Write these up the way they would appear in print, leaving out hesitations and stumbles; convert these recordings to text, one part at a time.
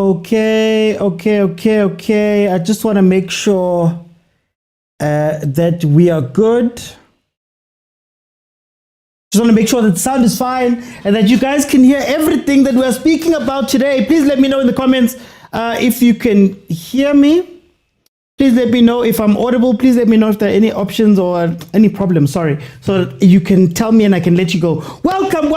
Okay. I just want to make sure that we are good. Just want to make sure that the sound is fine and that you guys can hear everything that we're speaking about today. Please let me know in the comments if you can hear me. Please let me know if I'm audible. Please let me know if there are any options or any problems. Sorry. So that you can tell me and I can let you go. Welcome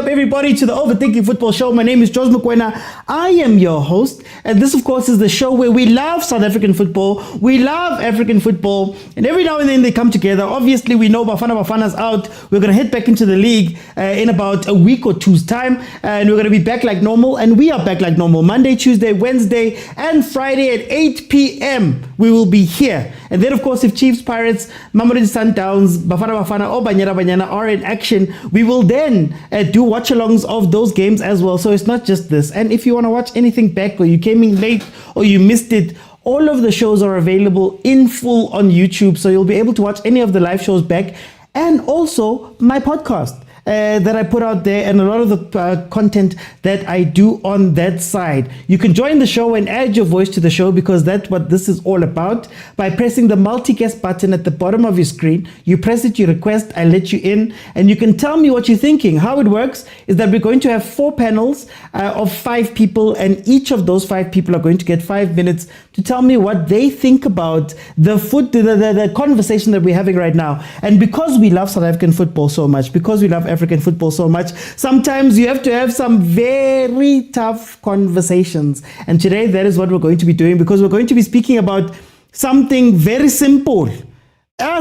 everybody to the Overthinking Football Show. My name is Mokwena. I am your host. And this, of course, is the show where we love South African football. We love African football. And every now and then they come together. Obviously, we know Bafana's out. We're going to head back into the league in about a week or two's time. And we're going to be back like normal. And we are back like normal. Monday, Tuesday, Wednesday, and Friday at 8 p.m. we will be here. And then, of course, if Chiefs, Pirates, Mamelodi Sundowns, Bafana or Banyana are in action, we will then do watch-alongs of those games as well. So it's not just this. And if you want to watch anything back or you came in late or you missed it, all of the shows are available in full on YouTube. So you'll be able to watch any of the live shows back and also my podcast that I put out there and a lot of the content that I do on that side. You can join the show and add your voice to the show because that's what this is all about. By pressing the multi-guest button at the bottom of your screen, you press it, you request, I let you in, and you can tell me what you're thinking. How it works is that we're going to have 4 panels of 5 people, and each of those 5 people are going to get 5 minutes to tell me what they think about the conversation that we're having right now. And because we love South African football so much, because we love African football so much, sometimes you have to have some very tough conversations. And today that is what we're going to be doing, because we're going to be speaking about something very simple.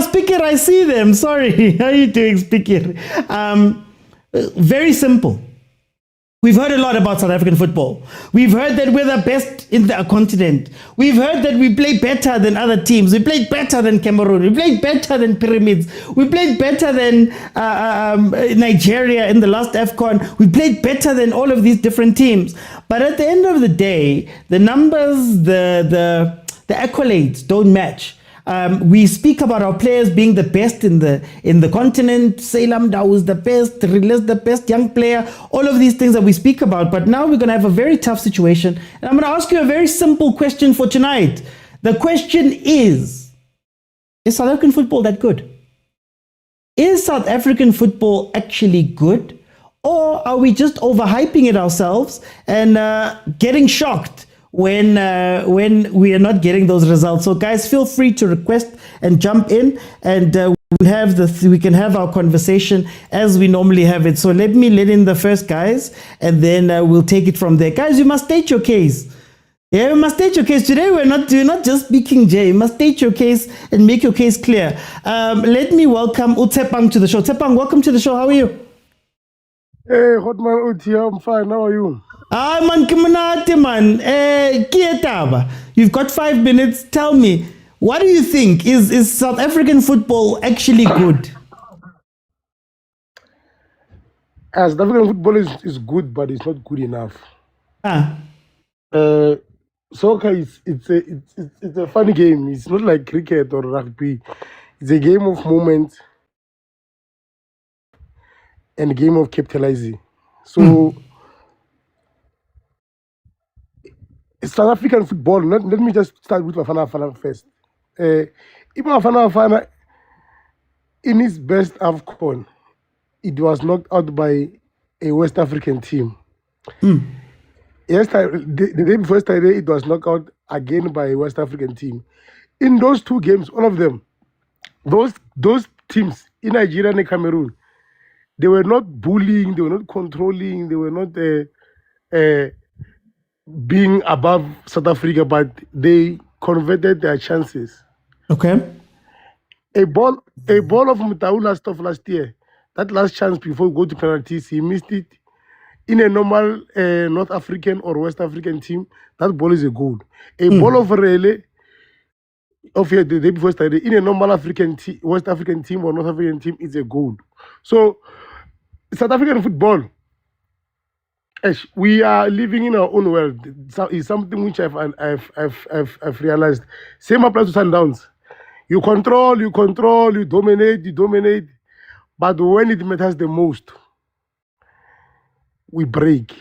Speaker, I see them. Sorry. How are you doing, Speaker? Very simple. We've heard a lot about South African football. We've heard that we're the best in the continent. We've heard that we play better than other teams. We played better than Cameroon. We played better than Pyramids. We played better than Nigeria in the last AFCON. We played better than all of these different teams. But at the end of the day, the numbers, the accolades don't match. We speak about our players being the best in the continent. Salam Daw is the best, Riles the best young player, all of these things that we speak about. But now we're going to have a very tough situation. And I'm going to ask you a very simple question for tonight. The question is South African football that good? Is South African football actually good? Or are we just overhyping it ourselves and getting shocked when we are not getting those results? So guys, feel free to request and jump in, and we can have our conversation as we normally have it. So let me let in the first guys, and then we'll take it from there. Guys, you must state your case. Yeah, you must state your case. Today we're not just speaking Jay. You must state your case and make your case clear. Let me welcome Tsepang to the show. Tsepang, welcome to the show. How are you? Hey, Hotman Uti, I'm fine. How are you? Man, you've got 5 minutes. Tell me, what do you think? Is South African football actually good? South African football is good, but it's not good enough. Soccer it's a funny game. It's not like cricket or rugby. It's a game of moment and a game of capitalizing. So. South African football, let me just start with Bafana first. If Bafana, in its best AFCON, it was knocked out by a West African team. Yesterday, the day before yesterday, it was knocked out again by a West African team. In those 2 games, all of them, those teams in Nigeria and Cameroon, they were not bullying, they were not controlling, they were not being above South Africa, but they converted their chances. Okay. A ball of Motaung last year, that last chance before we go to penalties, he missed it. In a normal North African or West African team, that ball is a goal. A ball of Rele the day before yesterday, in a normal West African team or North African team, is a goal. So South African football, we are living in our own world. It's something which I've realized. Same applies to Sundowns. You control, you dominate. But when it matters the most, we break.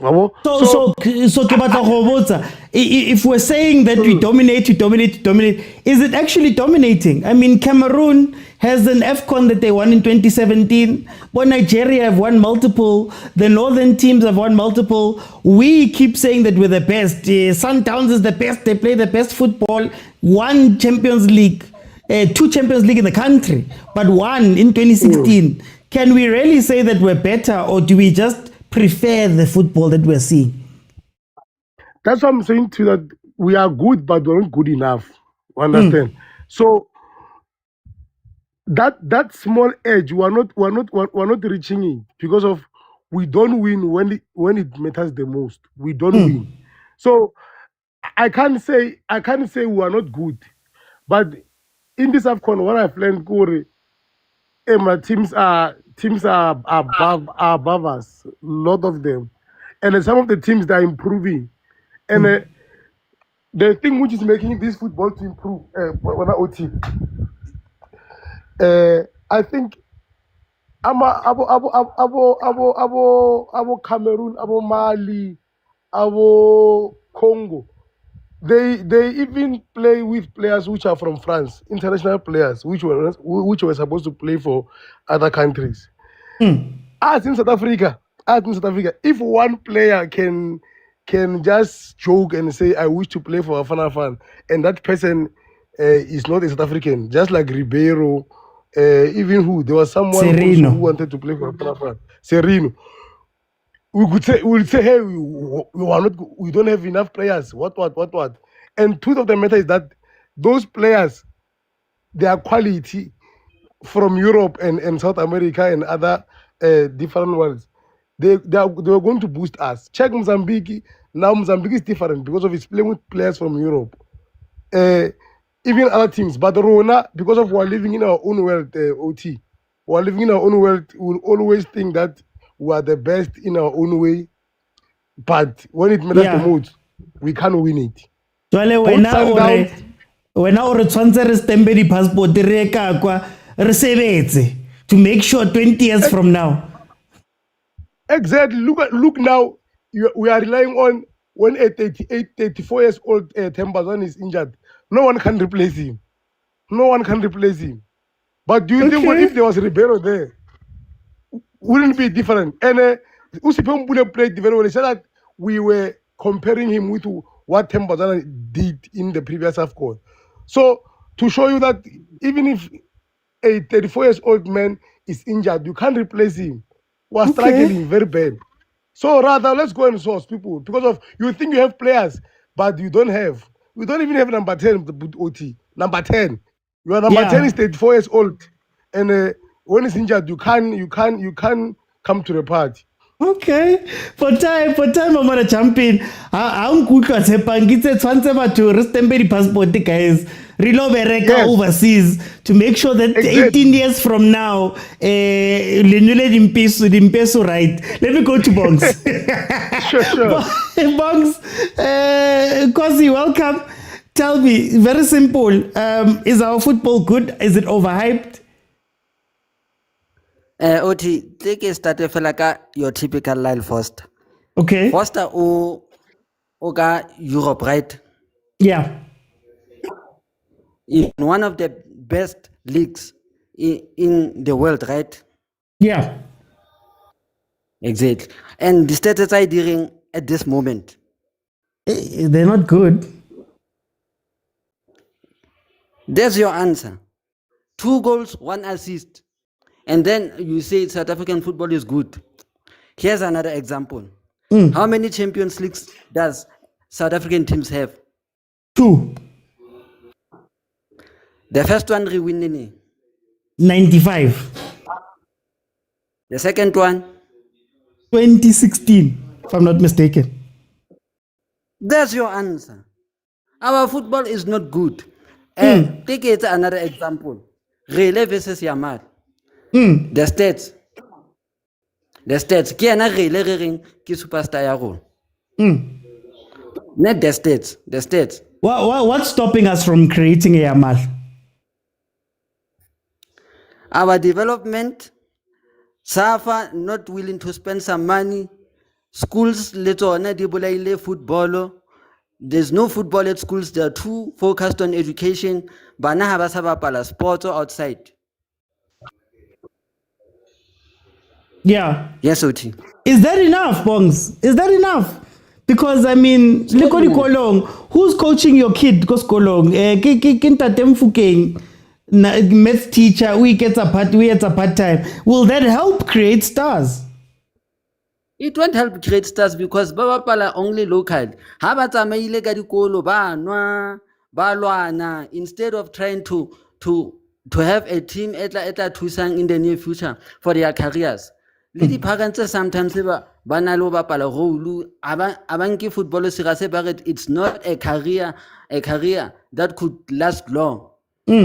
Yabo? So ke batla go botsa, if we're saying that we dominate, is it actually dominating? I mean, Cameroon has an AFCON that they won in 2017. But Nigeria have won multiple. The northern teams have won multiple. We keep saying that we're the best. Sundowns is the best. They play the best football. One Champions League, two Champions League in the country, but one in 2016. Can we really say that we're better, or do we just prefer the football that we're seeing? That's what I'm saying to you, that we are good, but we're not good enough. Understand? So that small edge, we're not reaching it because of we don't win when it matters the most. We don't win. So I can't say we are not good, but in this AFCON, what I've learned, Corey, my teams are above us, a lot of them, and some of the teams that are improving, and the thing which is making this football to improve, when I OT, I think abo Cameroon, abo Mali, abo Congo, they even play with players which are from France, international players which were supposed to play for other countries. As in South Africa, if one player can just joke and say, I wish to play for Bafana fan, and that person is not a South African, just like Ribeiro, even there was someone also who wanted to play for Bafana fan, Serino. We'll say, hey, we don't have enough players. What? And truth of the matter is that those players, their quality from Europe and South America and other different worlds, they were going to boost us. Check Mozambique. Now Mozambique is different because of its playing with players from Europe. Even other teams. But Rona, because of we're living in our own world, OT, we're living in our own world, we'll always think that we are the best in our own way. But when it matters the most, we can't win it. When our transfer stembe di passport re ka kwa re sebetse to make sure 20 years from now. Exactly. Look now. We are relying on when a 34 years old Tembazan is injured. No one can replace him. But do you think if there was Ribeiro there, wouldn't it be different? And Usipembule played very well. He said that we were comparing him with what Tembazan did in the previous AFCON. So to show you that even if a 34 years old man is injured, you can't replace him. We're struggling very bad. So rather, let's go and source people, because of you think you have players, but you don't have. We don't even have number 10, the OT. Number 10. Your number 10 is 34 years old, and when he's injured, you can't come to the party. Okay, for time, I'm gonna jump in. I'm good at Sepangite transfer to Rustemberi passport, guys. Rilo bereka overseas to make sure that 18 years from now, Lenule Dimpesu right. Let me go to Bongs. Sure. Bongs, Kosi, welcome. Tell me, very simple. Is our football good? Is it overhyped? Oti, take a start felaka your typical line first. Okay. First, Oga Europe, right? Yeah. In one of the best leagues in the world, right? Yeah. Exactly. And the status are doing at this moment. They're not good. There's your answer. 2 goals, 1 assist. And then you say South African football is good. Here's another example. How many Champions Leagues does South African teams have? 2. The first one, we win 95. The second one? 2016, if I'm not mistaken. That's your answer. Our football is not good. Take it another example. Rele versus Yamal. The stats. Kiana Rele ring ki superstar ya rona. Not the stats. What's stopping us from creating a Yamal? Our development, SAFA not willing to spend some money. schools le tsona di bolaile football. There's no football at schools. They are too focused on education. Bana ha ba sa bapala sports or outside. Yeah. Yes, Oti. Is that enough, Bongs? Is that enough? Because I mean, Lekodi Kolong, who's coaching your kid? Because Kolong, math teacher, we get a part time. Will that help create stars? It won't help create stars because ba bapala only local. Ha ba tsamaile ka dikolo ba nwa ba lwana instead of trying to have a team etla thusang in the near future for their careers. Le diphakantse sometimes ba na le bapala role abanke football se ba re it's not a career that could last long.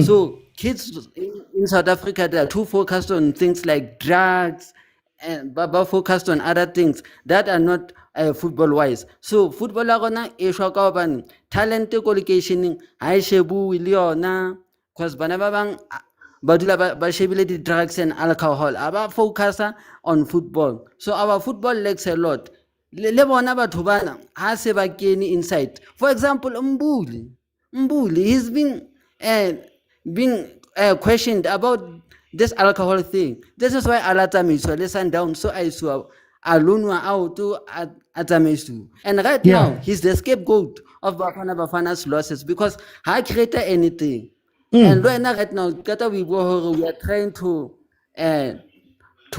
So kids in South Africa, they are too focused on things like drugs and Baba focused on other things that are not football wise. So football gona e shoka obane talent qualification ha e shebu le yona because bana ba bang ba dula ba shebile di drugs and alcohol aba focus on football. So our football lacks a lot. Le bona batho bana ha se ba kene inside. For example, Mbuli he's been questioned about this alcohol thing. This is why Alatamiso listen down so I saw Alunwa out to Atamisu. And right now he's the scapegoat of Bafana's losses because I created anything. And right now we are trying to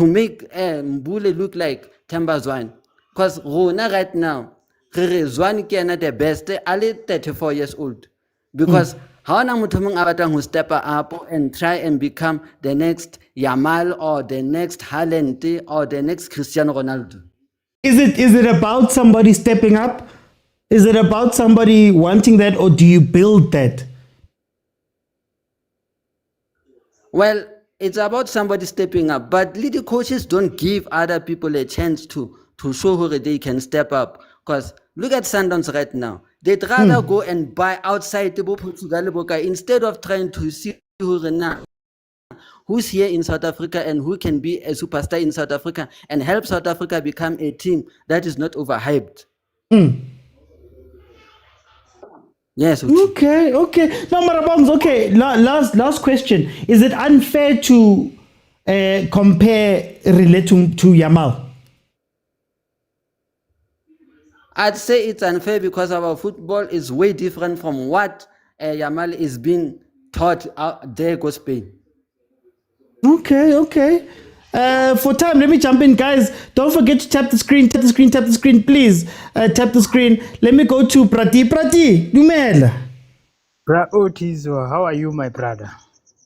make Mbule look like Tembazwan. Because Rona right now, Zwan Kiana the best, Ali 34 years old. Because how na motho mong a batlang ho step up and try and become the next Yamal or the next Haaland or the next Cristiano Ronaldo? Is it about somebody stepping up? Is it about somebody wanting that, or do you build that? Well, it's about somebody stepping up, but leading coaches don't give other people a chance to show who they can step up. Because look at Sundowns right now. They'd rather go and buy outside the Portugal instead of trying to see who's here in South Africa and who can be a superstar in South Africa and help South Africa become a team that is not overhyped. Yes. Okay. Now, Marabongs, okay. Last question. Is it unfair to compare Relay to Yamal? I'd say it's unfair because our football is way different from what Yamal is being taught out there, go Spain. Okay. For time, let me jump in, guys. Don't forget to tap the screen, please. Tap the screen. Let me go to Prati, Dumela. Otizo, how are you, my brother?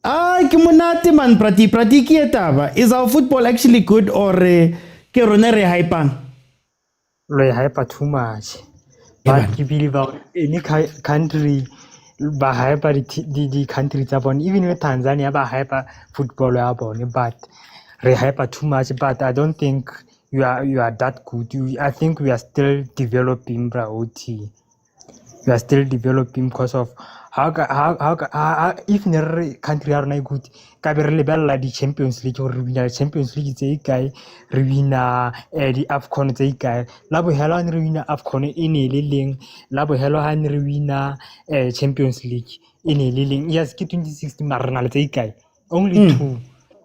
Ke monate man, Prati ki etaba. Is our football actually good or ke rona re hypang? We hyper too much. But you believe about any country, ba hyper the countries upon even with Tanzania, ba hyper football upon, but we hyper too much. But I don't think you are that good. I think we are still developing, Oti. We are still developing because of how if the country are not good, kabere the Champions League or the Champions League is guy, rewina the AFCON is guy. Labo hello and rewina AFCON in a lilling. Labo hello and rewina Champions League in a lilling. Yes, 2016 Marnal is guy. Only two.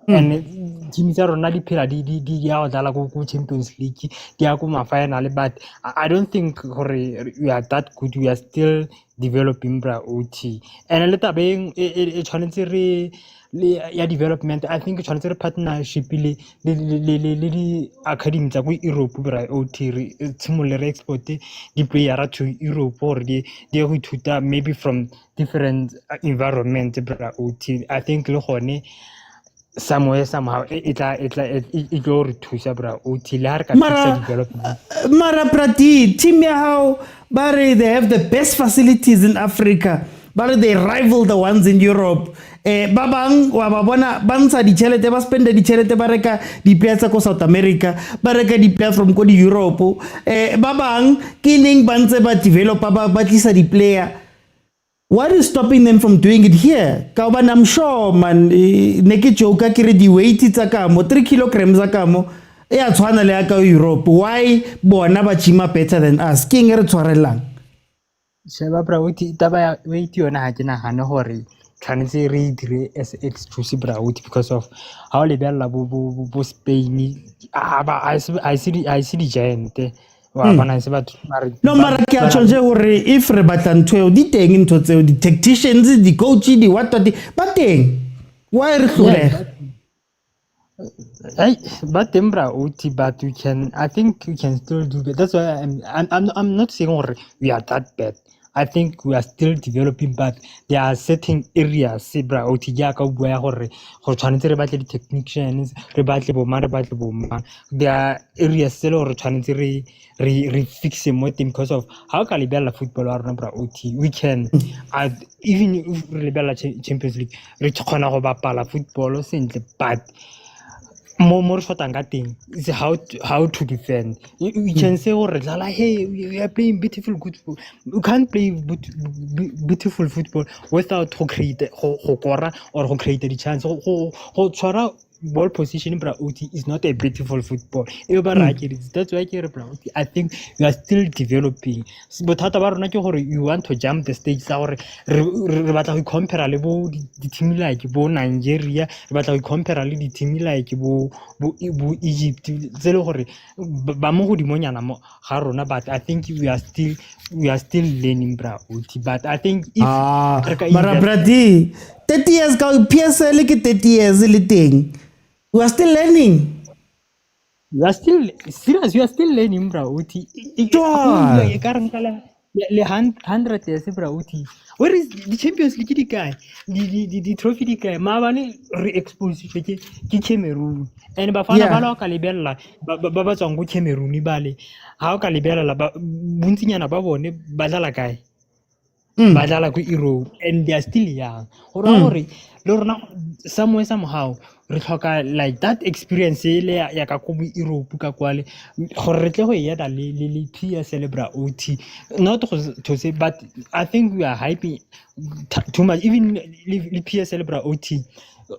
And teams are already played the go Champions League, the final, but I don't think we are that good. We are still developing OT. And a little being a challenge development. I think challenge partnership the academy that Europe OT similar export the player to Europe or they to maybe from different environment OT. I think somehow it go to bra utilar Mara Prati team how Barry they have the best facilities in Africa, but they rival the ones in Europe. Babang wa babona bansa di chelete ba spend di chelete bareka di players ko South America bareka di players from ko di Europe. Babang kining banse ba develop ba tlisa di player. What is stopping them from doing it here? Kauban, I'm sure, man. Neki choka kiri di weight itakamo 3 kilograms akamo. ya tshwana le ya ka Europe. Why bona ba chima better than us? Ke eng re tshwarelang? Sheba Brauti, taba ya wait yona ha ke nagane gore tshwanetse re dire as exclusive Brauti because of how le bella bo Spain. I see the giant. Wa bana se batho mare. No mara ke a tshonje gore if re batla ntho eo di teng ntho tseo di tacticians di coach di what ba teng. Why re hlolega? But Brauti, but I think we can still do better. That's why I'm not saying we are that bad. I think we are still developing, but there are certain areas, say Brauti, yaka bua gore go tshwanetse re batle di technicians, re batle bo man. There are areas still re tshwanetse re fix mo team because of how ka lebella football wa rona Brauti. We can even if re lebella Champions League, re tshwana go bapala football sentle, but more short and thing is how to defend. You can say, oh, hey, we are playing beautiful good football. You can't play beautiful football without who create or create the chance. Ball position is not a beautiful football. That's why I think we are still developing. But you want to jump the stage or we compare the team like Nigeria, we compare the team like Egypt. But I think we are still learning, but I think if Marabradi 30 years ago PSL ke 30 years le teng. We are still learning. We are still serious. We are still learning, Brauti. Le 100 years, Brauti. Where is the Champions League? The guy, the trophy, the guy. Mavani re-expose ki Cameroon. And bafana bala kalibela. Baba zangu Cameroon bale. How kalibela la buntinya na babo ne badala guy. Badala ku Europe, and they are still young. Lorna somewhere somehow re tlhoka like that experience ya ka go Europe ka kwale gore re tle go ya le PSL Brauti, not to say, but I think we are hyping too much. Even le PSL Brauti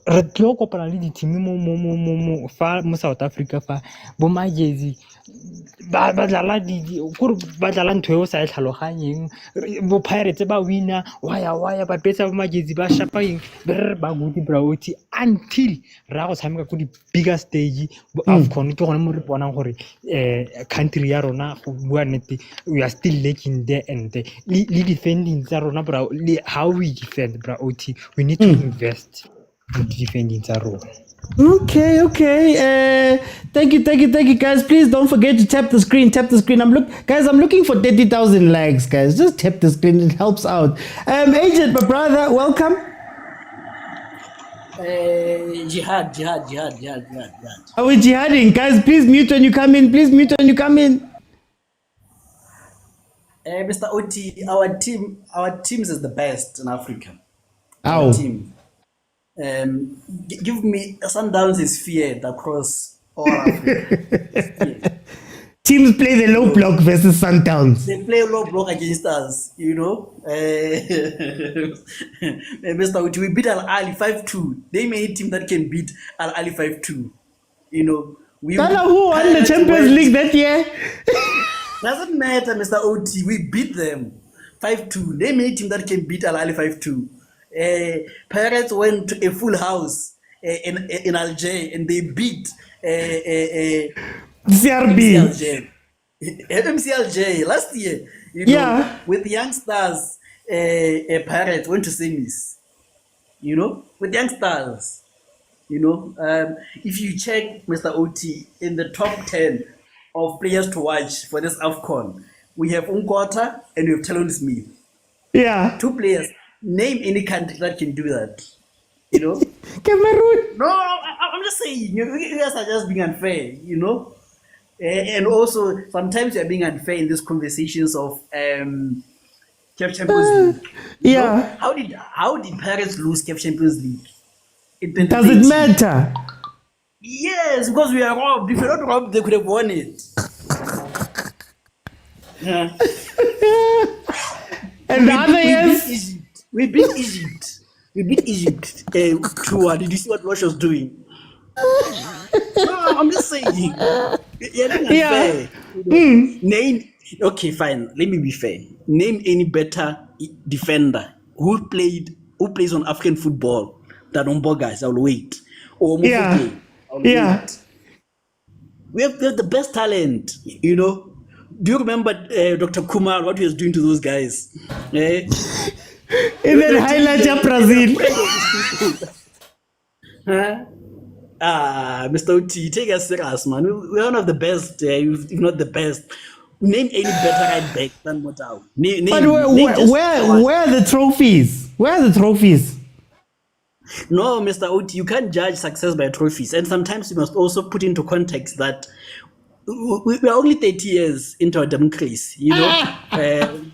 re tlo kopana le di team mo South Africa fa bo majezi ba dlala ntho eo sa tlhaloganyeng bo Pirates ba winner waya ba betsa bo majezi ba shapang ba good Brauti until ra go tshameka go di bigger stage bo AFCON ke gone mo re bonang gore country ya rona go bua nnete we are still lacking there, and le defending tsa rona how we defend Brauti, we need to invest in defending tsa rona. Okay. Thank you, guys. Please don't forget to tap the screen. I'm looking for 30,000 likes, guys. Just tap the screen. It helps out. Agent, my brother, welcome. Jihad. Are we jihading, guys? Please mute when you come in. Mr. Oti, our teams is the best in Africa. Our Our team. Give me Sundowns is feared across all Africa. Teams play the low block versus Sundowns. They play low block against us, you know. Mr. Oti, we beat Ahly 5-2. They made a team that can beat Ahly 5-2. You know, who won the Champions League that year? Doesn't matter, Mr. Oti. We beat them 5-2. They made a team that can beat Ahly 5-2. Pirates went to a full house in Alger and they beat CRB. MC Alger last year. You know, with young stars, Pirates went to semis. You know, with young stars. You know, if you check Mr. Oti in the top 10 of players to watch for this AFCON, we have Umkota and we have Talon Smith. Yeah. 2 players. Name any country that can do that. You know? Cameroon. No, I'm just saying, you guys are just being unfair, you know? And also, sometimes you're being unfair in these conversations of CAF Champions League. Yeah. Know? How did Paris lose CAF Champions League? Does it matter? Yes, because we are robbed. If you're not robbed, they could have won it. Yeah. And the other years? We beat Egypt. To what? Did you see what Russia was doing? No, I'm just saying. You're being Yeah. unfair. Name. Okay, fine. Let me be fair. Name any better defender who plays on African football than Ombogas. I'll wait. Or Yeah. Mofokeng. I'll Yeah. wait. We have the best talent. Do you remember Dr. Kumar, what he was doing to those guys? Eh? In that highlight of Brazil. Huh? Mr. Oti, take us serious, man. We're one of the best, if not the best. Name any better right back than Motaung. But where are the trophies? Where are the trophies? No, Mr. Oti, you can't judge success by trophies. And sometimes you must also put into context that we are only 30 years into our democracy, and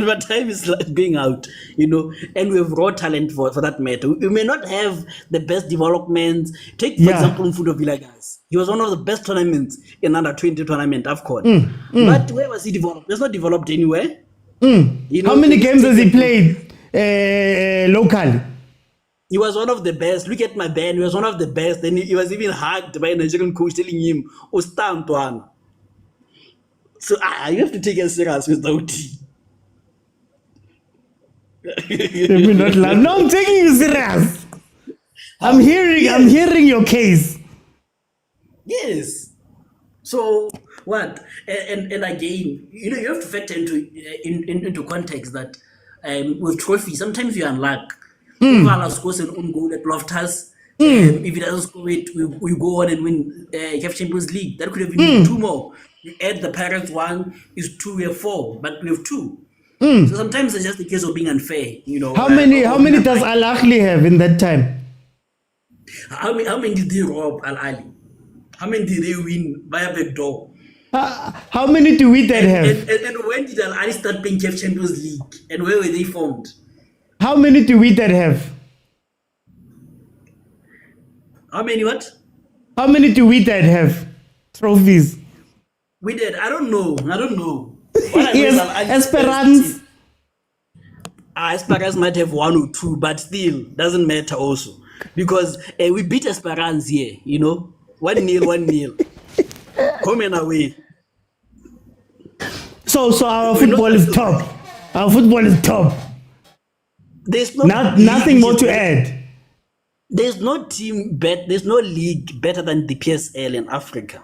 my time is like being out, and we have raw talent for that matter. We may not have the best developments. Take, for example, Mfundo Vilakazi. He was one of the best tournaments in under 20 tournament, AFCON. But where was he developed? He's not developed anywhere. How many games has he played locally? He was one of the best. Look at my band. He was one of the best. Then he was even hugged by a Nigerian coach telling him, Ostantwana. So you have to take it serious, Mr. Oti. Let me not laugh. No, I'm taking you serious. I'm hearing your case. Yes. So what? And again, you have to factor into context that with trophies, sometimes you're unlucky. Uvala scores an own goal at Loftus. If he doesn't score it, we go on and win CAF Champions League. That could have been 2 more. You add the Pirates 1 is 2, we have 4, but we have 2. So sometimes it's just a case of being unfair. How many does Ahly have in that time? How many did they rob Ahly? How many did they win via backdoor? How many do we have? And when did Ahly start playing CAF Champions League? And where were they formed? How many do we have? How many what? How many do we have? Trophies. We did. I don't know. Yes, Esperance. Esperance might have 1 or 2, but still doesn't matter also because we beat Esperance here. 1-0, 1-0. Home and away. So our football is top. Our football is top. There's nothing more to add. There's no there's no league better than the PSL in Africa.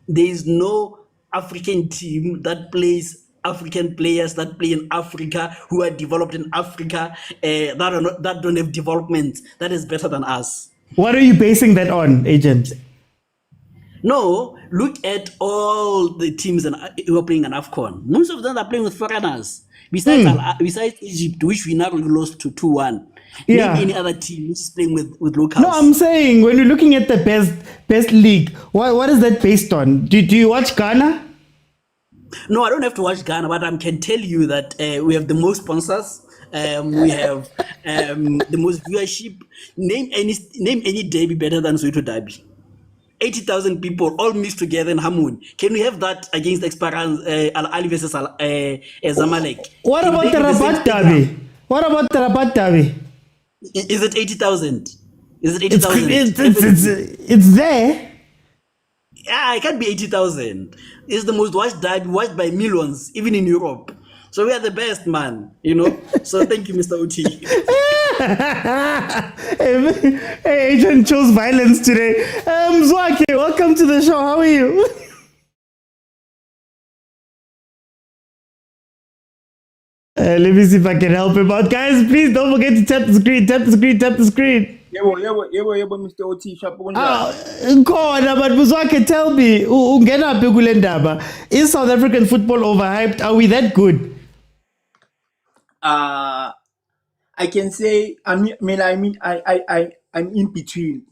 There is no African team that plays African players that play in Africa who are developed in Africa that don't have development that is better than us. What are you basing that on, agent? No, look at all the teams who are playing in AFCON. Most of them are playing with foreigners. Besides Egypt, which we now lost to 2-1. Yeah. Name any other team which is playing with locals. No, I'm saying when you're looking at the best league, what is that based on? Do you watch Ghana? No, I don't have to watch Ghana, but I can tell you that we have the most sponsors. We have the most viewership. Name any derby better than Soweto derby. 80,000 people all mixed together in Hamun. Can we have that against Esperance, Ahly versus Zamalek? What about the Rabat derby? What about the Rabat derby? Is it 80,000? Is it 80,000? It's there. Yeah, it can't be 80,000. It's the most watched derby, watched by millions, even in Europe. So we are the best, man. So thank you, Mr. Oti. Hey, agent chose violence today. Zwaki, welcome to the show. How are you? Let me see if I can help him out. Guys, please don't forget to tap the screen, tap the screen, tap the screen. Yebo, Mr. Oti, But Muzwake, tell me, is South African football overhyped? Are we that good? I can say I'm in between,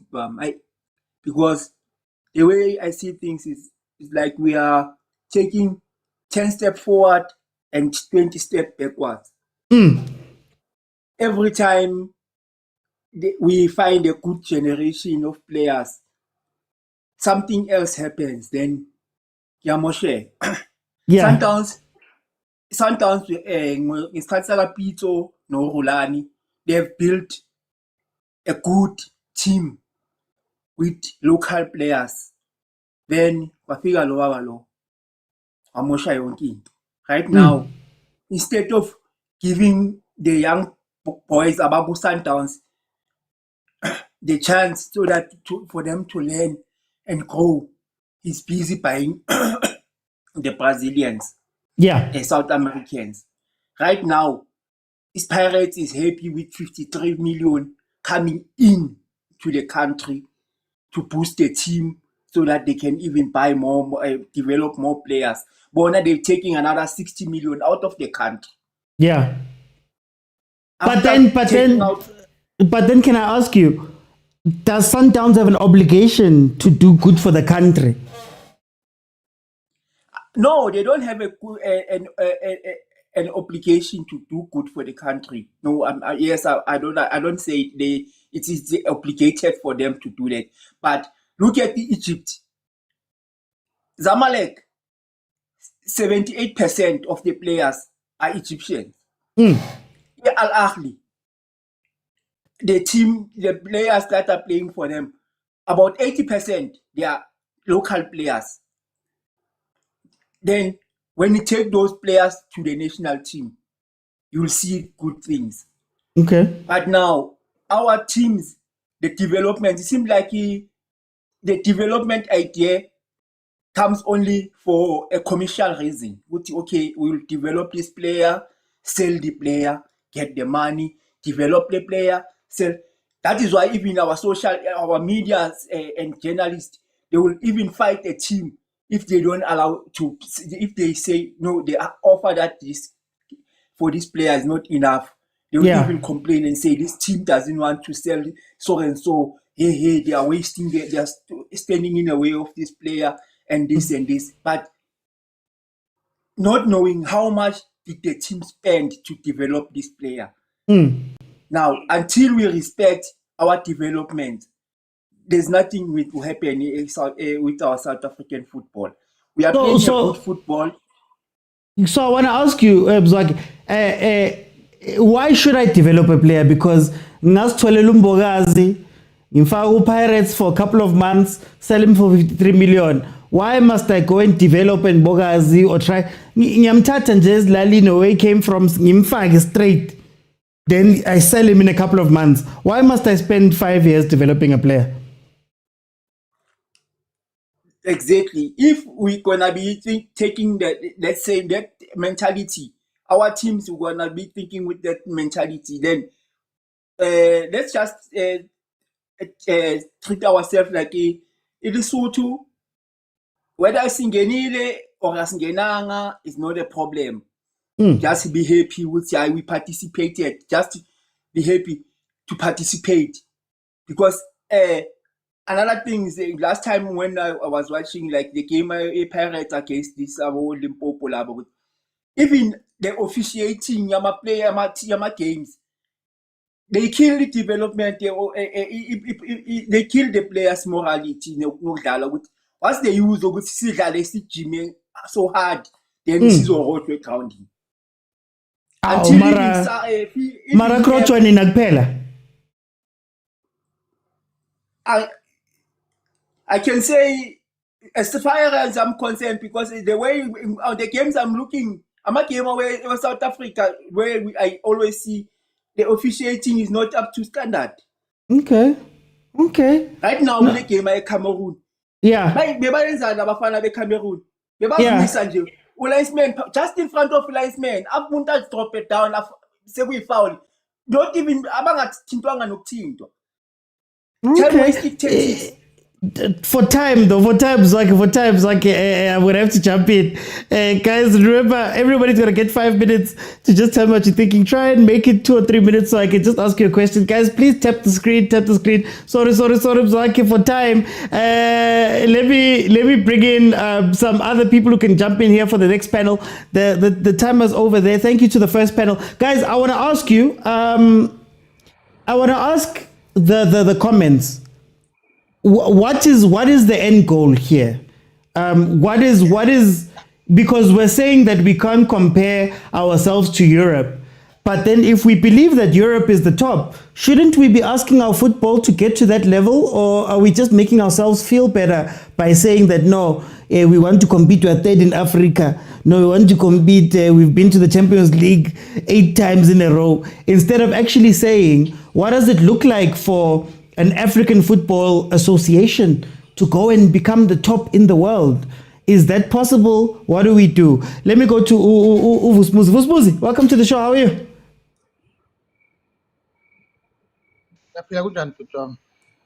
because the way I see things is like we are taking 10 steps forward and 20 steps backwards. Every time we find a good generation of players, something else happens. Then Yamoshe. Yeah. Sundowns, Pitso no Rulani. they've built a good team with local players, then kwafika lo baba lo wamosha yonke into. Right now, instead of giving the young boys about Sundowns the chance so that for them to learn and grow, he's busy buying the Brazilians, the South Americans. Right now, his Pirates is happy with 53 million coming in to the country to boost the team so that they can even buy more, develop more players. But now they're taking another 60 million out of the country. Yeah. But then, can I ask you, does Sundowns have an obligation to do good for the country? No, they don't have an obligation to do good for the country. No, I don't say it is obligated for them to do that. But look at the Egypt. Zamalek, 78% of the players are Egyptians. Al Ahly, the players that are playing for them, about 80% they are local players. Then when you take those players to the national team, you'll see good things. Okay. But now our teams, the development, it seems like the development idea comes only for a commercial reason. Okay, we'll develop this player, sell the player, get the money, develop the player, sell. That is why even our media and journalists, they will even fight a team if they don't allow to, if they say, no, they offer that this for this player is not enough. They will even complain and say, this team doesn't want to sell so and so. Hey, they are wasting, they are standing in the way of this player and this and this. But not knowing how much did the team spend to develop this player. Now, until we respect our development, there's nothing will happen with our South African football. We are playing good football. So I want to ask you, why should I develop a player? Because Ngasithole Lumbogazi, in fact, Pirates for a couple of months, sell him for 53 million. Why must I go and develop and Bogazi or try? Nyamtata Jez Lalino, where he came from, Nimfag straight. Then I sell him in a couple of months. Why must I spend 5 years developing a player? Exactly. If we're gonna be taking that, let's say that mentality, our teams are gonna be thinking with that mentality, then let's just treat ourselves like it is so too. Whether singenile or singenanga is not a problem. Just be happy with we participated. Just be happy to participate. Because another thing is last time when I was watching like the game Pirates against this Limpopo, even the officiating Yama player Yama games, they kill the development, they kill the players' morality. Once they use gymming so hard, then this is all what we're counting. Until Mara Krochwani nagpela. I can say as far as I'm concerned, because the way the games I'm looking, I'm a game away South Africa where I always see the officiating is not up to standard. Okay. Right now, we game at Cameroon. Yeah. Bafana be Cameroon. Just in front of linesman, Apunta drop it down. Say we foul. Don't even abanga tintwanga nokuthinto. Okay. For time, I would have to jump in. Guys, remember, everybody's going to get 5 minutes to just tell me what you're thinking. Try and make it 2 or 3 minutes so I can just ask you a question. Guys, please tap the screen. Sorry, Mzwaki, for time. Let me bring in some other people who can jump in here for the next panel. The timer's over there. Thank you to the first panel. Guys, I want to ask you, the comments. What is the end goal here? What is because we're saying that we can't compare ourselves to Europe. But then if we believe that Europe is the top, shouldn't we be asking our football to get to that level? Or are we just making ourselves feel better by saying that, no, we want to compete, we are third in Africa. No, we want to compete, we've been to the Champions League 8 times in a row. Instead of actually saying, what does it look like for an African Football Association to go and become the top in the world? Is that possible? What do we do? Let me go to Vusmuzi. Vusmuzi, welcome to the show. How are you?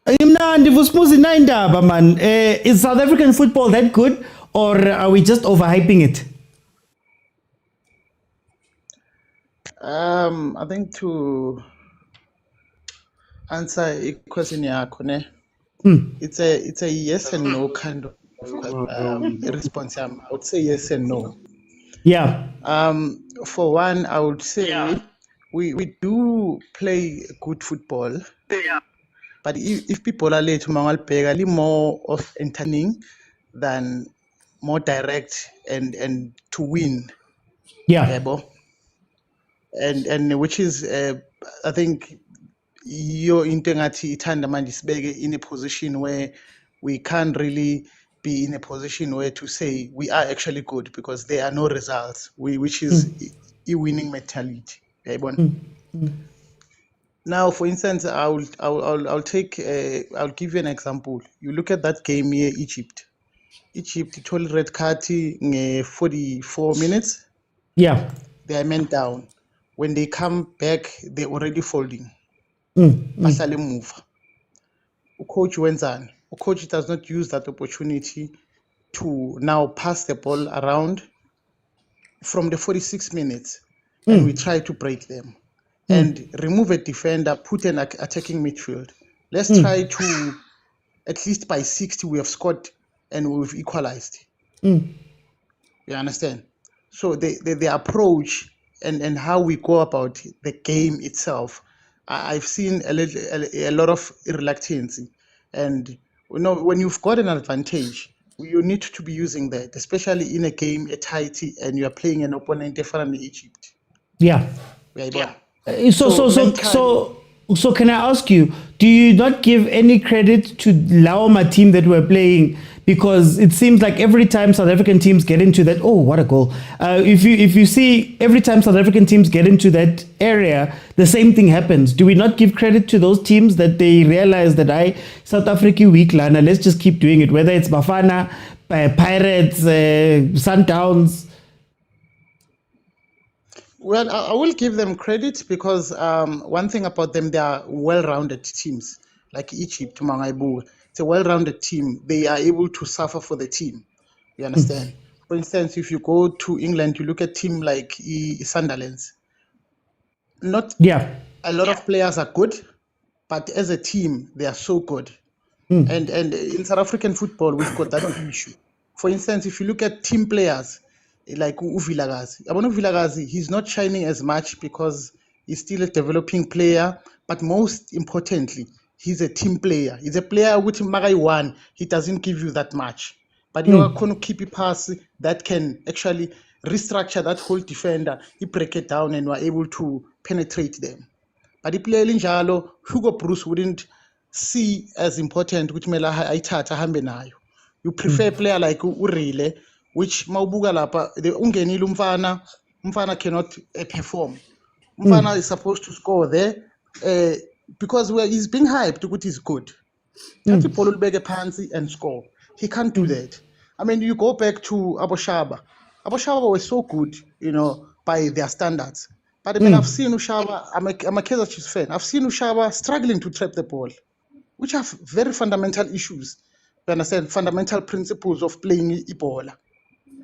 Imnandi Vusmuzi naindaba man. Is South African football that good, or are we just overhyping it? I think to answer a question it's a yes and no kind of response. I would say yes and no. Yeah. For one, I would say we do play good football. But if people are late to Mangalpega, more of entertaining than more direct and to win. Yeah. And which is I think your integrity in a position where we can't really be in a position where to say we are actually good because there are no results, which is a winning mentality. Now, for instance, I'll give you an example. You look at that game here, Egypt, 12 red card in 44 minutes. Yeah. They are men down. When they come back, they're already folding. Move. Coach went on. Coach does not use that opportunity to now pass the ball around from the 46 minutes, and we try to break them and remove a defender, put an attacking midfield. Let's try to, at least by 60, we have scored and we've equalized. You understand? So the approach and how we go about the game itself, I've seen a lot of reluctance. And when you've got an advantage, you need to be using that, especially in a game, a tighty, and you are playing an opponent different in Egypt. Yeah. So can I ask you, do you not give any credit to Laoma team that we're playing? Because it seems like every time South African teams get into that, oh, what a goal. If you see every time South African teams get into that area, the same thing happens. Do we not give credit to those teams that they realize that South Africa weak, Lana, let's just keep doing it, whether it's Bafana, Pirates, Sundowns? Well, I will give them credit because one thing about them, they are well-rounded teams. Like Egypt, Mangaibu, it's a well-rounded team. They are able to suffer for the team. You understand? For instance, if you go to England, you look at team like Sundowns. A lot of players are good, but as a team, they are so good. And in South African football, we've got that issue. For instance, if you look at team players, like vilakazi, he's not shining as much because he's still a developing player, but most importantly, he's a team player. He's a player with Marai one, he doesn't give you that much. But you're going to keep a pass that can actually restructure that whole defender, he break it down and we're able to penetrate them. But the player Linjalo, Hugo Bruce wouldn't see as important which you prefer a player like Urile, which Maubuga Lapa, the Ungenil Umfana cannot perform. Umfana is supposed to score there because he's being hyped, which is good. That's Paul will beg a pansy and score. He can't do that. I mean, you go back to Aboshaba. Aboshaba was so good, by their standards. But I mean, I've seen Ushaba, I'm a Kaizer Chiefs fan. I've seen Ushaba struggling to trap the ball, which have very fundamental issues. You understand? Fundamental principles of playing Ebola.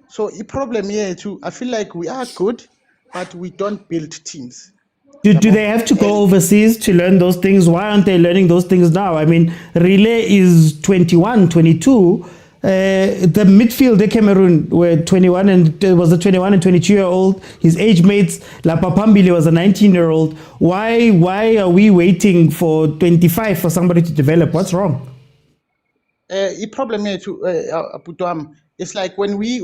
So the problem here too, I feel like we are good, but we don't build teams. Do they have to go overseas to learn those things? Why aren't they learning those things now? I mean, Relay is 21, 22. The midfield, the Cameroon were 21 and was a 21 and 22-year-old. His age mates, Lapapambili was a 19-year-old. Why are we waiting for 25 for somebody to develop? What's wrong? The problem here too, Putuam, it's like when we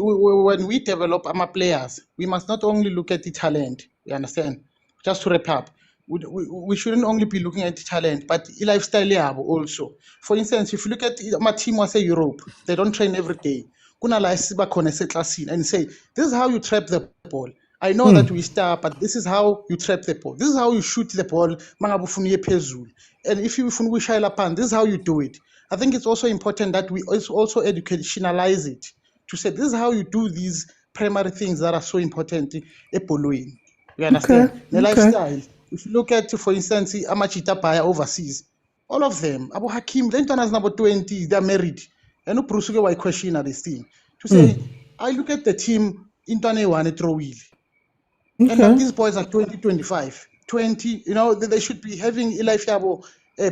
develop our players, we must not only look at the talent. You understand? just to wrap up, we shouldn't only be looking at talent, but lifestyle yabo also. For instance, if you look at my team was Europe, they don't train every day. Kuna la isiba khona eseklasini and say, this is how you trap the ball. I know that we start, but this is how you trap the ball. This is how you shoot the ball. Mangabu ufuna uye phezulu. And if you ufuna ukuyishayela phansi, this is how you do it. I think it's also important that we also educationalize it to say this is how you do these primary things that are so important ebholweni. You understand? The lifestyle. If you look at, for instance, Amachita Paya overseas, all of them, Abu Hakim, then Tanas number 20, they're married. And no Prusuke why question at this thing. To say, I look at the team in Tanewan throw wheel. And that these boys are 20, 25, 20, they should be having a life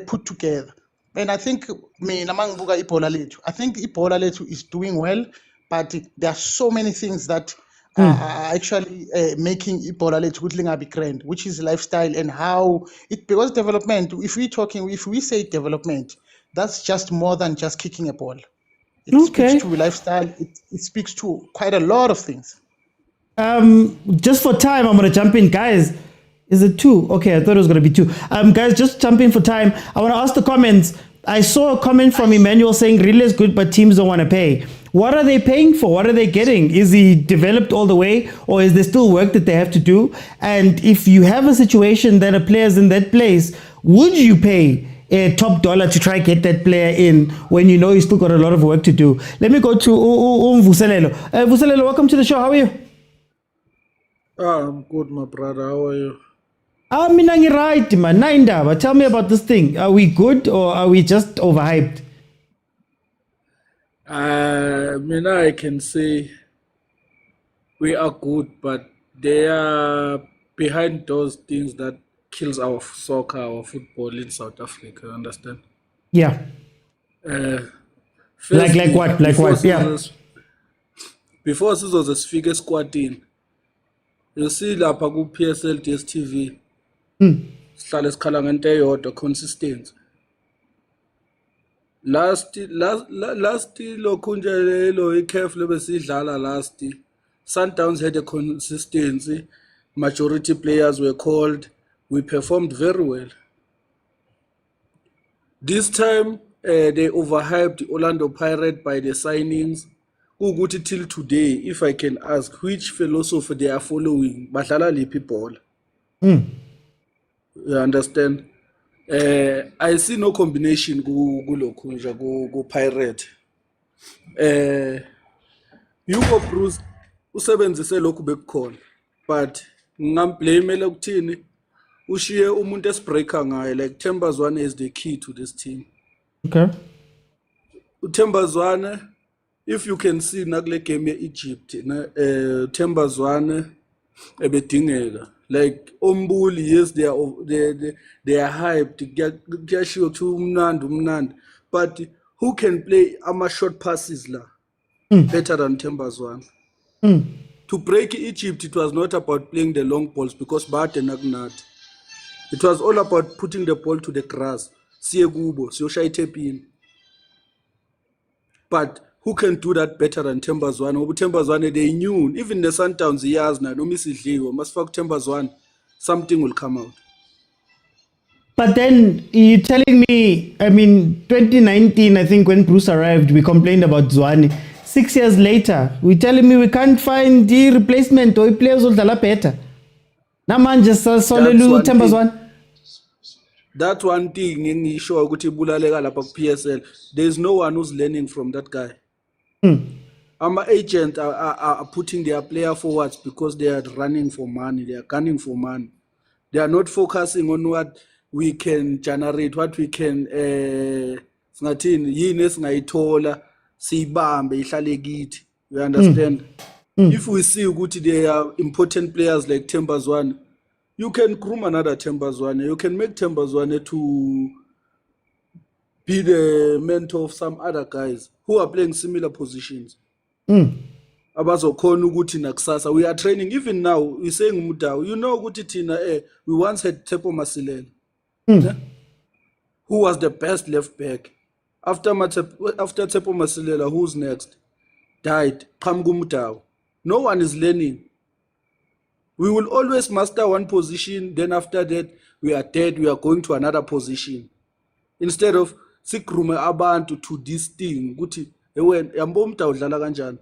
put together. And I think I think Ipola Letu is doing well, but there are so many things that are actually making Ipola Letu be grand, which is lifestyle and how it, because development, if we say development, that's just more than just kicking a ball. It speaks to lifestyle, it speaks to quite a lot of things. Just for time, I'm going to jump in, guys. Is it 2? Okay, I thought it was going to be 2. Guys, just jump in for time. I want to ask the comments. I saw a comment from Emmanuel saying relay is good, but teams don't want to pay. What are they paying for? What are they getting? Is he developed all the way, or is there still work that they have to do? And if you have a situation that a player's in that place, would you pay a top dollar to try get that player in when you know he's still got a lot of work to do? Let me go to Vuselelo. Vuselelo, welcome to the show. How are you? I'm good, my brother. How are you? Mina right, man. But tell me about this thing. Are we good or are we just overhyped? I can say we are good, but they are behind those things that kills our soccer, our football in South Africa. You understand? Yeah. Firstly, like what? Like what? Yeah. Before this was a figure squad in. You see lapha ku PSL dstv sihlale sikhala ngento eyodwa consistency last lokhu nje lo iCAF lebesidlala last Sundowns had a consistency, majority players were called, we performed very well. This time they overhyped the Orlando Pirates by the signings. Ukuthi till today, if I can ask, which philosophy they are following? Badlala liphi ball? You understand? I see no combination go Pirate. Hugo Bruce usebenzise lokhu bekukhona, but ngamblamela ukuthini ushiye umuntu esibreaker ngaye, like Thembazwane is the key to this team. Okay. Thembazwane, if you can see nakule game Egypt, Thembazwane ebedingeka, like Ombuli, yes, they are hyped, kuyashiwo to umnandi, but who can play short passes la better than Thembazwane? To break Egypt, it was not about playing the long balls because it was all about putting the ball to the grass. But who can do that better than Thembazwane? Thembazwane, they knew, even the Sundowns years now, no misidliwe, must fuck Thembazwane, something will come out. But then you're telling me, 2019, I think when Bruce arrived, we complained about Zwane. 6 years later, we're telling me we can't find the replacement or players will dala better. Naman just solelu Thembazwane. That's one thing in show ukuthi bulaleka lapha ku PSL. There's no one who's learning from that guy. Our agents are putting their player forwards because they are running for money. They are gunning for money. They are not focusing on what we can generate, what we can singathini yini esingayithola siyibambe ihlale kithi. You understand? If we see ukuthi there are important players like Thembazwane, you can groom another Thembazwane. You can make Thembazwane to be the mentor of some other guys who are playing similar positions. Abazokhona ukuthi nakusasa we are training. Even now we saying Motaung, you know ukuthi thina we once had Pitso Mosimane, who was the best left back. After Pitso Mosimane, who's next? Died. Motaung. No one is learning. We will always master one position, then after that, we are dead, we are going to another position. Instead of sikrume abantu to this thing, ukuthi ewe yambo umta udlala kanjani.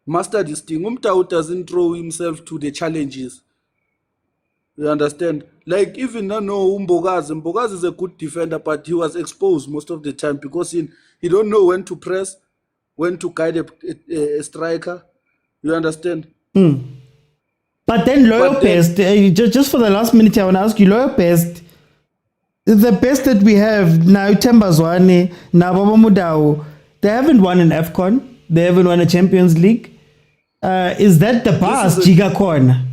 Master this thing. Umta doesn't throw himself to the challenges. You understand? Like even now, Mbogazi is a good defender, but he was exposed most of the time because he don't know when to press, when to guide a striker. You understand? But then Loyal Best, just for the last minute, I want to ask you, Loyal Best, the best that we have now, Tembazwane, now Baba Mudau, they haven't won an AFCON, they haven't won a Champions League. Is that the past, Gigacon?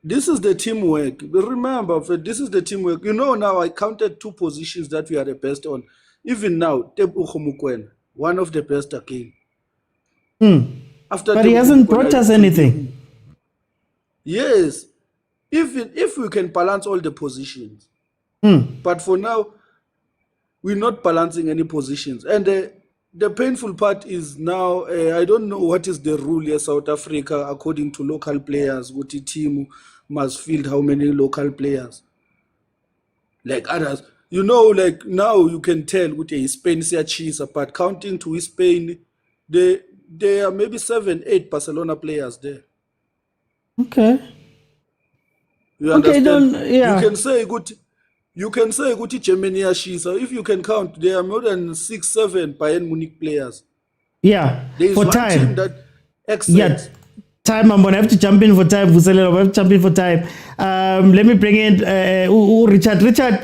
This is the teamwork. Remember, this is the teamwork. You know, now I counted 2 positions that we are the best on. Even now, mokwena, one of the best again. But he hasn't brought us anything. Yes, if we can balance all the positions. But for now, we're not balancing any positions. And the painful part is now, I don't know what is the rule here, South Africa, according to local players, what the team must field how many local players. Like others. You know, like now you can tell with Spain, but counting to Spain, there are maybe 7, 8 Barcelona players there. Okay. You understand? Yeah. You can say good Germany Shisa. If you can count, there are more than 6, 7 Bayern Munich players. Yeah. There is for one time. team that excels. Yeah. Time. I'm gonna have to jump in for time. I'm gonna have to jump in for time. Let me bring in Richard. Richard,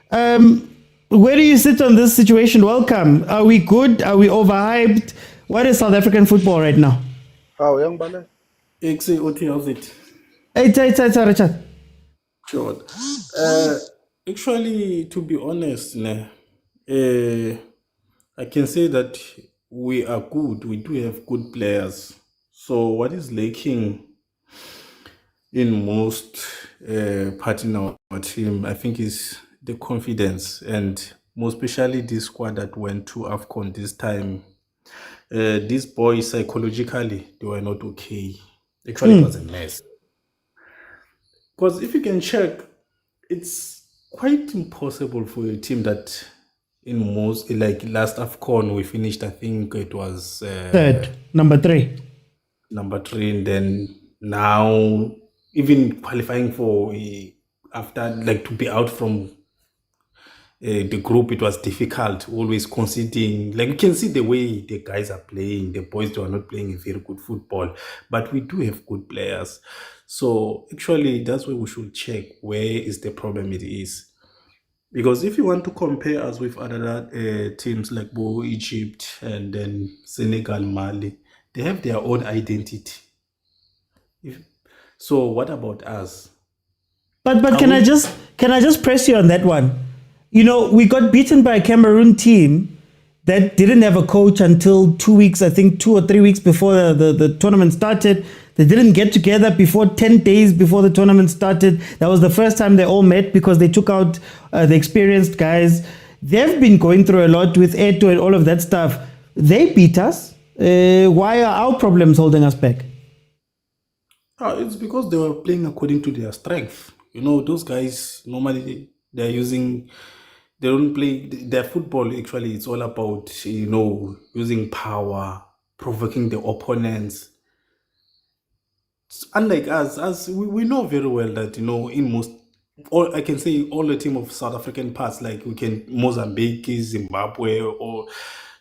where do you sit on this situation? Welcome. Are we good? Are we overhyped? What is South African football right now? How young Bale? How's it? It's Richard. Sure. Actually, to be honest, I can say that we are good. We do have good players. So what is lacking in most part in our team, I think, is the confidence, and most especially this squad that went to AFCON this time. These boys psychologically, they were not okay. Actually, it was a mess. Because if you can check, it's quite impossible for a team that in most, like last AFCON, we finished, I think it was third, number 3. Number 3, and then now even qualifying for after, like, to be out from the group, it was difficult, always conceding. Like, you can see the way the guys are playing, the boys, they are not playing a very good football, but we do have good players. So actually, that's where we should check where is the problem it is. Because if you want to compare us with other teams like Egypt and then Senegal, Mali, they have their own identity. So what about us? But can I just press you on that one? You know, we got beaten by a Cameroon team that didn't have a coach until 2 weeks, I think 2 or 3 weeks before the tournament started. They didn't get together before 10 days before the tournament started. That was the first time they all met because they took out the experienced guys. They've been going through a lot with Eto and all of that stuff. They beat us. Why are our problems holding us back? It's because they were playing according to their strength. You know, those guys, normally they don't play their football. Actually, it's all about, you know, using power, provoking the opponents. Unlike us, we know very well that, you know, in most, I can say all the team of South African parts, like Mozambique, Zimbabwe, or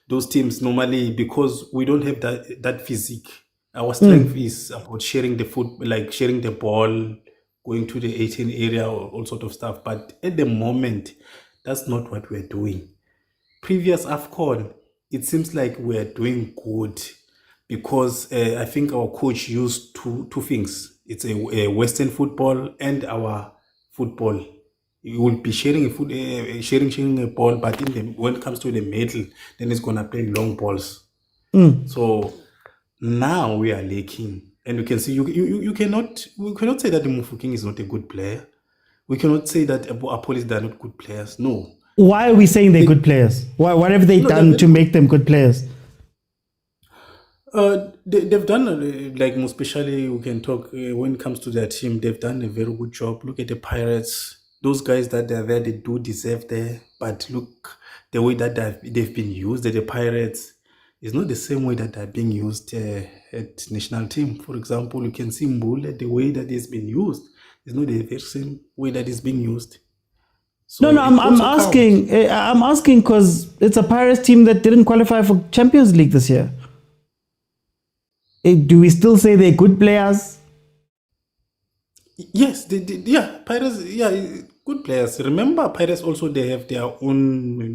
those teams normally, because we don't have that physique. Our strength is about sharing the like sharing the ball, going to the 18 area, or all sort of stuff. But at the moment, that's not what we're doing. Previous AFCON, it seems like we're doing good because I think our coach used two things. It's a Western football and our football. You will be sharing a ball, but when it comes to the middle, then it's gonna play long balls. So now we are lacking, and we can see we cannot say that the Mufokeng is not a good player. We cannot say that Apolis, they are not good players. No. Why are we saying they're good players? What have they done to make them good players? They've done, like, most especially we can talk when it comes to their team, they've done a very good job. Look at the Pirates. Those guys that they're there, they do deserve there. But look, the way that they've been used at the Pirates is not the same way that they're being used at national team. For example, you can see Mbule, the way that he's been used is not the very same way that he's being used. So No, I'm asking. I'm asking because it's a Pirates team that didn't qualify for Champions League this year. Do we still say they're good players? Yes, yeah, Pirates, yeah, good players. Remember, Pirates also, they have their own,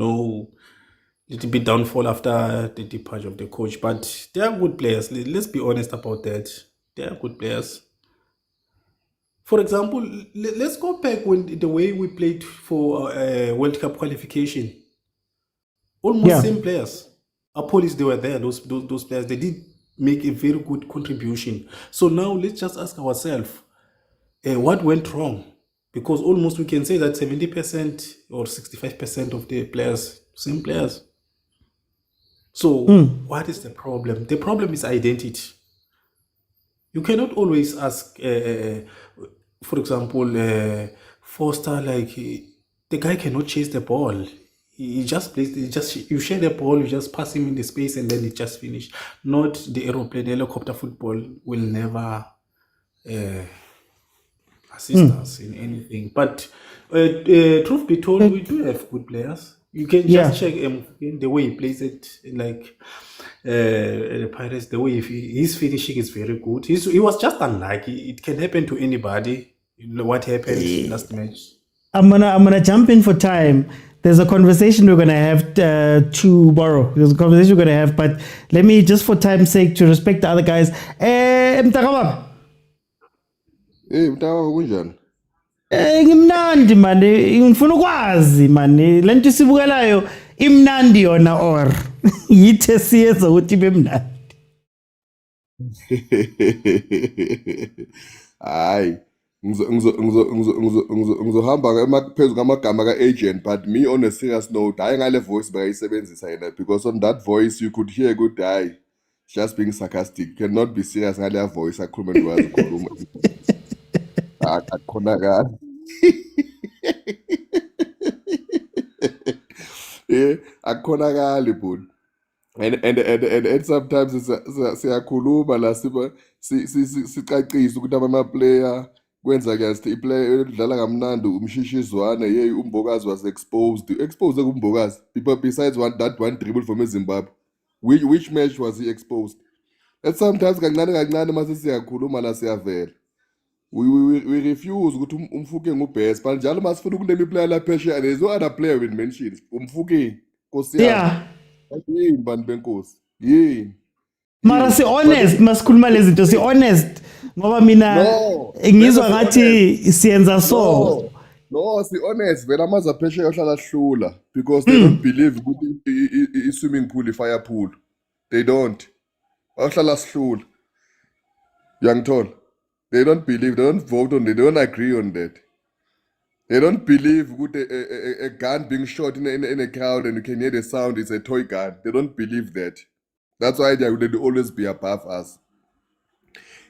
little bit downfall after the departure of the coach, but they are good players. Let's be honest about that. They are good players. For example, let's go back when the way we played for World Cup qualification. Almost same players. Police, they were there. Those players, they did make a very good contribution. So now let's just ask ourselves, what went wrong? Because almost we can say that 70% or 65% of the players, same players. So what is the problem? The problem is identity. You cannot always ask, for example, Foster, like, the guy cannot chase the ball. He just plays, you share the ball, you just pass him in the space and then it just finish. Not the aeroplane, helicopter football will never assist us in anything. But truth be told, we do have good players. You can just check the way he plays it, like the Pirates, the way his finishing is very good. He was just unlucky. It can happen to anybody. You know what happened last match. I'm gonna jump in for time. There's a conversation we're gonna have tomorrow. There's a conversation we're gonna have, but let me, just for time's sake, to respect the other guys. Mtakababa. Mtawa kunjani? Ngimnandi mani, ngifuna ukwazi mani, le nto sibukelayo imnandi yona or yithe siyeza ukuthi ibe mnandi. Hayi, ngizohamba phezu ngamagama ka-agent, but me on a serious note, hayi ngale voice bayayisebenzisa yena, because on that voice you could hear good hayi, just being sarcastic. Cannot be serious ngale voice akhuluma nto wazikhuluma. Akukhonakala. Yeah, akukhonakali bud. And sometimes siyakhuluma la sicacisa ukuthi ama-player kwenza kuyasithi iplayer edlala ngamnandi umshishizwane yeyi umbokazi was exposed kumbokazi besides that one dribble from eZimbabwe. Which match was he exposed? And sometimes kancane mase siyakhuluma la siyavela. We refuse ukuthi umfuke ngubest, but njalo masifuna ukunema iplayer la phesheya, there is no other player we mention. Umfuke Nkosi yami. Yini bantu benkosi? Yini? Mara si honest, masikhuluma lezi zinto, si honest ngoba mina ngizwa ngathi siyenza so. No, si honest, vela amaza phesheya ohlala hlula because they don't believe ukuthi i-swimming pool i-fire pool. They don't. Ohlala sihlula. Uyangithola? They don't believe, they don't vote on it, they don't agree on that. They don't believe a gun being shot in a crowd and you can hear the sound, it's a toy gun. They don't believe that. That's why they will always be above us.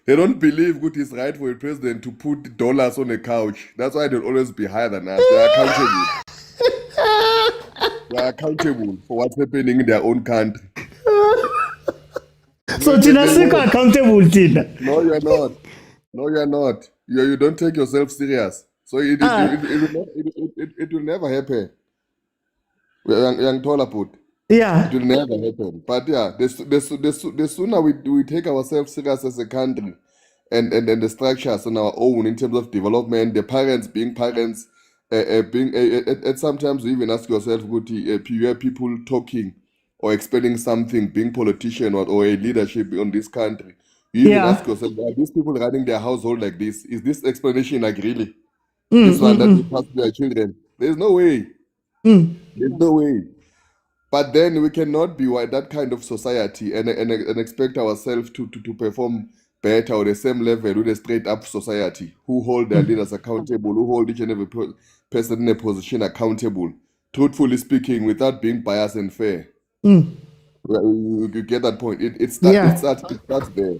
They don't believe it's right for a president to put dollars on a couch. That's why they'll always be higher than us. They are accountable. They are accountable for what's happening in their own country. So Tina Sika accountable, Tina. No, you're not. No, you're not. You don't take yourself serious. So it will never happen. Young Tolaput. Yeah. It will never happen. But yeah, the sooner we take ourselves serious as a country and the structures on our own in terms of development, the parents being parents, and sometimes you even ask yourself, you hear people talking or explaining something, being politician or a leadership on this country. You even ask yourself, are these people running their household like this? Is this explanation like really? This one that we pass to their children? There's no way. There's no way. But then we cannot be that kind of society and expect ourselves to perform better or the same level with a straight up society who hold their leaders accountable, who hold each and every person in a position accountable, truthfully speaking, without being biased and fair. You get that point. It Yeah. starts there.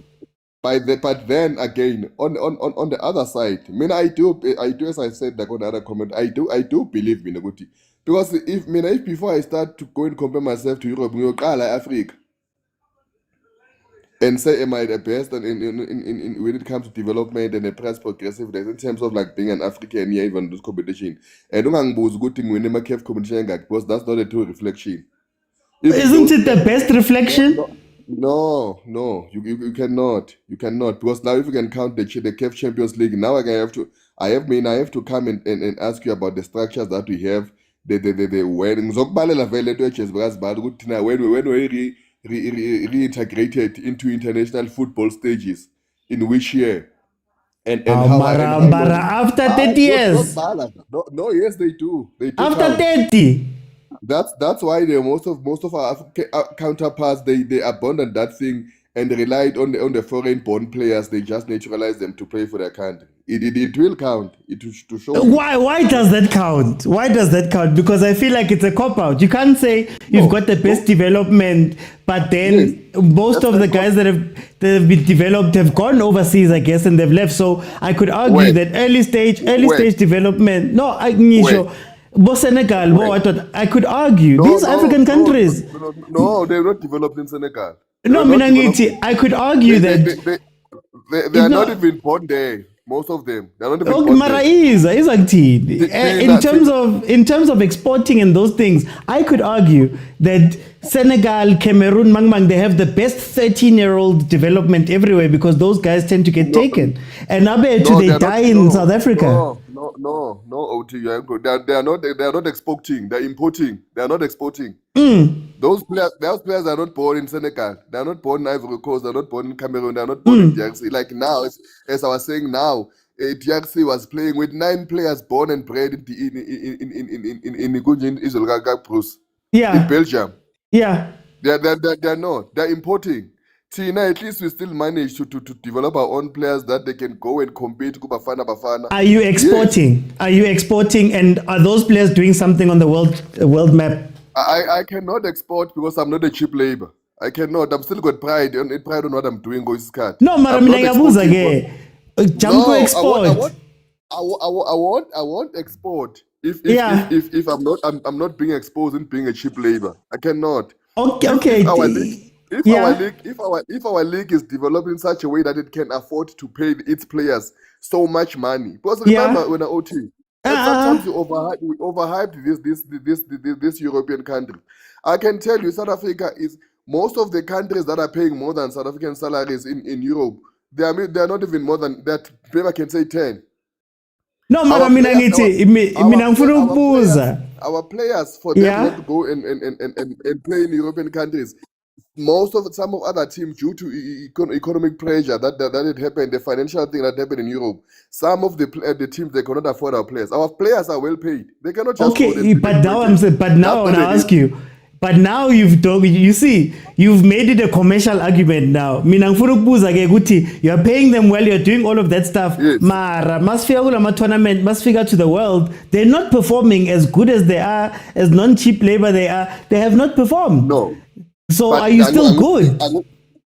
But then again, on the other side, I mean, I do, as I said, like on the other comment, I do believe in Guti. Because if before I start to go and compare myself to Europe, Africa, and say, am I the best in when it comes to development and the price progressiveness in terms of like being an African, yeah, even this competition. And don't good thing when the CAF competition, because that's not a true reflection. Isn't it the best reflection? No, you cannot. You cannot. Because now if you can count the CAF Champions League, now I have to come and ask you about the structures that we have. The when reintegrated into international football stages in which year and how after 30 years. No, yes, they do. They do After count. 30. That's why most of our African counterparts they abandoned that thing and relied on the foreign born players. They just naturalized them to play for their country. It will count. It to show. Why does that count? Why does that count? Because I feel like it's a cop out. You can't say you've got the best development, but then most of the guys that have been developed have gone overseas, I guess, and they've left. So I could argue that early stage development. No, Senegal, I could argue these African countries. No, they're not developed in Senegal. No, I could argue that they are not even born there. Most of them, they're not even born there. In terms of exporting and those things, I could argue that Senegal, Cameroon, they have the best 13-year-old development everywhere because those guys tend to get taken. And they die in South Africa. No, OT, they are not exporting. They're importing. They are not exporting. Those players are not born in Senegal. They are not born in Ivory Coast. They are not born in Cameroon. They are not born in DRC. Like now, as I was saying now, DRC was playing with 9 players born and bred in Bruce. Yeah. In Belgium. Yeah. They're not. They're importing. Tina, at least we still manage to develop our own players that they can go and compete. Bafana. Are you exporting? Yes. Are you exporting? And are those players doing something on the world map? I cannot export because I'm not a cheap labor. I cannot. I'm still got pride on what I'm doing. No, jump to export. I won't export if I'm not being exposed in being a cheap labor. I cannot. Okay. If our league is developed in such a way that it can afford to pay its players so much money, because remember when I OT, sometimes we overhyped this European country. I can tell you, South Africa is most of the countries that are paying more than South African salaries in Europe. They are not even more than that. Maybe I can say 10. No, our players for them not to go and play in European countries. Some of other teams, due to economic pressure that it happened, the financial thing that happened in Europe, some of the teams they cannot afford our players. Our players are well paid. They cannot just but now when I ask you. But now you've made it a commercial argument now. You are paying them well, you're doing all of that stuff. Yes. Mara, tournament, must figure to the world. They're not performing as good as they are, as non-cheap labor they are. They have not performed. No. So are you still good?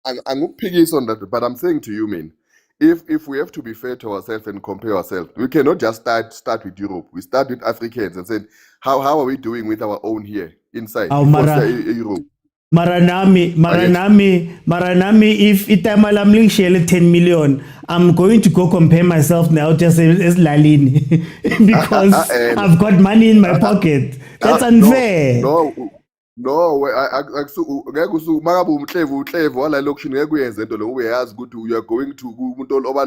I'm not picking on that, but I'm saying to you, man, if we have to be fair to ourselves and compare ourselves, we cannot just start with Europe. We start with Africans and say, how are we doing with our own here inside Europe? Maranami, if itamalamling share 10 million, I'm going to go compare myself now just as Lalini because I've got money in my pocket. That's unfair. No, you are going to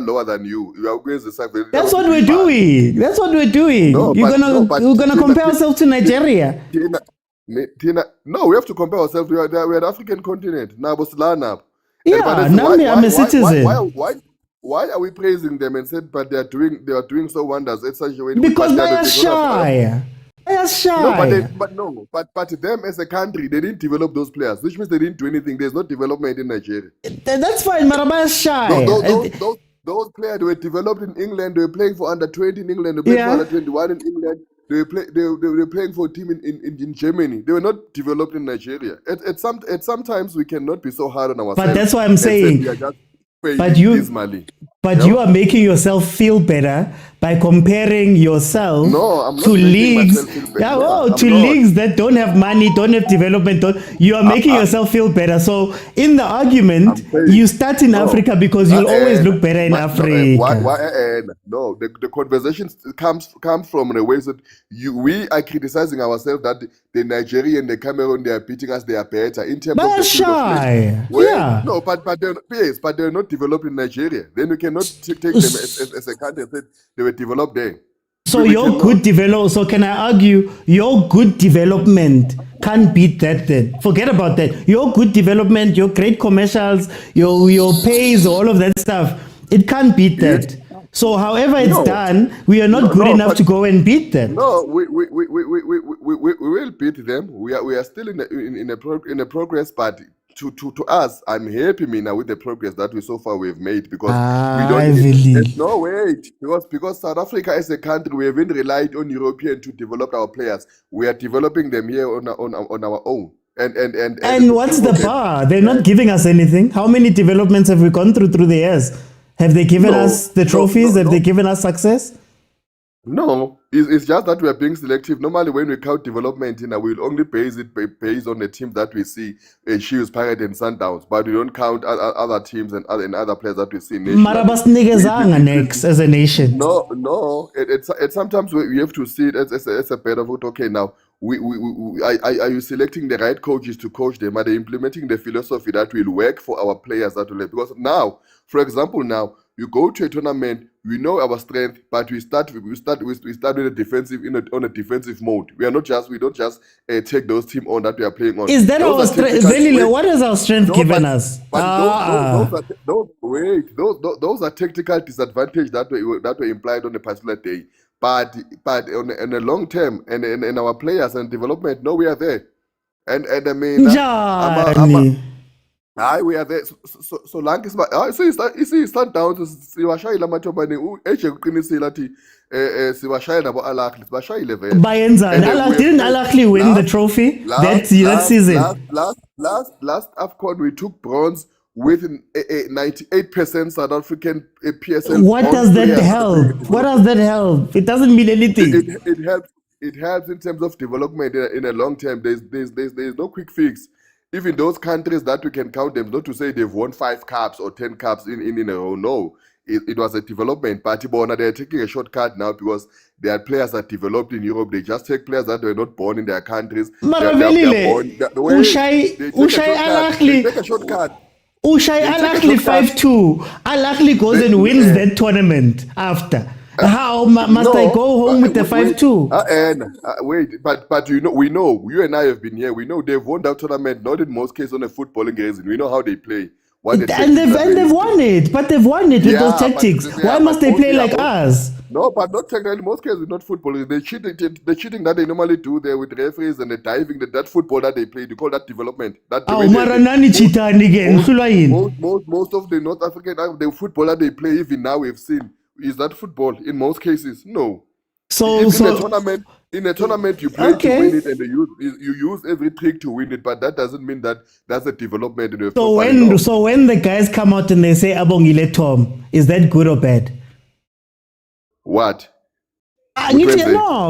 lower than you. You are going to That's what we're doing. No, we're gonna compare ourselves to Nigeria. No, we have to compare ourselves. We are an African continent. Now, yeah, I'm a citizen. Why are we praising them and said, but they are doing so wonders at such a way? Because they are shy. They are shy. But them as a country, they didn't develop those players, which means they didn't do anything. There's no development in Nigeria. That's fine. Maraba is shy. Those players were developed in England. They were playing for under 20 in England. They were playing for under 21 in England. They were playing for a team in Germany. They were not developed in Nigeria. Sometimes we cannot be so hard on ourselves. But that's what I'm saying. We are just failing But you- dismally. But you are making yourself feel better by comparing yourself No, I'm not to making leagues. myself feel better. Yeah, I'm to not. leagues that don't have money, don't have development. You are making yourself feel better. So in the argument, I'm saying- you start in No. Africa because you'll always look better in Africa. No, the conversation comes from the ways that we are criticizing ourselves that the Nigerian, the Cameroon, they are beating us, they are better in terms of But the field of play. shy. Well, Yeah. No, but they're not developed in Nigeria. Then we cannot take them as a country and say they were developed there. So We your cannot. good develop. So can I argue your good development can't beat that? Then forget about that. Your good development, your great commercials, your pays, all of that stuff, it can't beat that. So however it's No. done, we are not good enough but- to go and beat that. No, we will beat them. We are still in a progress, but to us, I'm happy now with the progress that so far we've made because we don't. I believe. No, wait, because South Africa as a country, we haven't relied on European to develop our players. We are developing them here on our own. And what's the bar? They're not giving us anything. How many developments have we gone through the years? Have they given us the trophies? Have they given us success? No, it's just that we are being selective. Normally, when we count development, we'll only base it based on the team that we see, Chiefs, Pirates, and Sundowns. But we don't count other teams and other players that we see. Marabas nigezanga next as a nation. No. It's sometimes we have to see it as a better vote. Okay, now are you selecting the right coaches to coach them? Are they implementing the philosophy that will work for our players that will? Because now, for example, now you go to a tournament, we know our strength, but we start with a defensive on a defensive mode. We don't just take those teams on that we are playing on. Is that Those our are strength? tactical- Really, what has our strength No, given but- us? But those are tactical disadvantage that were implied on a particular day. But on a long term and in our players and development, no, we are there. And I mean, Njani. we are there. So long as see Sundowns siwashayela amathobane eje kuqinisela athi siwashayela nabo Ahly sibashayile vele. Bayenzani? Didn't Ahly win the trophy that season? Last AFCON we took bronze with a 98% South African PSL. What does that help? What does that help? It doesn't mean anything. It helps. It helps in terms of development in a long term. There's no quick fix. Even those countries that we can count them, not to say they've won 5 cups or 10 cups in a row. No, it was a development. But they're taking a shortcut now because their players that developed in Europe. They just take players that were not born in their countries. Maravelile. Ushai Ahly. Take a shortcut. Ushai Ahly 5-2. Ahly goes and wins that tournament after. How must I go home with the 5-2? Wait, but we know, you and I have been here. We know they've won that tournament, not in most cases on a footballing reason. We know how they play. And they've won it, but they've won it with those tactics. Why must they play like us? No, but not technically. In most cases, not football. The cheating that they normally do there with referees and the diving, that football that they play, they call that development. That most of the North African the football that they play, even now we've seen, is that football in most cases. No. In a tournament, you play to win it, and you use every trick to win it. But that doesn't mean that that's a development. So when the guys come out and they say Abongile Tom, is that good or bad? What? We know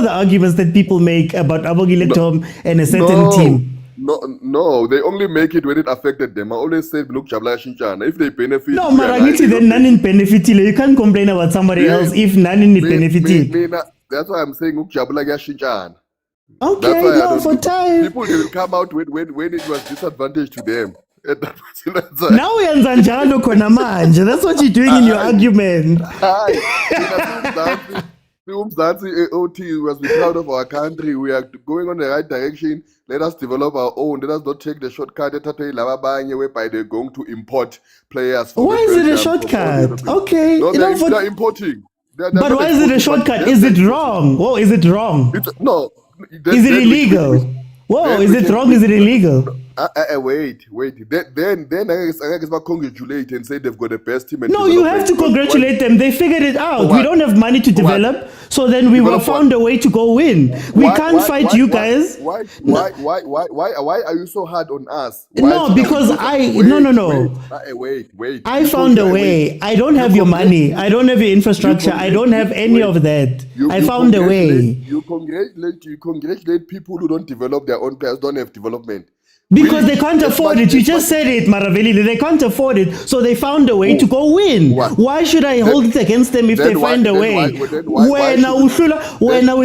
the arguments that people make about Abongile Tom and a certain team. No, they only make it when it affected them. I always say, look, if they benefit. No, Marangiti, then none in benefit. You can't complain about somebody else if none in benefit. That's why I'm saying, okay, no, for time. People will come out when it was disadvantage to them. Now we Nzanjalo Konamanje. That's what you're doing in your argument. OT was be proud of our country. We are going on the right direction. Let us develop our own. Let us not take the shortcut whereby they're going to import players. Why is it a shortcut? Okay. No, they're importing. But why is it a shortcut? Is it wrong? Whoa, is it wrong? No. Is it illegal? Whoa, is it wrong? Is it illegal? Wait. Then I guess I congratulate and say they've got the best team. And No, you have to congratulate them. They figured it out. We don't have money to develop, so then we will found a way to go win. We can't fight you guys. Why are you so hard on us? No, because Wait. I found a way. I don't have your money. I don't have your infrastructure. I don't have any of that. I found a way. You congratulate people who don't develop their own players, don't have development. Because they can't afford it. You just said it, Maraveli. They can't afford it, so they found a way to go win. Why should I hold it against them if they find a way? With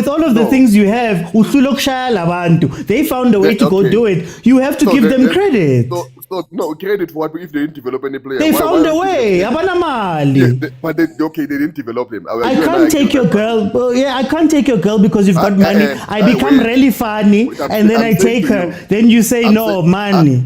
all of the things you have, they found a way to go do it. You have to give them credit. No, credit for what if they didn't develop any player. They found a way. But they didn't develop him. I can't take your girl. I can't take your girl because you've got money. I become really funny, and then I take her. Then you say no, money.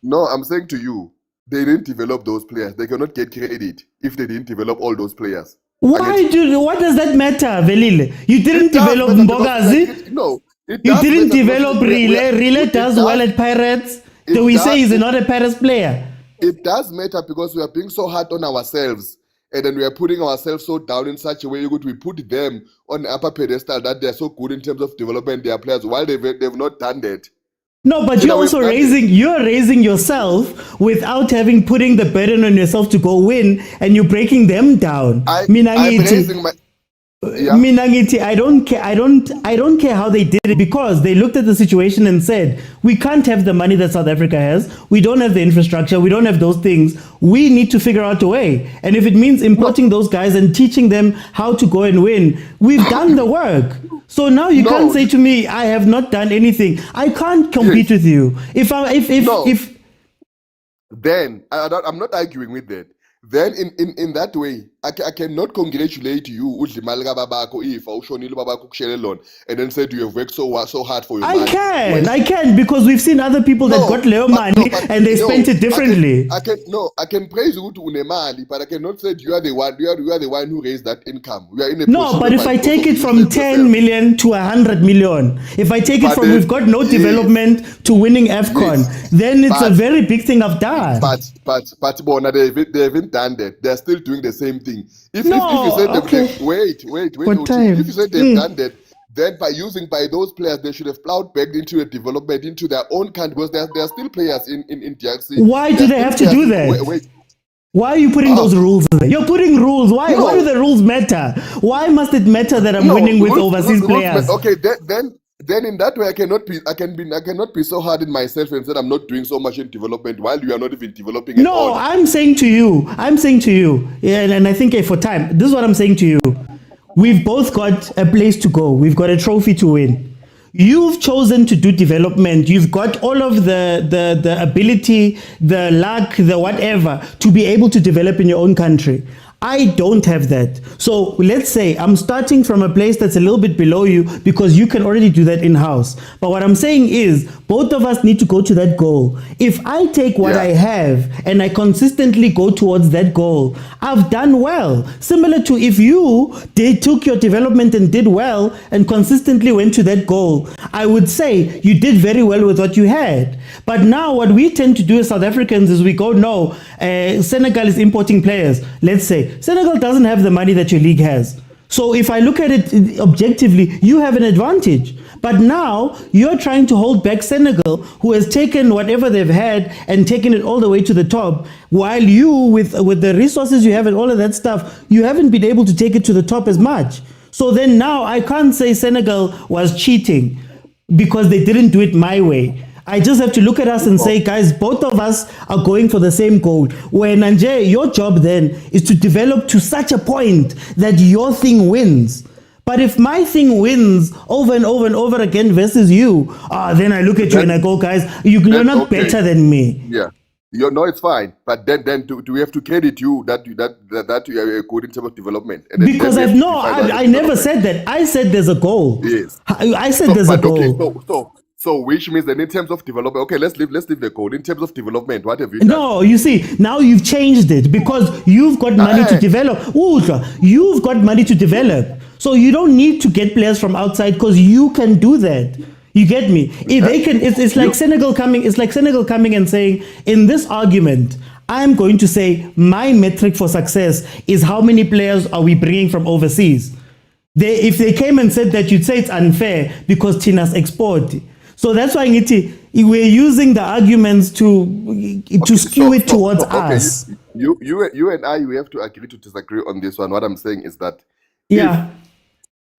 No, I'm saying to you, they didn't develop those players. They cannot get credit if they didn't develop all those players. What does that matter, Velile? You didn't develop Mbogazi? No. You didn't develop Rile. Rile does well at Pirates. So we say he's not a Paris player. It does matter because we are being so hard on ourselves, and then we are putting ourselves so down in such a way that we put them on the upper pedestal that they are so good in terms of development their players while they've not done that. No, but you're also raising yourself without putting the burden on yourself to go win, and you're breaking them down. I'm raising my. Yeah. I don't care how they did it, because they looked at the situation and said, we can't have the money that South Africa has. We don't have the infrastructure. We don't have those things. We need to figure out a way. And if it means importing those guys and teaching them how to go and win, we've done the work. So now you can't say to me, I have not done anything. I can't compete with you. Then I'm not arguing with that. Then in that way, I cannot congratulate you, and then say you have worked so hard for your money. I can, because we've seen other people that got little money and they spent it differently. I can praise you to unemali, but I cannot say you are the one who raised that income. We are in a but if I take it from 10 million to 100 million, if I take it from we've got no development to winning AFCON, then it's a very big thing I've done. But Bona, they haven't done that. They're still doing the same thing. If you said wait. If you said they've done that, then by those players, they should have plowed back into a development into their own country, because there are still players in DRC. Why do they have to do that? Why are you putting those rules in there? You're putting rules. Why do the rules matter? Why must it matter that I'm winning with overseas players? Okay, then in that way, I cannot be so hard on myself and say I'm not doing so much in development while you are not even developing at all. No, I'm saying to you, and I think for time, this is what I'm saying to you. We've both got a place to go. We've got a trophy to win. You've chosen to do development. You've got all of the ability, the luck, the whatever, to be able to develop in your own country. I don't have that. So let's say I'm starting from a place that's a little bit below you, because you can already do that in-house. But what I'm saying is both of us need to go to that goal. If I take what I have and I consistently go towards that goal, I've done well. Similar to if you took your development and did well and consistently went to that goal, I would say you did very well with what you had. But now what we tend to do as South Africans is we go, no, Senegal is importing players. Let's say Senegal doesn't have the money that your league has. So if I look at it objectively, you have an advantage. But now you're trying to hold back Senegal, who has taken whatever they've had and taken it all the way to the top, while you, with the resources you have and all of that stuff, you haven't been able to take it to the top as much. So then now I can't say Senegal was cheating because they didn't do it my way. I just have to look at us and say, guys, both of us are going for the same goal. Where Nanje, your job then is to develop to such a point that your thing wins. But if my thing wins over and over and over again versus you, then I look at you and I go, guys, you're not better than me. Yeah. No, it's fine. But then do we have to credit you that you are good in terms of development? And because I never said that. I said there's a goal. Yes. I said there's a goal. So which means that in terms of development, okay, let's leave the code. In terms of development, what have you done? No, you see, now you've changed it because you've got money to develop. You've got money to develop. So you don't need to get players from outside because you can do that. You get me? If they can, it's like Senegal coming. It's like Senegal coming and saying, in this argument, I'm going to say my metric for success is how many players are we bringing from overseas. If they came and said that, you'd say it's unfair because Tina's export. So that's why we're using the arguments to skew it towards us. You and I, we have to agree to disagree on this one. What I'm saying is that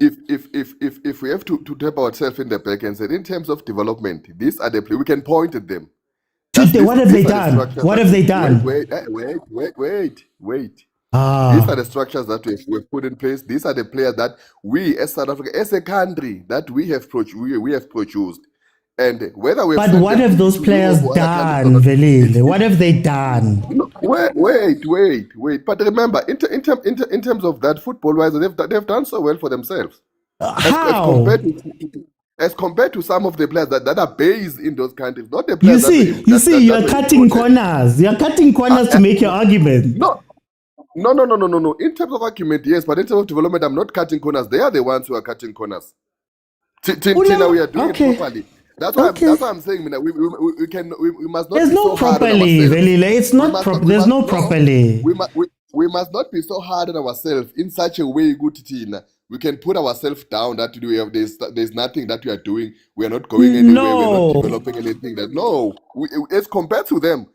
if we have to tap ourselves in the back and say, in terms of development, these are the we can point at them. What have they done? What have they done? Wait. These are the structures that we've put in place. These are the players that we, as South Africa, as a country, that we have produced. And whether we. But what have those players done, Velile? What have they done? No, wait. But remember, in terms of that, football-wise, they've done so well for themselves. How? As compared to some of the players that are based in those countries, not the players. You're cutting corners. You're cutting corners to make your argument. No. In terms of argument, yes, but in terms of development, I'm not cutting corners. They are the ones who are cutting corners. Tina, we are doing it properly. That's why I'm saying, we must not. There's be no so hard on properly, ourselves. Velile. It's not. There's no properly. We must not be so hard on ourselves in such a way, good Tina. We can put ourselves down that there's nothing that we are doing. We are not going anywhere. We're not developing anything. As compared to them.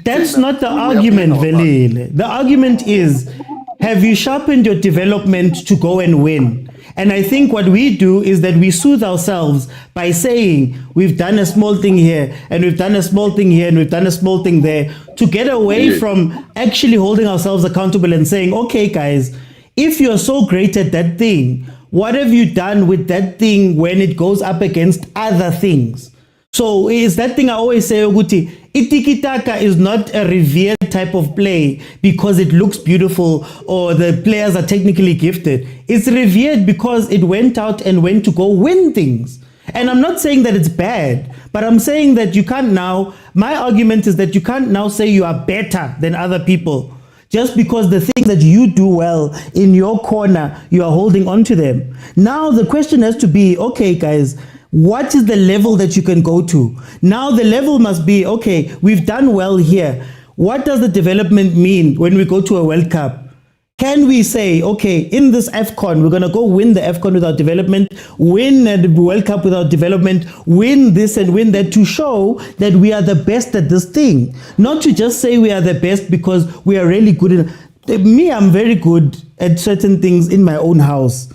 That's not the argument, Velile. The argument is, have you sharpened your development to go and win? And I think what we do is that we soothe ourselves by saying we've done a small thing here, and we've done a small thing here, and we've done a small thing there, to get away from actually holding ourselves accountable and saying, okay, guys, if you're so great at that thing, what have you done with that thing when it goes up against other things? So is that thing I always say, Oguti, itikitaka is not a revered type of play because it looks beautiful or the players are technically gifted. It's revered because it went out and went to go win things. And I'm not saying that it's bad, but I'm saying that you can't now, my argument is that you can't now say you are better than other people just because the things that you do well in your corner, you are holding on to them. Now the question has to be, okay, guys, what is the level that you can go to? Now the level must be, okay, we've done well here. What does the development mean when we go to a World Cup? Can we say, okay, in this AFCON, we're going to go win the AFCON without development, win the World Cup without development, win this and win that, to show that we are the best at this thing. Not to just say we are the best because we are really good. Me, I'm very good at certain things in my own house.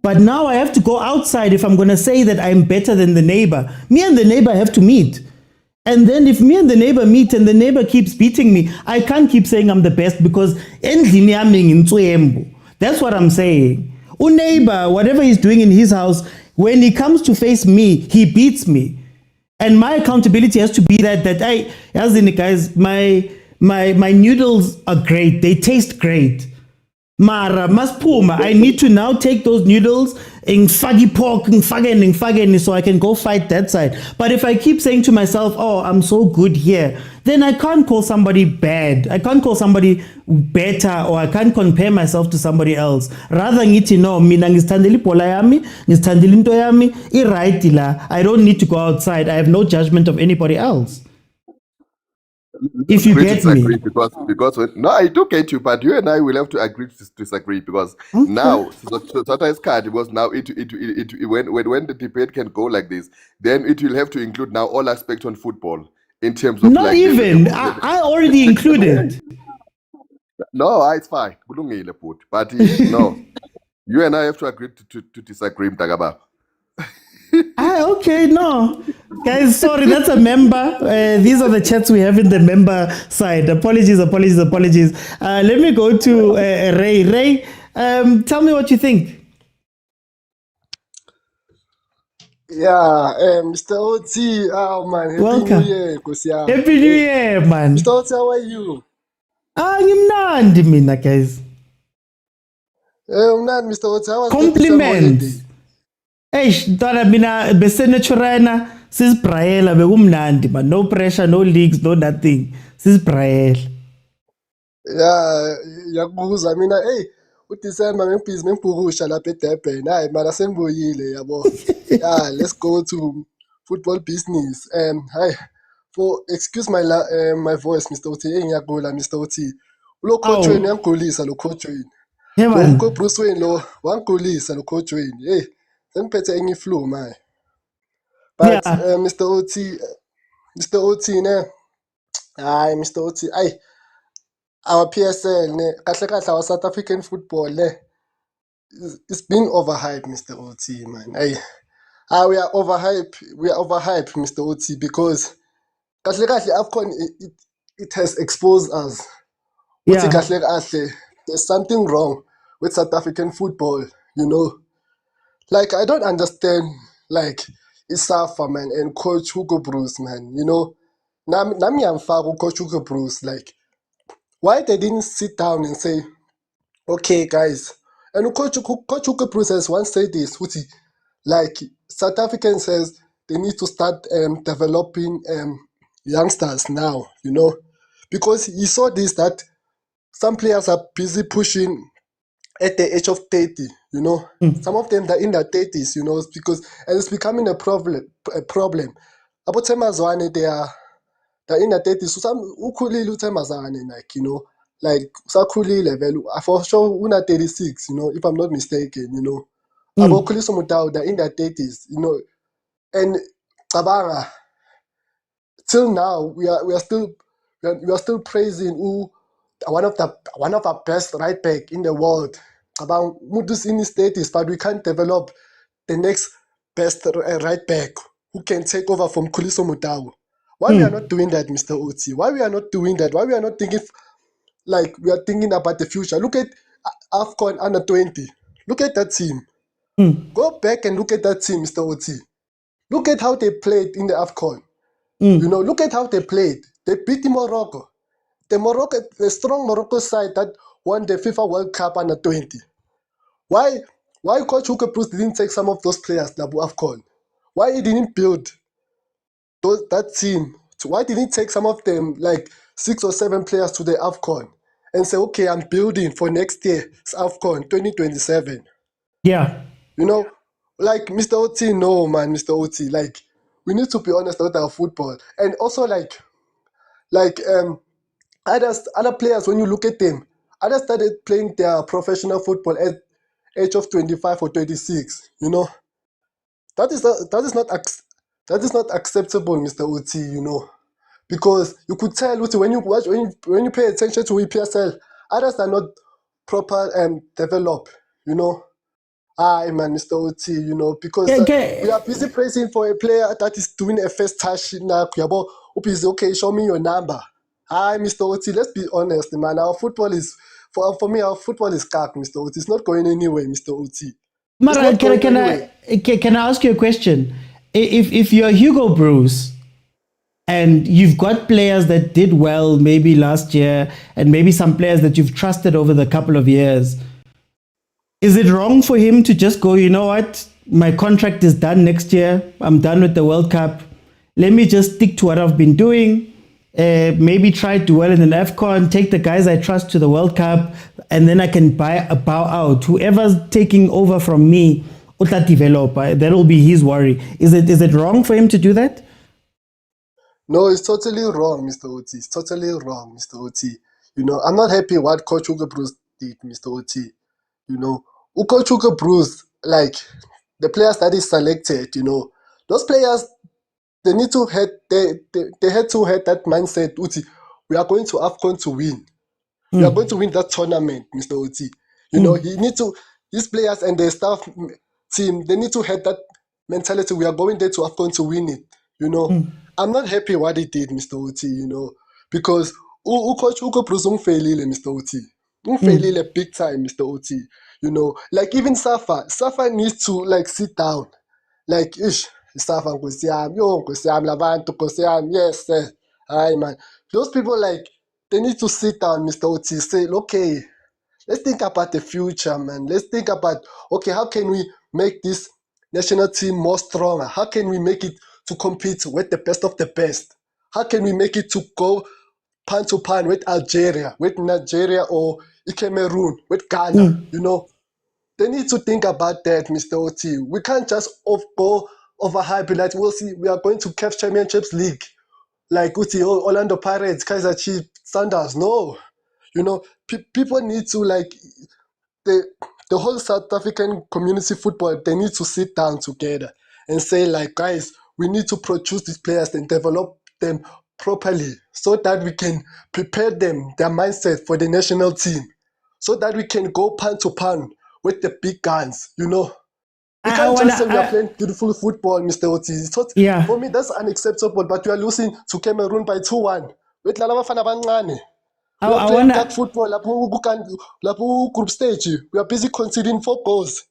But now I have to go outside if I'm going to say that I'm better than the neighbor. Me and the neighbor have to meet. And then if me and the neighbor meet and the neighbor keeps beating me, I can't keep saying I'm the best because that's what I'm saying. A neighbor, whatever he's doing in his house, when he comes to face me, he beats me. And my accountability has to be that as in guys, my noodles are great. They taste great. Mara, maspuma, I need to now take those noodles and faggy pork and faggy so I can go fight that side. But if I keep saying to myself, oh, I'm so good here, then I can't call somebody bad. I can't call somebody better, or I can't compare myself to somebody else. Rather ngithi no, mina ngisthandela ipola yami, ngisthandela into yami, i-right la. I don't need to go outside. I have no judgment of anybody else. If you get me, because no, I do get you, but you and I will have to agree to disagree because now Tata's card was now when the debate can go like this, then it will have to include now all aspects on football in terms of not even I already included. No, it's fine, but no, you and I have to agree to disagree, Mtagaba. Okay, no. Guys, sorry, that's a member. These are the chats we have in the member side. Apologies. Let me go to Ray. Ray, tell me what you think. Yeah, Mr. OT. Oh, man. Happy Welcome. New Year, Kosia. Happy New Year, man. Mr. OT, how are you? Ngimnandi mina, guys. Mr. OT, how was Compliments. Ntwana mina besenetshurana sisibrayela bekumnandi, but no pressure, no leagues, no nothing. Sisibrayela. Yeah, yakubuza mina, hey, uDecember ngibhizi ngibhukusha lapha eDurban. Hayi, mara sengibuyile yabo. Yeah, let's go to football business. Hi, for excuse my my voice, Mr. Oti. Engiyagola, Mr. Oti. Lo coach wenu yangigulisa lo coach wenu. Yeah, Lo man. Hugo Bruce wenu lo wangigulisa lo coach wenu. Hey, sengiphethe enye flu my. But Yeah. Mr. Oti ne. Hayi Mr. Oti, ay our PSL ne kahle our South African football ne. It's been overhyped, Mr. Oti, man. Hey. We are overhyped, Mr. Oti, because kahle AFCON it has exposed us. Uthi Yeah. kahle, there's something wrong with South African football, you know. Like I don't understand like Isafa man and Coach Hugo Bruce, man, you know. Nami amfaka Coach Hugo Bruce, like why they didn't sit down and say, okay guys, and Coach Hugo Bruce has once said this, Uthi, like South African says they need to start developing youngsters now, you know, because he saw this that some players are busy pushing at the age of 30, you know. Some of them are in their 30s, you know, because and it's becoming a problem. About Temazwane, they're in their 30s. So some ukulele Temazwane, like, you know, like Sakuli level, for sure una 36, you know, if I'm not mistaken, you know. About Kuliso Mutau, they're in their 30s, you know. And Kabanga, till now we are still praising one of our best right back in the world. About Mudus in his 30s, but we can't develop the next best right back who can take over from Kuliso Mutau. Why we are not doing that, Mr. Oti? Why we are not doing that? Why we are not thinking like we are thinking about the future? Look at AFCON under 20. Look at that team. Go back and look at that team, Mr. Oti. Look at how they played in the AFCON. You know, look at how they played. They beat Morocco. The strong Morocco side that won the FIFA World Cup under 20. Why Coach Hugo Bruce didn't take some of those players that AFCON? Why he didn't build that team? Why didn't he take some of them, like 6 or 7 players to the AFCON and say, okay, I'm building for next year's AFCON 2027? Yeah. You know, like Mr. Oti, no man, Mr. Oti, like we need to be honest about our football. And also like other players, when you look at them, others started playing their professional football at age of 25 or 26. You know, that is not acceptable, Mr. Oti. You know, because you could tell Uti, when you pay attention to EPSL, others are not proper and developed. You know. Man, Mr. Oti, you know, because we are busy praising for a player that is doing a first touch now. Okay, show me your number. Mr. Oti, let's be honest, man. Our football is, for me, our football is cack, Mr. Oti. It's not going anywhere, Mr. Oti. Mara, can I ask you a question? If you're Hugo Bruce and you've got players that did well maybe last year and maybe some players that you've trusted over the couple of years, is it wrong for him to just go, you know what, my contract is done next year, I'm done with the World Cup, let me just stick to what I've been doing, maybe try to well in an AFCON, take the guys I trust to the World Cup, and then I can bow out. Whoever's taking over from me, uta develop, that'll be his worry. Is it wrong for him to do that? No, it's totally wrong, Mr. Oti. It's totally wrong, Mr. Oti. You know, I'm not happy what Coach Hugo Bruce did, Mr. Oti. You know, Coach Hugo Bruce, like the players that he selected, you know, those players, they need to have they had to have that mindset. Uti, we are going to AFCON to win. We are going to win that tournament, Mr. Oti. You know, these players and their staff team, they need to have that mentality. We are going there to AFCON to win it. You know, I'm not happy what he did, Mr. Oti. You know, because Coach Hugo Bruce unfailile, Mr. Oti. Unfailile big time, Mr. Oti. You know, like even Safa needs to like sit down. Like, Safa Nkosi yami, yo Nkosi yami labantu, Nkosi yami, yes, sir. Hi, man. Those people, like, they need to sit down, Mr. Oti, say, okay, let's think about the future, man. Let's think about, okay, how can we make this national team more stronger? How can we make it to compete with the best of the best? How can we make it to go pan to pan with Algeria, with Nigeria, or Cameroon, with Ghana? You know, they need to think about that, Mr. Oti. We can't just go overhyped. Like we'll see, we are going to CAF Champions League, like Uti, Orlando Pirates, Kaizer Chiefs, Sundowns. No, people need to like the whole South African community football. They need to sit down together and say like, guys, we need to produce these players and develop them properly so that we can prepare them, their mindset for the national team, so that we can go pound to pound with the big guns. We can't just say we are playing beautiful football, Mr. Oti. For me, that's unacceptable. But we are losing to Cameroon by 2-1. We are playing that football, group stage. We are busy conceding 4 goals.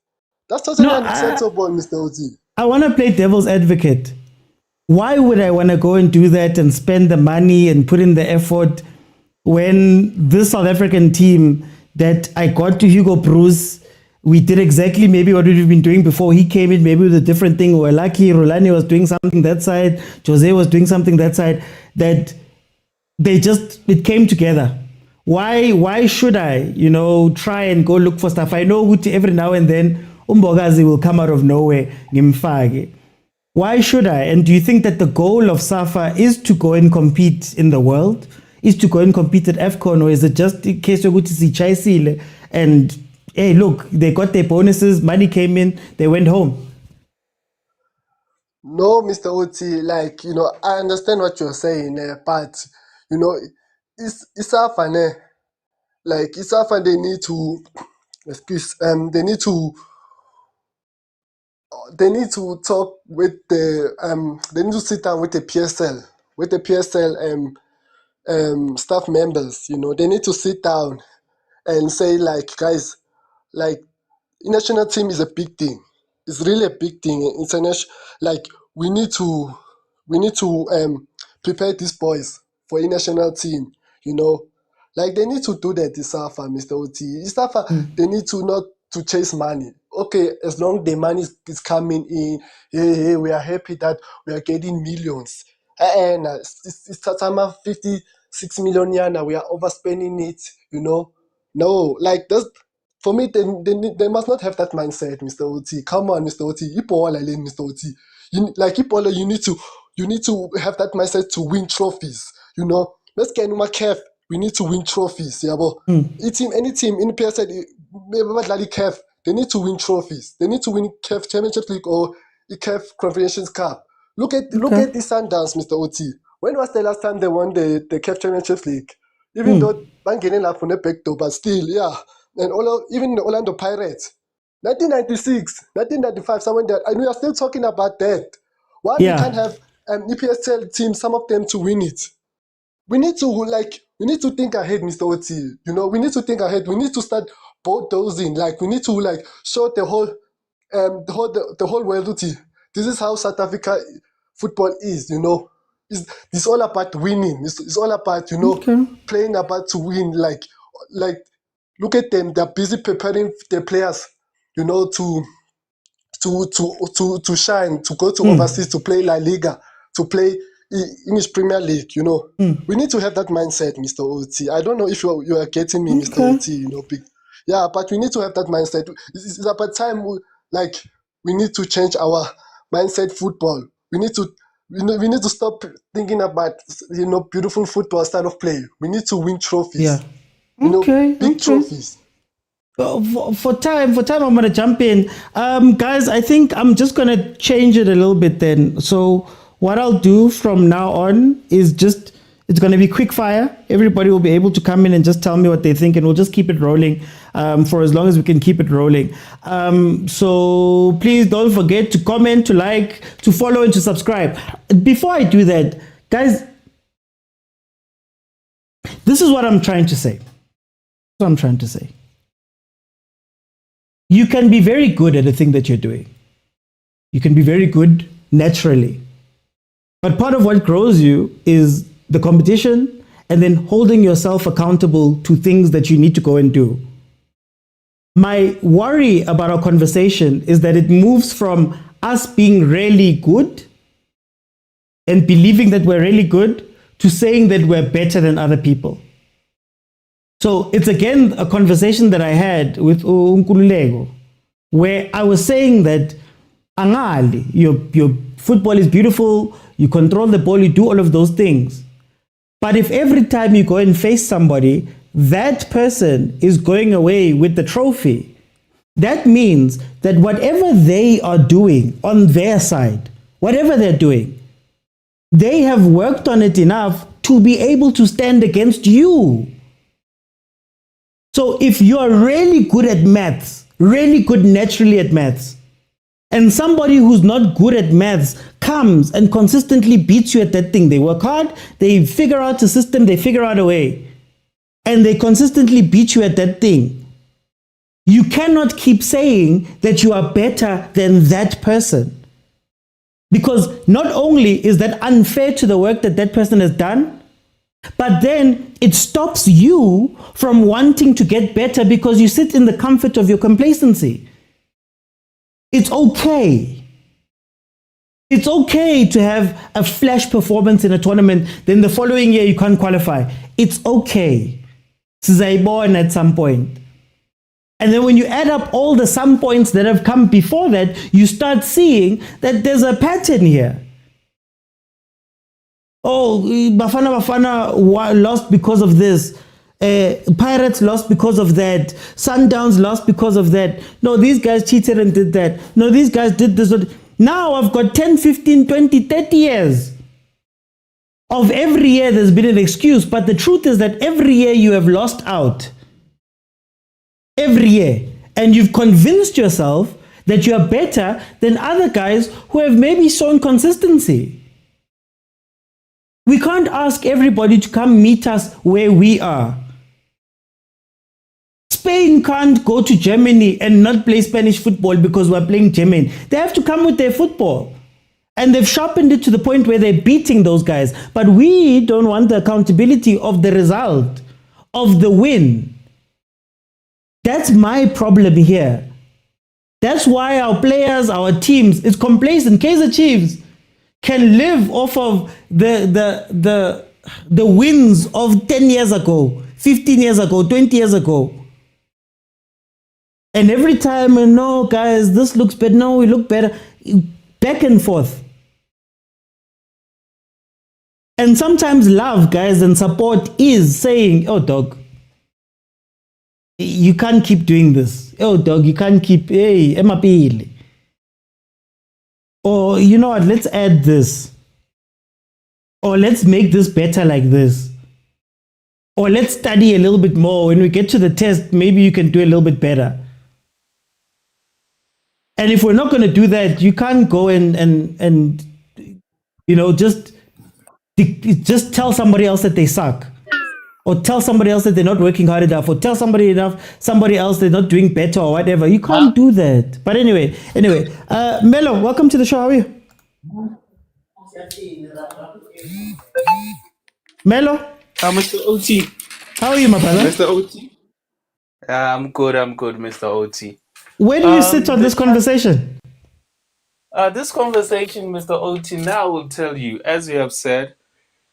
That's totally unacceptable, Mr. Oti. I want to play devil's advocate. Why would I want to go and do that and spend the money and put in the effort when this South African team that I got to Hugo Bruce, we did exactly maybe what we've been doing before he came in, maybe with a different thing. We were lucky, Rulani was doing something that side, Jose was doing something that side, that it came together. Why should I, try and go look for stuff? I know every now and then, Umbogazi will come out of nowhere, ngimfake. Why should I? And do you think that the goal of SAFA is to go and compete in the world? Is to go and compete at AFCON? Or is it just in case you're going to see Chaisile and, hey, look, they got their bonuses, money came in, they went home? No, Mr. Oti, I understand what you're saying, but, it's SAFA, it's SAFA, they need to, they need to talk with they need to sit down with the PSL, staff members, they need to sit down and say guys, national team is a big thing. It's really a big thing. International, we need to prepare these boys for a national team, they need to do that, the SAFA, Mr. OT. The SAFA, they need to not to chase money. Okay, as long the money is coming in, hey, we are happy that we are getting millions. And it's 56 million yana, we are overspending it, No, that's, for me, they must not have that mindset, Mr. OT. Come on, Mr. OT. Mr. OT. You need to have that mindset to win trophies, Let's get Numa CAF. We need to win trophies. Yeah, but any team in PSL, CAF, they need to win trophies. They need to win CAF Champions League or the CAF Confederations Cup. Look at the Sundowns, Mr. OT. When was the last time they won the CAF Champions League? Even though Bangenen up on the back door, but still, yeah. And even the Orlando Pirates, 1996, 1995, somewhere there, and we are still talking about that. Why we can't have EPSL teams, some of them to win it? We need to think ahead, Mr. Oti. We need to think ahead. We need to start bulldozing. We need to show the whole world, Oti. This is how South Africa football is. It's all about winning. It's all about playing about to win. Look at them. They're busy preparing their players. To shine, to go to overseas, to play La Liga, to play English Premier League, We need to have that mindset, Mr. Oti. I don't know if you are getting me, Mr. Oti, but we need to have that mindset. It's about time, we need to change our mindset football. We need to stop thinking about, beautiful football style of play. We need to win trophies. Big trophies. For time, I'm going to jump in. Guys, I think I'm just going to change it a little bit then. So what I'll do from now on is it's going to be quick fire. Everybody will be able to come in and just tell me what they think, and we'll just keep it rolling for as long as we can keep it rolling. So please don't forget to comment, to like, to follow, and to subscribe. Before I do that, guys, this is what I'm trying to say. You can be very good at the thing that you're doing. You can be very good naturally. But part of what grows you is the competition and then holding yourself accountable to things that you need to go and do. My worry about our conversation is that it moves from us being really good and believing that we're really good to saying that we're better than other people. So it's again a conversation that I had with Unkululego, where I was saying that Angali, your football is beautiful, you control the ball, you do all of those things. But if every time you go and face somebody, that person is going away with the trophy, that means that whatever they are doing on their side, whatever they're doing, they have worked on it enough to be able to stand against you. So if you are really good at maths, really good naturally at maths, and somebody who's not good at maths comes and consistently beats you at that thing, they work hard, they figure out a system, they figure out a way, and they consistently beat you at that thing, you cannot keep saying that you are better than that person. Because not only is that unfair to the work that that person has done, but then it stops you from wanting to get better because you sit in the comfort of your complacency. It's okay. It's okay to have a flash performance in a tournament, then the following year you can't qualify. It's okay. Sizayibona at some point. And then when you add up all the some points that have come before that, you start seeing that there's a pattern here. Oh, Bafana lost because of this. Pirates lost because of that. Sundowns lost because of that. No, these guys cheated and did that. No, these guys did this. Now I've got 10, 15, 20, 30 years of every year there's been an excuse. But the truth is that every year you have lost out. Every year. And you've convinced yourself that you are better than other guys who have maybe shown consistency. We can't ask everybody to come meet us where we are. Spain can't go to Germany and not play Spanish football because we're playing German. They have to come with their football. And they've sharpened it to the point where they're beating those guys. But we don't want the accountability of the result, of the win. That's my problem here. That's why our players, our teams, it's complacent. Kaizer Chiefs can live off of the wins of 10 years ago, 15 years ago, 20 years ago. And every time, no, guys, this looks better. No, we look better. Back and forth. And sometimes love, guys, and support is saying, oh, dog, you can't keep doing this. Oh, dog, you can't keep, hey, emapili. Or, you know what, let's add this. Or let's make this better like this. Or let's study a little bit more. When we get to the test, maybe you can do a little bit better. And if we're not going to do that, you can't go and you know, just tell somebody else that they suck. Or tell somebody else that they're not working hard enough. Or tell somebody else they're not doing better or whatever. You can't do that. But anyway, Melo, welcome to the show. How are you? Melo? Mr. OT. How are you, my brother? Mr. OT. I'm good, Mr. OT. Where do you sit on this conversation? This conversation, Mr. OT, now I will tell you, as you have said,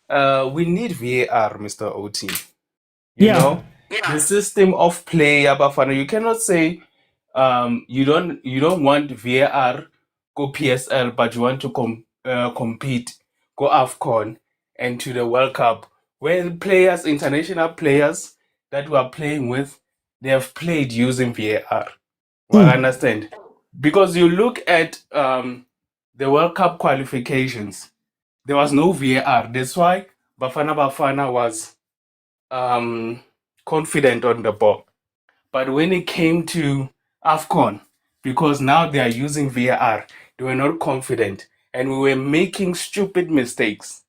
we need VAR, Mr. OT. You know, the system of play, Bafana. You cannot say you don't want VAR go PSL, but you want to compete, go AFCON and to the World Cup. When players, international players that we are playing with, they have played using VAR. Well, I understand. Because you look at the World Cup qualifications, there was no VAR. That's why Bafana was confident on the ball. But when it came to AFCON, because now they are using VAR, they were not confident. And we were making stupid mistakes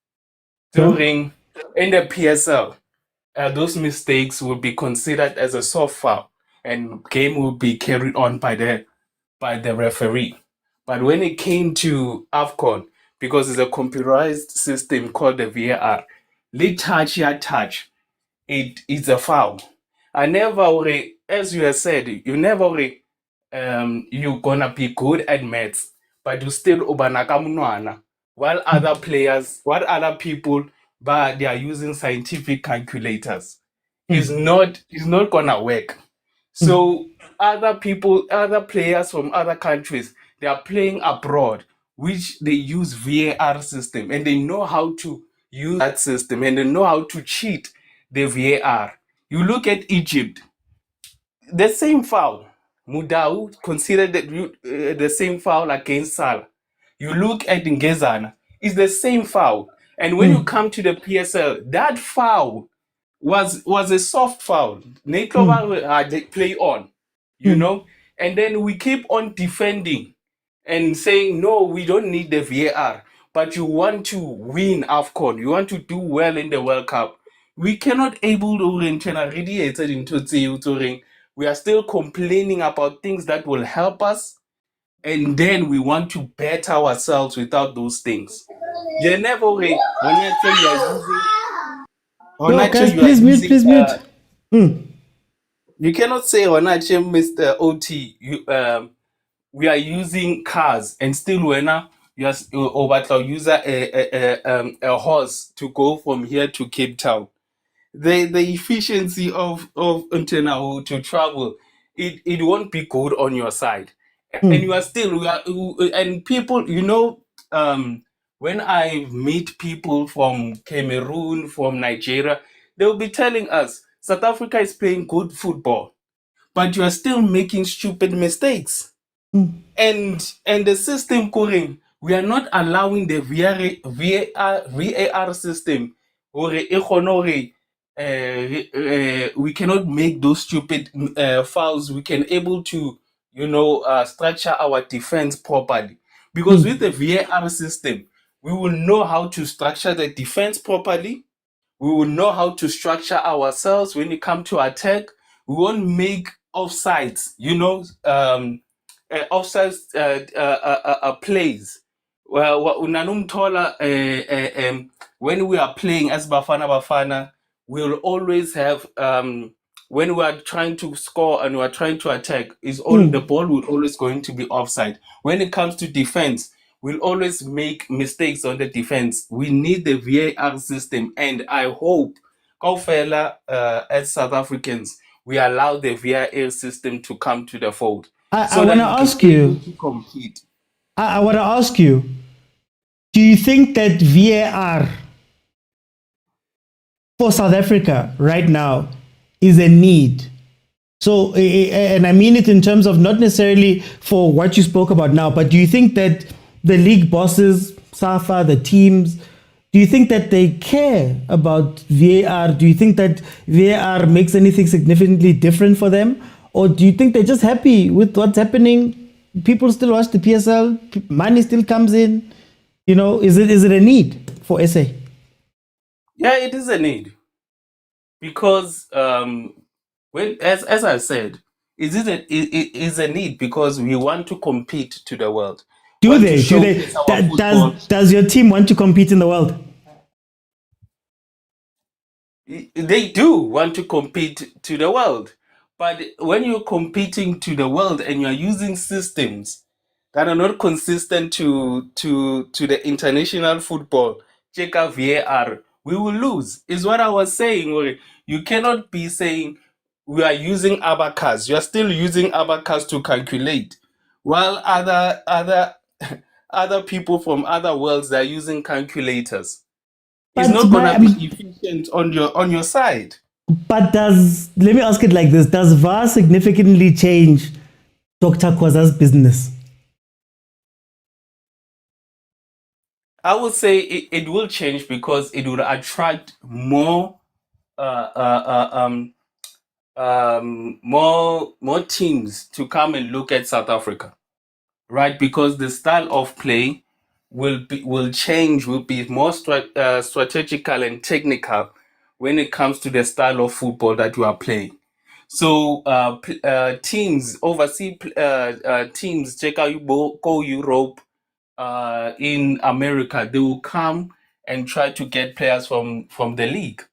during in the PSL. Those mistakes will be considered as a soft foul, and game will be carried on by the referee. But when it came to AFCON, because it's a computerized system called the VAR, touch, it's a foul. I never worry, as you have said, you never worry, you're gonna be good at maths, but you still ubanaka munwana. While other people, but they are using scientific calculators. It's not gonna work. So other players from other countries, they are playing abroad, which they use VAR system, and they know how to use that system, and they know how to cheat the VAR. You look at Egypt, the same foul. Mudau considered the same foul against Salah. You look at Ngezana, it's the same foul. And when you come to the PSL, that foul was a soft foul. Netlova had to play on, you know? And then we keep on defending and saying, no, we don't need the VAR. But you want to win AFCON. You want to do well in the World Cup. We cannot able to radiate into we are still complaining about things that will help us, and then we want to better ourselves without those things. You never when you say you are using, Yo, guys, please mute, please mute. You cannot say Mr. OT. We are using cars, and still when you are over use a horse to go from here to Cape Town. The efficiency of antenna to travel, it won't be good on your side. And you are still and people, when I meet people from Cameroon, from Nigeria, they'll be telling us South Africa is playing good football, but you are still making stupid mistakes. And the system Korean, we are not allowing the VAR system or we cannot make those stupid fouls. We can able to structure our defense properly, because with the VAR system we will know how to structure the defense properly. We will know how to structure ourselves when it comes to attack. We won't make offsides, offsides plays. Well, when we are playing as Bafana, we'll always have when we are trying to score and we are trying to attack, the ball will always going to be offside. When it comes to defense, we'll always make mistakes on the defense. We need the VAR system, and I hope as South Africans, we allow the VAR system to come to the fold. I want to ask you. Compete. I want to ask you. Do you think that VAR for South Africa right now is a need? So, and I mean it in terms of not necessarily for what you spoke about now, but do you think that the league bosses, SAFA, the teams, do you think that they care about VAR? Do you think that VAR makes anything significantly different for them? Or do you think they're just happy with what's happening? People still watch the PSL, money still comes in. Is it a need for SA? Yeah, it is a need. Because as I said, it is a need because we want to compete to the world. Do they? Does your team want to compete in the world? They do want to compete to the world. But when you're competing to the world and you're using systems that are not consistent to the international football, check out VAR, we will lose. Is what I was saying. You cannot be saying we are using abacus. You are still using abacus to calculate, while other people from other worlds are using calculators. It's not gonna be efficient on your side. But let me ask it like this: does VAR significantly change Dr. Khoza's business? I would say it will change because it will attract more teams to come and look at South Africa, right? Because the style of play will change, will be more strategical and technical when it comes to the style of football that you are playing. So teams, overseas teams, check out go Europe, in America, they will come and try to get players from the league.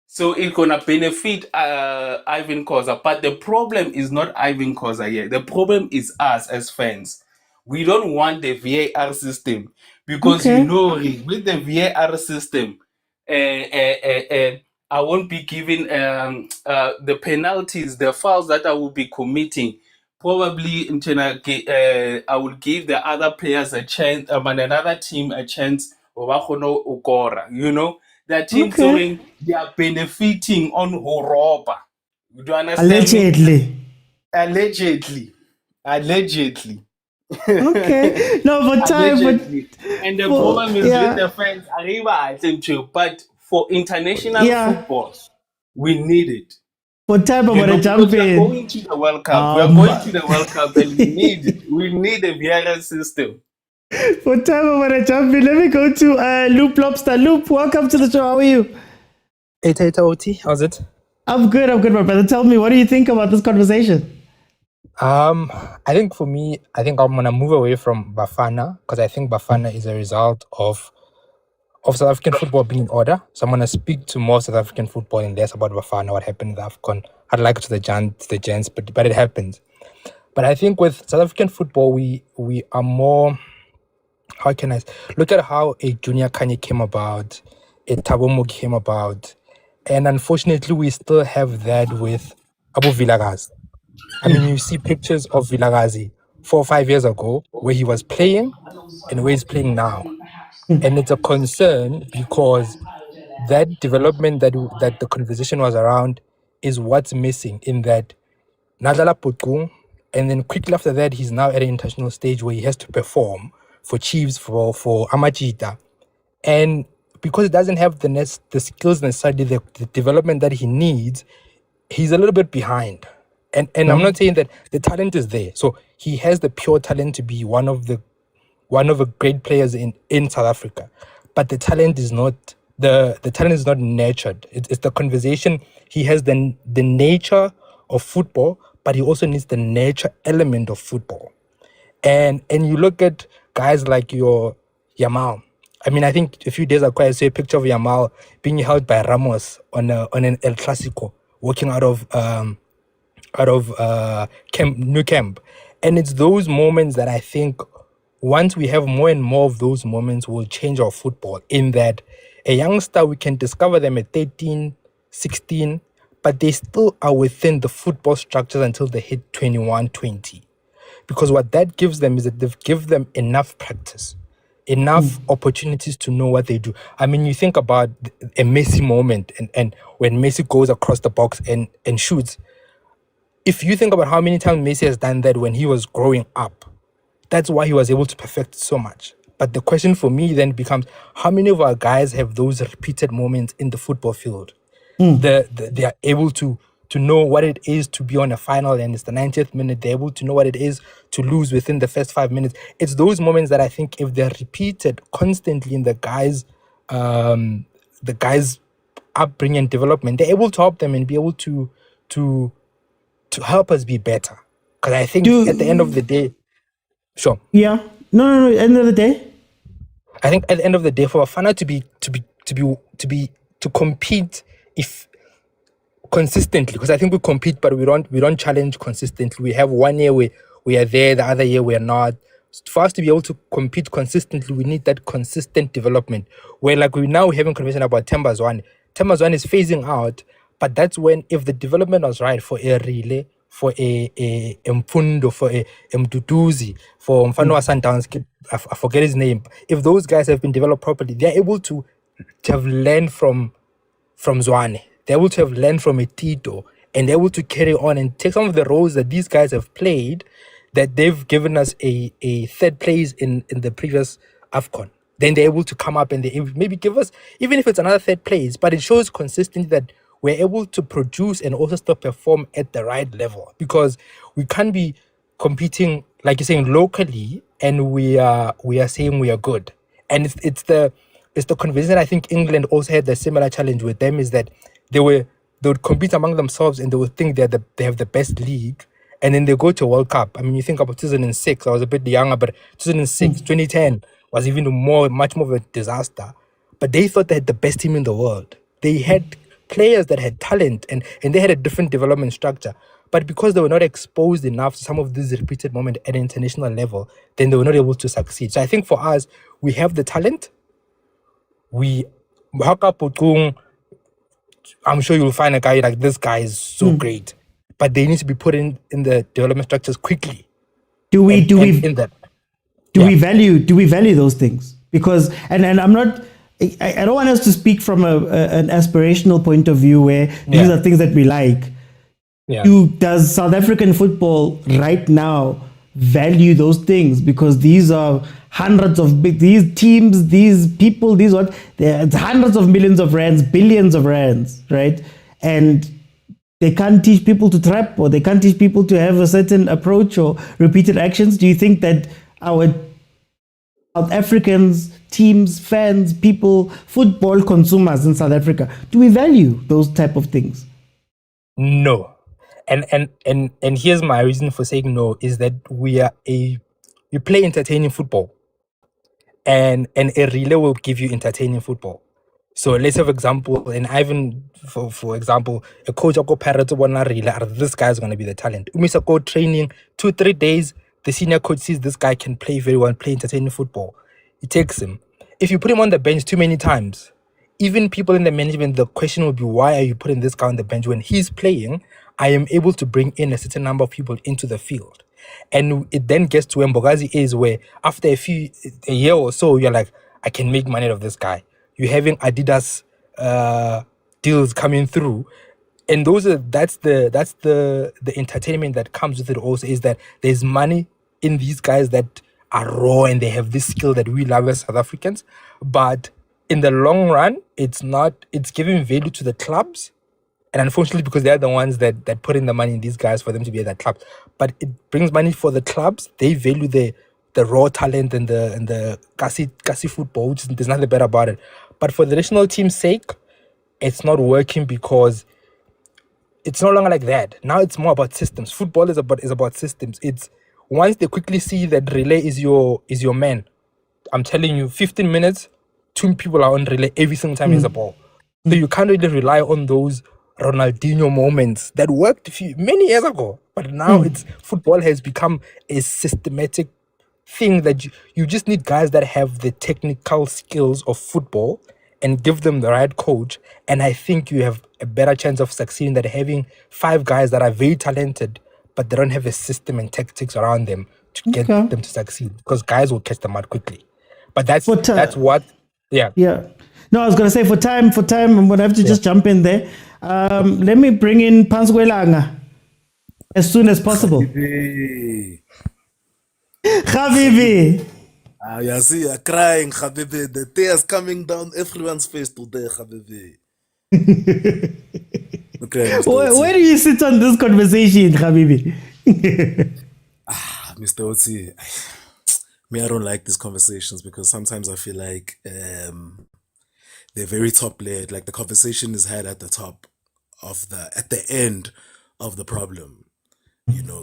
So it's gonna benefit Irvin Khoza, but the problem is not Irvin Khoza here. The problem is us as fans. We don't want the VAR system because with the VAR system, I won't be given the penalties, the fouls that I will be committing probably I will give the other players a chance, and another team a chance. You know, the team Okay. they are benefiting on Horoba. Do you understand me? Allegedly. Allegedly. Okay. No, but time, but Allegedly. And the for problem is with the fans, Arriba, I think too, but for international yeah, footballs, we need it. for time, You I'm know, gonna jump because we are in. going to the World Cup. We are going to the World Cup and we need a VRS system. For time, I'm gonna jump in. Let me go to Loop Lobster. Loop, welcome to the show. How are you? Hey, OT, how's it? I'm good, my brother. Tell me, what do you think about this conversation? I think for me, I think I'm gonna move away from Bafana because I think Bafana is a result of South African football being in order. So I'm gonna speak to more South African football and less about Bafana, what happened in the AFCON. I'd like to the gents, but it happens. But I think with South African football, we are more. How can I look at how a Junior Khanye came about, a Tabomo came about, and unfortunately, we still have that with Abu Vilakazi. I mean, you see pictures of Vilakazi 4 or 5 years ago where he was playing and where he's playing now. And it's a concern because that development that the conversation was around is what's missing in that Nadala Putkung, and then quickly after that, he's now at an international stage where he has to perform for Chiefs, for Amachita. And because he doesn't have the skills necessarily, the development that he needs, he's a little bit behind. And I'm not saying that the talent is there. So he has the pure talent to be one of the great players in South Africa. But the talent is not the talent is not nurtured. It's the conversation. He has the nature of football, but he also needs the nature element of football. And you look at guys like your Yamal. I mean, I think a few days ago I saw a picture of Yamal being held by Ramos on an El Clasico, walking out of New Camp. And it's those moments that I think once we have more and more of those moments will change our football, in that a youngster, we can discover them at 13, 16, but they still are within the football structures until they hit 21, 20. Because what that gives them is that they've given them enough practice, enough opportunities to know what they do. I mean, you think about a Messi moment and when Messi goes across the box and shoots. If you think about how many times Messi has done that when he was growing up, that's why he was able to perfect so much. But the question for me then becomes, how many of our guys have those repeated moments in the football field? They are able to know what it is to be on a final and it's the 90th minute. They're able to know what it is to lose within the first 5 minutes. It's those moments that I think if they're repeated constantly in the guys' upbringing and development, they're able to help them and be able to help us be better. Because I think at the end of the day, sure. Yeah. No. End of the day, I think at the end of the day, for Bafana to compete if consistently, because I think we compete, but we don't challenge consistently. We have 1 year where we are there, the other year we are not. For us to be able to compete consistently, we need that consistent development. Where like we're having a conversation about Tembazwane. Tembazwane is phasing out, but that's when, if the development was right for a relay, for a Mfundo, for a Mduduzi, for Mfano wa Sundowns, I forget his name. If those guys have been developed properly, they're able to have learned from Zwane. They're able to have learned from a Tito, and they're able to carry on and take some of the roles that these guys have played, that they've given us a third place in the previous AFCON. Then they're able to come up and they maybe give us, even if it's another third place, but it shows consistently that we're able to produce and also still perform at the right level, because we can't be competing, like you're saying, locally, and we are saying we are good. And it's the conversation. I think England also had the similar challenge with them, is that they would compete among themselves and they would think they have the best league, and then they go to a World Cup. I mean, you think about 2006, I was a bit younger, but 2006, 2010 was even much more of a disaster. But they thought they had the best team in the world. They had players that had talent and they had a different development structure. But because they were not exposed enough to some of these repeated moments at an international level, then they were not able to succeed. So I think for us, we have the talent. I'm sure you'll find a guy like, this guy is so great. but they need to be put in the development structures quickly. Do we value those things? Because and I'm not, I don't want us to speak from an aspirational point of view where these are things that we like. Yeah. Does South African football right now value those things? Because these are hundreds of these teams, these people, it's hundreds of millions of rands, billions of rands, right? And they can't teach people to trap, or they can't teach people to have a certain approach or repeated actions. Do you think that our South Africans, teams, fans, people, football consumers in South Africa, do we value those type of things? No. And here's my reason for saying no, is that we play entertaining football, and a relay will give you entertaining football. So let's have example, and Ivan, for example, a coach of Parrot relay, this guy's gonna be the talent. Umisa go training 2-3 days, the senior coach sees this guy can play very well, play entertaining football. He takes him. If you put him on the bench too many times, even people in the management, the question will be, why are you putting this guy on the bench when he's playing? I am able to bring in a certain number of people into the field. And it then gets to where Mbogazi is, where after a year or so, you're like, I can make money out of this guy. You're having Adidas deals coming through. And that's the entertainment that comes with it also, is that there's money in these guys that are raw and they have this skill that we love as South Africans. But in the long run, it's giving value to the clubs. And unfortunately, because they're the ones that put in the money in these guys for them to be at that club. But it brings money for the clubs. They value the raw talent and the kasi football, which there's nothing better about it. But for the national team's sake, it's not working because it's no longer like that. Now it's more about systems. Football is about systems. It's once they quickly see that relay is your man, I'm telling you, 15 minutes, 2 people are on relay every single time there's a ball. So you can't really rely on those Ronaldinho moments that worked many years ago. But now football has become a systematic thing that you just need guys that have the technical skills of football and give them the right coach. And I think you have a better chance of succeeding than having 5 guys that are very talented, but they don't have a system and tactics around them to get them to succeed, because guys will catch them out quickly. But that's what. Yeah. No, I was going to say for time, I'm going to have to just jump in there. Let me bring in Panswelanga as soon as possible. Habibi. You see, you're crying, Habibi. The tears coming down everyone's face today, Habibi. Okay, where do you sit on this conversation, Habibi? Mr. Oti, I don't like these conversations because sometimes I feel like they're very top-led. Like the conversation is had at the top at the end of the problem.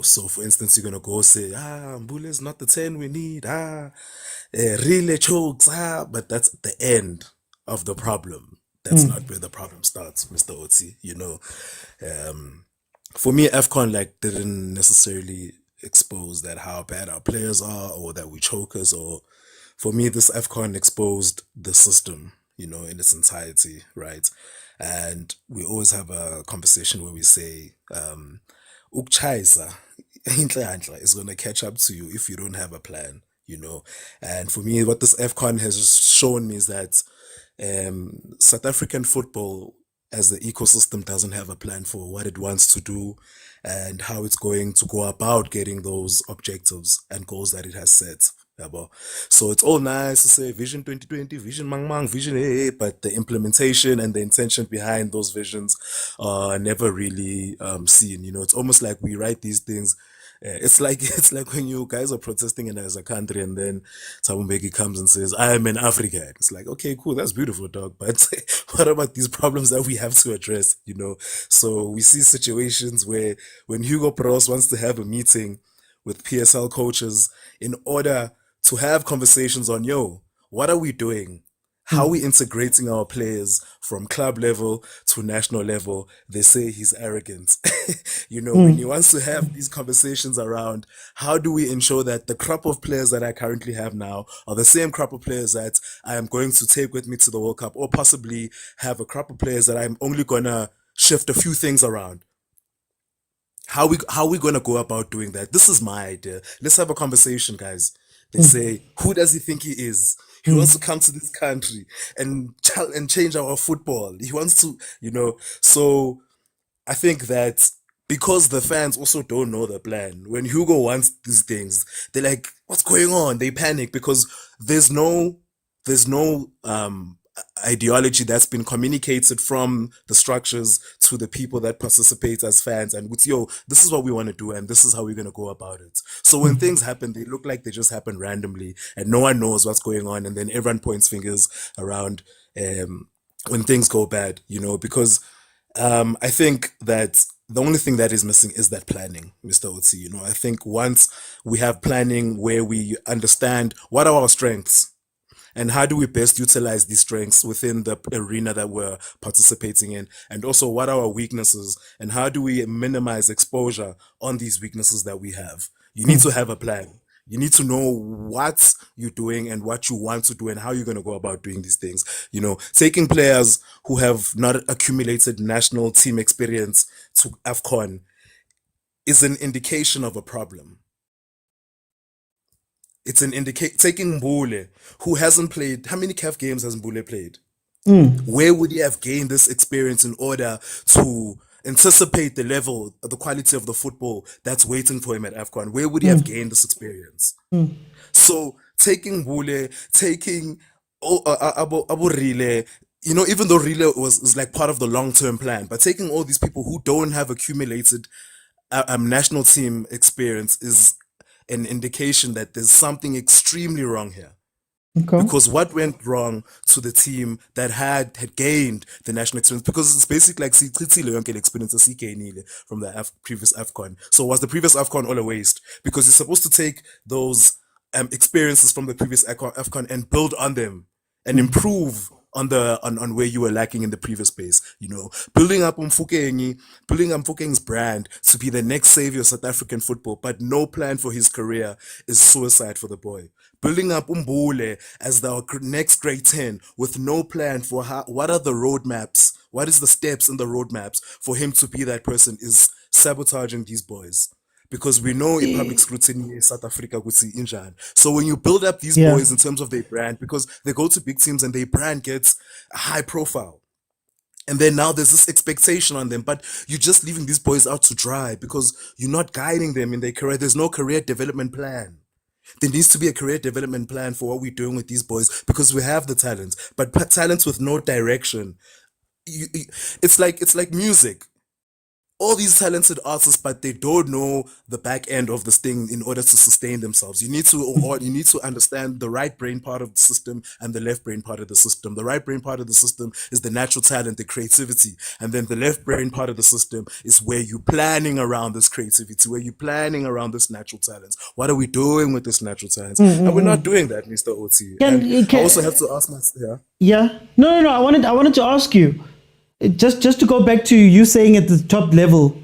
So for instance, you're gonna go say, Mbule is not the 10 we need, relay chokes, but that's the end of the problem. That's not where the problem starts, Mr. Oti. For me, AFCON didn't necessarily expose that how bad our players are or that we chokers, or for me, this AFCON exposed the system, in its entirety, right? And we always have a conversation where we say, Ukchaisa is going to catch up to you if you don't have a plan, And for me, what this AFCON has shown me is that South African football as the ecosystem doesn't have a plan for what it wants to do and how it's going to go about getting those objectives and goals that it has set. So it's all nice to say Vision 2020, Vision Mang Mang, Vision hey, but the implementation and the intention behind those visions are never really seen. It's almost like we write these things. It's like when you guys are protesting as a country and then Tabumbeki comes and says, I am an African. It's like, okay, cool, that's beautiful, dog. But what about these problems that we have to address, So we see situations where when Hugo Bros wants to have a meeting with PSL coaches in order to have conversations on, what are we doing? How are we integrating our players from club level to national level? They say he's arrogant. When he wants to have these conversations around how do we ensure that the crop of players that I currently have now are the same crop of players that I am going to take with me to the World Cup, or possibly have a crop of players that I'm only going to shift a few things around. how we gonna go about doing that? This is my idea. Let's have a conversation, guys. They say, who does he think he is? He wants to come to this country and change our football. He wants to, So I think that because the fans also don't know the plan, when Hugo wants these things, they're like, what's going on? They panic because there's no ideology that's been communicated from the structures to the people that participate as fans, and with this is what we want to do and this is how we're going to go about it. So when things happen, they look like they just happen randomly and no one knows what's going on, and then everyone points fingers around when things go bad, because I think that the only thing that is missing is that planning, Mr. Otsi. I think once we have planning where we understand what are our strengths and how do we best utilize these strengths within the arena that we're participating in, and also what are our weaknesses and how do we minimize exposure on these weaknesses that we have. You need to have a plan. You need to know what you're doing and what you want to do and how you're going to go about doing these things. Taking players who have not accumulated national team experience to AFCON is an indication of a problem. It's an taking Mbule, who hasn't played. How many CAF games has Mbule played? Where would he have gained this experience in order to anticipate the level, the quality of the football that's waiting for him at AFCON? Where would he have gained this experience? So taking Mbule, taking Abu Rile, even though Rile was like part of the long-term plan, but taking all these people who don't have accumulated national team experience is an indication that there's something extremely wrong here. Okay. Because what went wrong to the team that had gained the national experience? Because it's basically like experience from the previous AFCON. So was the previous AFCON all a waste? Because you're supposed to take those experiences from the previous AFCON and build on them and improve on where you were lacking in the previous space. Building up Mfokeng's brand to be the next savior of South African football, but no plan for his career is suicide for the boy. Building up Mbule as the next grade 10 with no plan for what are the roadmaps, what is the steps in the roadmaps for him to be that person is sabotaging these boys. Because we know in public scrutiny in South Africa would see Injan. So when you build up these boys in terms of their brand, because they go to big teams and their brand gets a high profile. And then now there's this expectation on them, but you're just leaving these boys out to dry because you're not guiding them in their career. There's no career development plan. There needs to be a career development plan for what we're doing with these boys because we have the talents, but talents with no direction. It's like music. All these talented artists, but they don't know the back end of this thing in order to sustain themselves. You need to understand the right brain part of the system and the left brain part of the system. The right brain part of the system is the natural talent, the creativity. And then the left brain part of the system is where you're planning around this creativity, where you're planning around this natural talents. What are we doing with this natural talents? And we're not doing that, Mr. Oti. I also have to ask myself. Yeah. No. I wanted to ask you. Just to go back to you saying at the top level,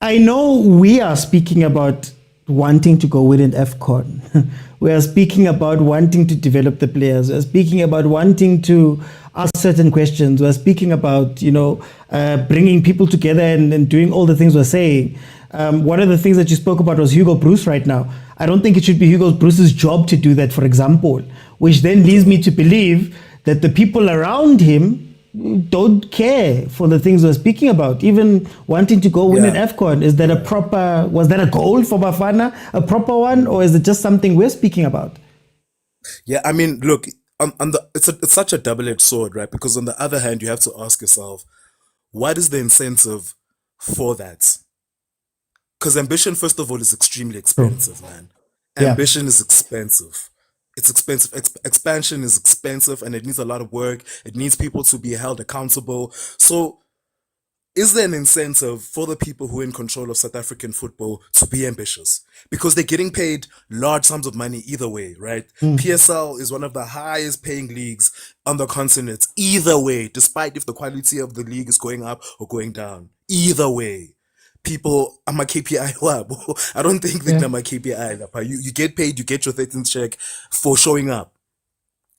I know we are speaking about wanting to go within AFCON. We are speaking about wanting to develop the players. We are speaking about wanting to ask certain questions. We are speaking about, bringing people together and doing all the things we're saying. One of the things that you spoke about was Hugo Bruce right now. I don't think it should be Hugo Bruce's job to do that, for example, which then leads me to believe that the people around him don't care for the things we're speaking about, even wanting to go win an AFCON. Is that was that a goal for Bafana, a proper one, or is it just something we're speaking about? Yeah, I mean, look, it's such a double-edged sword, right? Because on the other hand, you have to ask yourself, what is the incentive for that? Because ambition, first of all, is extremely expensive, man. Ambition is expensive. It's expensive. Expansion is expensive and it needs a lot of work. It needs people to be held accountable. So is there an incentive for the people who are in control of South African football to be ambitious? Because they're getting paid large sums of money either way, right? PSL is one of the highest paying leagues on the continent either way, despite if the quality of the league is going up or going down. Either way. People, I'm a KPI. I don't think that I'm a KPI. You get paid, you get your 13th check for showing up.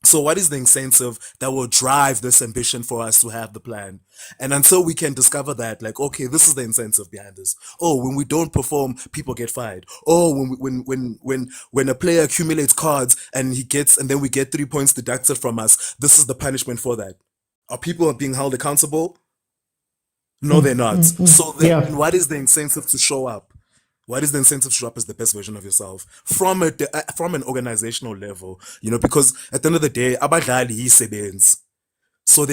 So what is the incentive that will drive this ambition for us to have the plan? And until we can discover that, like, okay, this is the incentive behind this. Oh, when we don't perform, people get fired. Oh, when a player accumulates cards and then we get 3 points deducted from us, this is the punishment for that. Are people being held accountable? No, they're not. So then what is the incentive to show up? What is the incentive to show up as the best version of yourself from an organizational level? Because at the end of the day, abadlali yisebenzi. So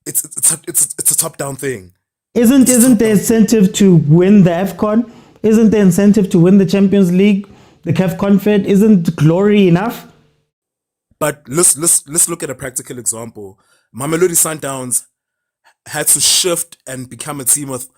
it's a top-down thing. Isn't the incentive to win the AFCON? Isn't the incentive to win the Champions League, the CAF Confed? Isn't glory enough? But let's look at a practical example. Mamelodi Sundowns had to shift and become a team with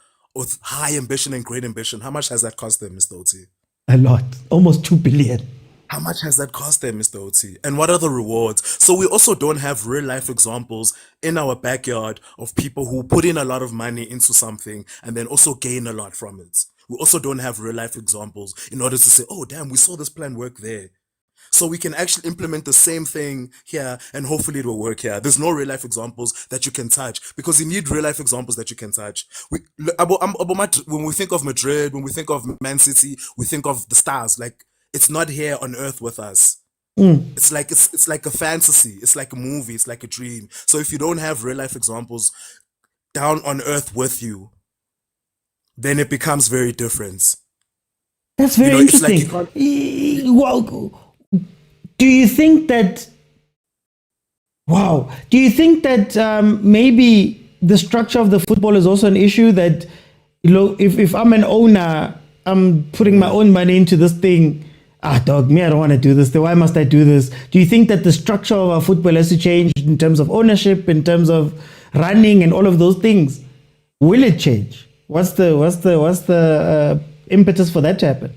high ambition and great ambition. How much has that cost them, Mr. Oti? A lot. Almost 2 billion. How much has that cost them, Mr. Oti? And what are the rewards? So we also don't have real life examples in our backyard of people who put in a lot of money into something and then also gain a lot from it. We also don't have real life examples in order to say, oh, damn, we saw this plan work there. So we can actually implement the same thing here and hopefully it will work here. There's no real life examples that you can touch because you need real life examples that you can touch. When we think of Madrid, when we think of Man City, we think of the stars. Like, it's not here on earth with us. It's like a fantasy. It's like a movie. It's like a dream. So if you don't have real life examples down on earth with you, then it becomes very different. That's very interesting. Do you think that maybe the structure of the football is also an issue that, if I'm an owner, I'm putting my own money into this thing. I don't want to do this. Why must I do this? Do you think that the structure of our football has to change in terms of ownership, in terms of running and all of those things? Will it change? What's the impetus for that to happen?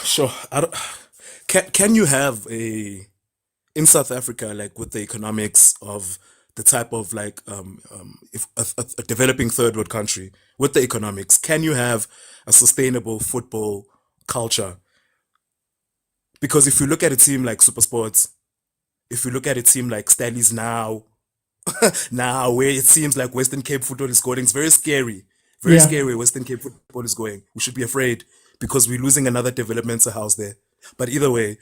Sure. Can you have in South Africa, like with the economics of the type of if a developing third world country with the economics, can you have a sustainable football culture? Because if you look at a team like Supersport, if you look at a team like Stellies now where it seems like Western Cape football is going, it's very scary. Very scary where Western Cape football is going. We should be afraid because we're losing another developmental house there. But either way,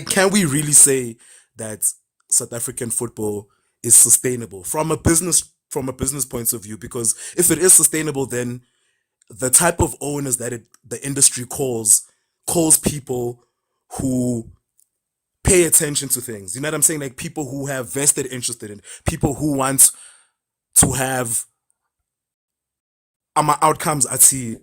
can we really say that South African football is sustainable from a business point of view? Because if it is sustainable, then the type of owners that the industry calls people who pay attention to things. You know what I'm saying? Like people who have vested interest in it, people who want to have outcomes at sea.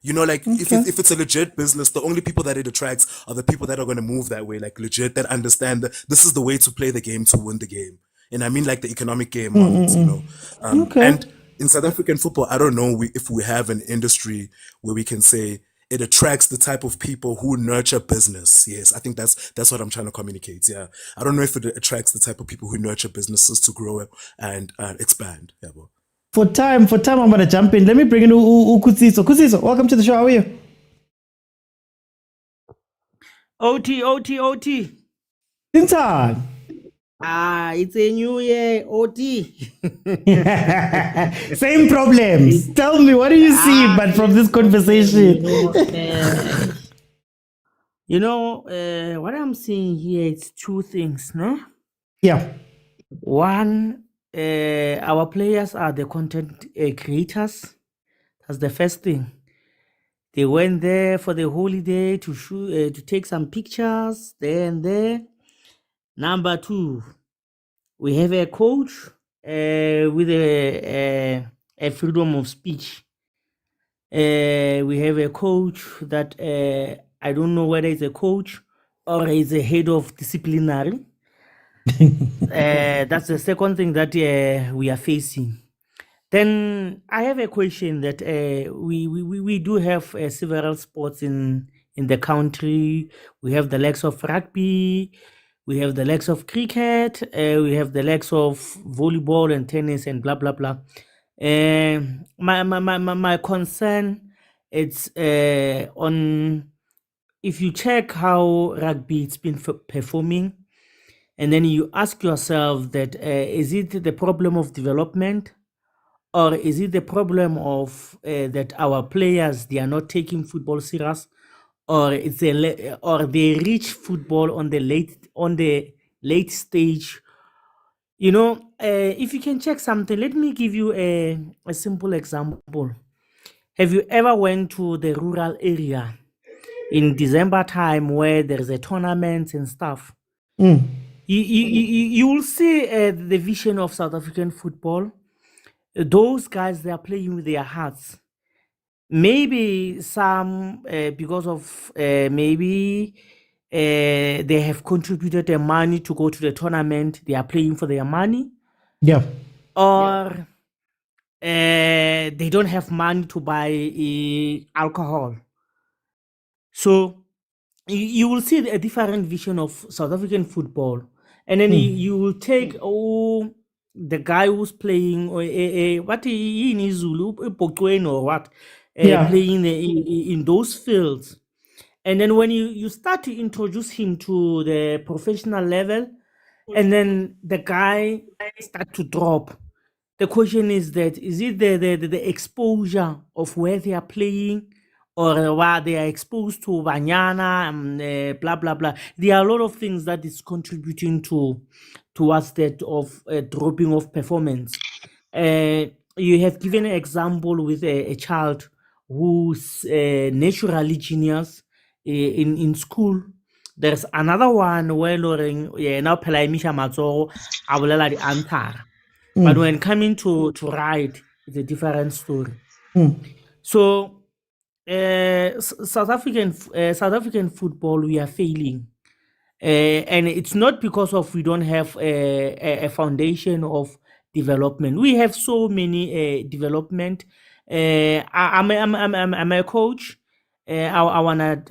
If it's a legit business, the only people that it attracts are the people that are going to move that way, like legit, that understand that this is the way to play the game to win the game. And I mean like the economic game, And in South African football, I don't know if we have an industry where we can say it attracts the type of people who nurture business. Yes, I think that's what I'm trying to communicate. Yeah, I don't know if it attracts the type of people who nurture businesses to grow and expand. Yeah, bro. For time, I'm going to jump in. Let me bring in Kutsiso. Kutsiso, welcome to the show. How are you? OT. Tintan. It's a new year, OT. Same problems. Tell me, what do you see but from this conversation? What I'm seeing here is two things, no? Yeah. One, our players are the content creators. That's the first thing. They went there for the holiday to shoot, to take some pictures there and there. Number two, we have a coach with a freedom of speech. We have a coach that I don't know whether it's a coach or is a head of disciplinary. That's the second thing that we are facing. Then I have a question that we do have several sports in the country. We have the likes of rugby, we have the likes of cricket, we have the likes of volleyball and tennis and blah blah blah. My concern it's on if you check how rugby it's been performing, and then you ask yourself that is it the problem of development, or is it the problem of that our players, they are not taking football serious, or or they reach football on the late stage? You know, if you can check something, let me give you a simple example. Have you ever went to the rural area in December time where there's a tournament and stuff? You will see the vision of South African football. Those guys, they are playing with their hearts. Maybe some because of maybe they have contributed their money to go to the tournament. They are playing for their money. Yeah. Or they don't have money to buy alcohol. So you will see a different vision of South African football. And then you will take the guy who's playing what in Zulu or what playing in those fields. And then when you start to introduce him to the professional level, and then the guy start to drop. The question is that is it the exposure of where they are playing, or where they are exposed to banyana and blah blah blah. There are a lot of things that is contributing towards that of dropping of performance. You have given an example with a child who's naturally genius in school. There's another one where Loring now Pelaimisha Matso Abulela the Antar. But when coming to ride, it's a different story. So South African football, we are failing. And it's not because of we don't have a foundation of development. We have so many development. I'm a coach. I wanna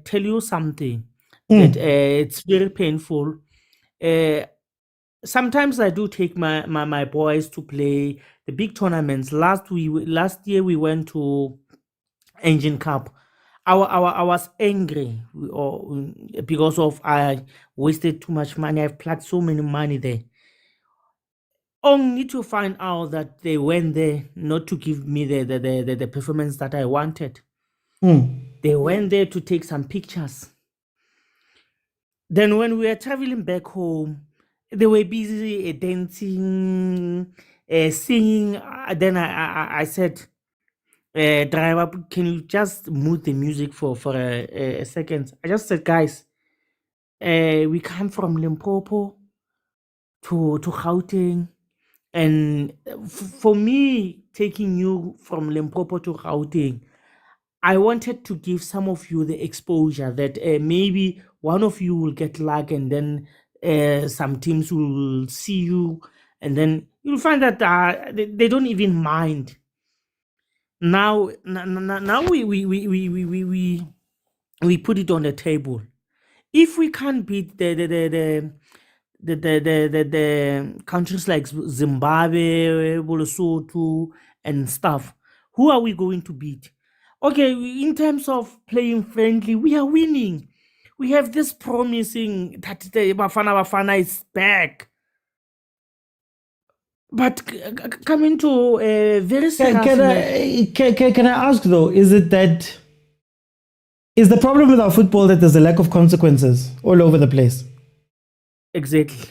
tell you something that it's very painful. Sometimes I do take my boys to play the big tournaments. Last year we went to Engine Cup. I was angry because of I wasted too much money. I've plugged so many money there, only to find out that they went there not to give me the performance that I wanted. They went there to take some pictures. Then when we were traveling back home, they were busy dancing, singing. Then I said, driver, can you just mute the music for a second? I just said, guys, we come from Limpopo to Gauteng, and for me, taking you from Limpopo to Gauteng, I wanted to give some of you the exposure that maybe one of you will get luck, and then some teams will see you, and then you'll find that they don't even mind. Now we put it on the table. If we can't beat the countries like Zimbabwe, Lesotho, and stuff, who are we going to beat? Okay, in terms of playing friendly, we are winning. We have this promising that the Bafana is back. But coming to a very serious can I ask though, is the problem with our football that there's a lack of consequences all over the place? Exactly.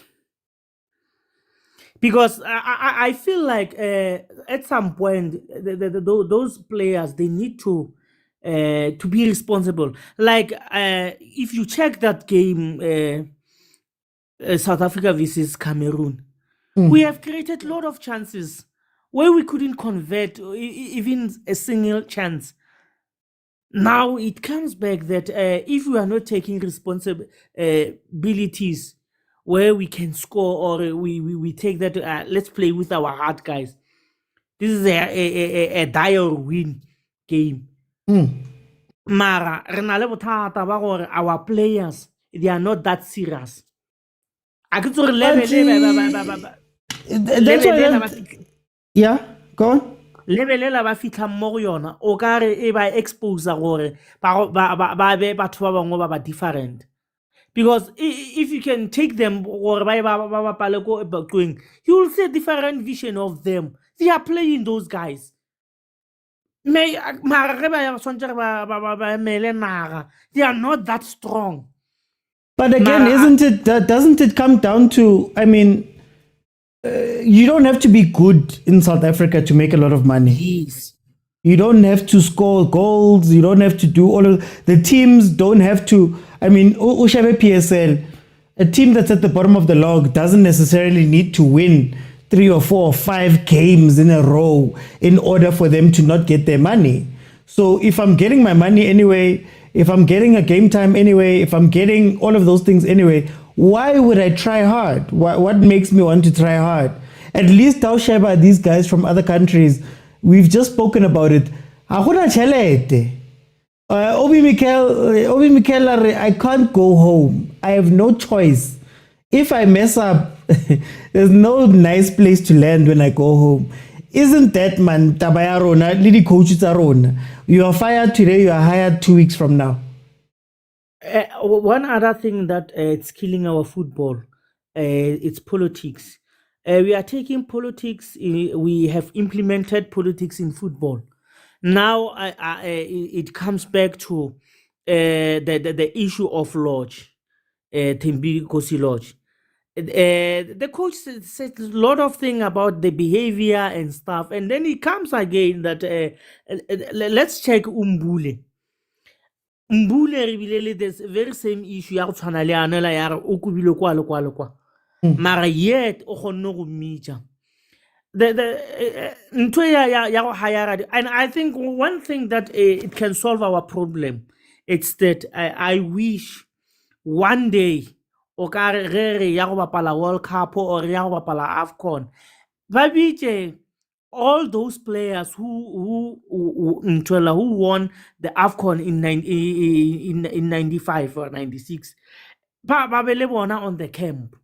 Because I feel like at some point those players, they need to be responsible. Like if you check that game, South Africa versus Cameroon, we have created a lot of chances where we couldn't convert even a single chance. Now it comes back that if we are not taking responsibilities where we can score, or we take that, let's play with our heart, guys. This is a die or win game. Mara, our players, they are not that serious. I could Yeah, go on. lebelela ba fitla mo go yona o ka re e ba expose gore ba be batho ba bangwe ba different. Because if you can take them or you will see a different vision of them. They are playing those guys. They are not that strong. But again, doesn't it come down to, I mean, you don't have to be good in South Africa to make a lot of money. Yes. You don't have to score goals. You don't have to do all of the teams don't have to. I mean, Ushabe PSL, a team that's at the bottom of the log doesn't necessarily need to win 3 or 4 or 5 games in a row in order for them to not get their money. So if I'm getting my money anyway, if I'm getting a game time anyway, if I'm getting all of those things anyway, why would I try hard? What makes me want to try hard? At least Sheba, these guys from other countries, we've just spoken about it. Obi Mikel, I can't go home. I have no choice. If I mess up, there's no nice place to land when I go home. Isn't that man tabaya rona, lidi coaches are rona? You are fired today, you are hired 2 weeks from now. One other thing that it's killing our football, it's politics. We are taking politics. We have implemented politics in football. Now it comes back to the issue of Lodge, Timbi Kosi Lodge. The coach said a lot of things about the behavior and stuff, and then he comes again that let's check Umbule. Umbule, there's very same issue. Mara yet o kgonne go mmeja and I think one thing that it can solve our problem, it's that I wish one day o ka re ya go bapala World Cup or ya go bapala AFCON ba bitse all those players who won the AFCON in 95 or 96 ba be le bona on the camp.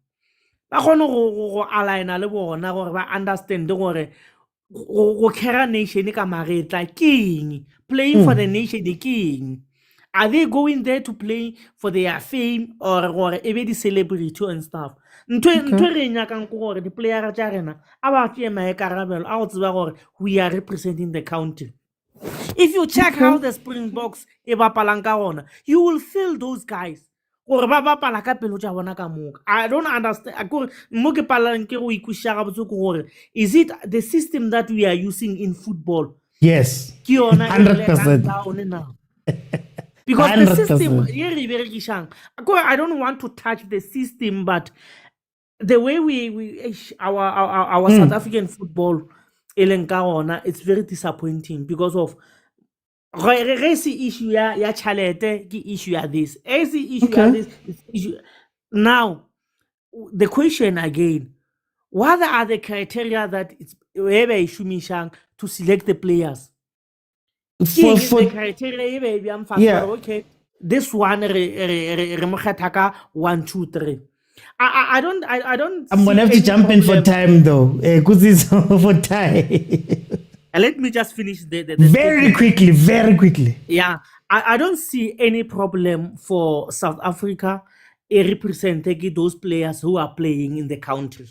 Ba kgone go aligna le bona gore ba understand gore go kera nation ka magetla king, playing for the nation the king. Are they going there to play for their fame or ebe di celebrity and stuff? Ntwe re nyakang ko gore di player tsa rena aba ke maekarabelo a go tseba gore we are representing the country. If you check how the Springboks e bapalang ka gona, you will feel those guys. I don't understand. Is it the system that we are using in football? Yes. 100%. Because 100%. The system, I don't want to touch the system, but the way our South African football, it's very disappointing because of issue ya chalete ki issue ya this issue ya this issue. Now the question again, what are the criteria that it's to select the players? For the criteria okay, this one 1, 2, 3. I don't I'm gonna have to jump in for time though, because it's for time. Let me just finish the very quickly. Yeah, I don't see any problem for South Africa representing those players who are playing in the country.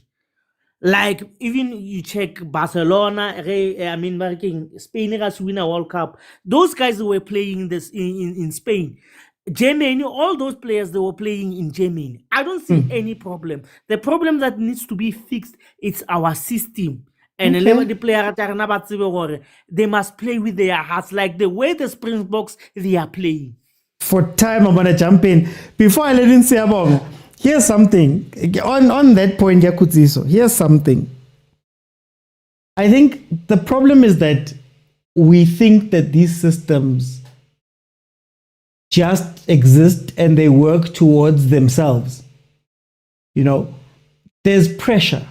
Like even you check Barcelona, Spain has win a World Cup. Those guys who were playing this in Spain. Germany, all those players, they were playing in Germany. I don't see any problem. The problem that needs to be fixed, it's our system. And the player they must play with their hearts, like the way the Springboks they are playing. For time, I'm gonna jump in. Before I let in say about, here's something. On that point, Yakuziso, here's something. I think the problem is that we think that these systems just exist and they work towards themselves. There's pressure.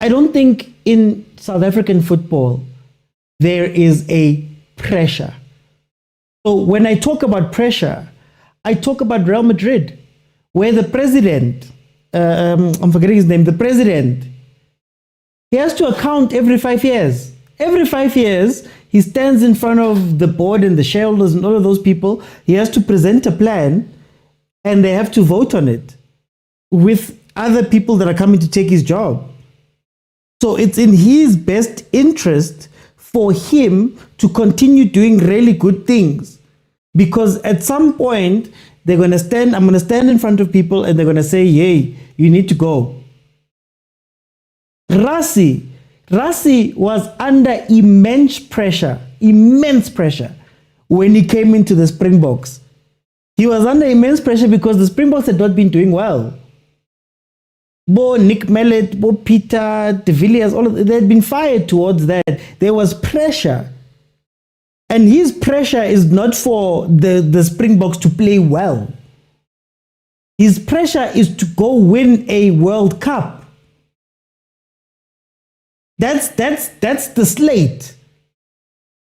I don't think in South African football there is a pressure. So when I talk about pressure, I talk about Real Madrid, where the president, I'm forgetting his name, the president, he has to account every 5 years. Every 5 years, he stands in front of the board and the shareholders and all of those people. He has to present a plan and they have to vote on it with other people that are coming to take his job. So it's in his best interest for him to continue doing really good things. Because at some point, I'm going to stand in front of people and they're going to say, hey, you need to go. Rassie was under immense pressure when he came into the Springboks. He was under immense pressure because the Springboks had not been doing well. Bo Nick Mellet, Bo Peter, De Villiers, all of they had been fired towards that. There was pressure. And his pressure is not for the Springboks to play well. His pressure is to go win a World Cup. That's the slate.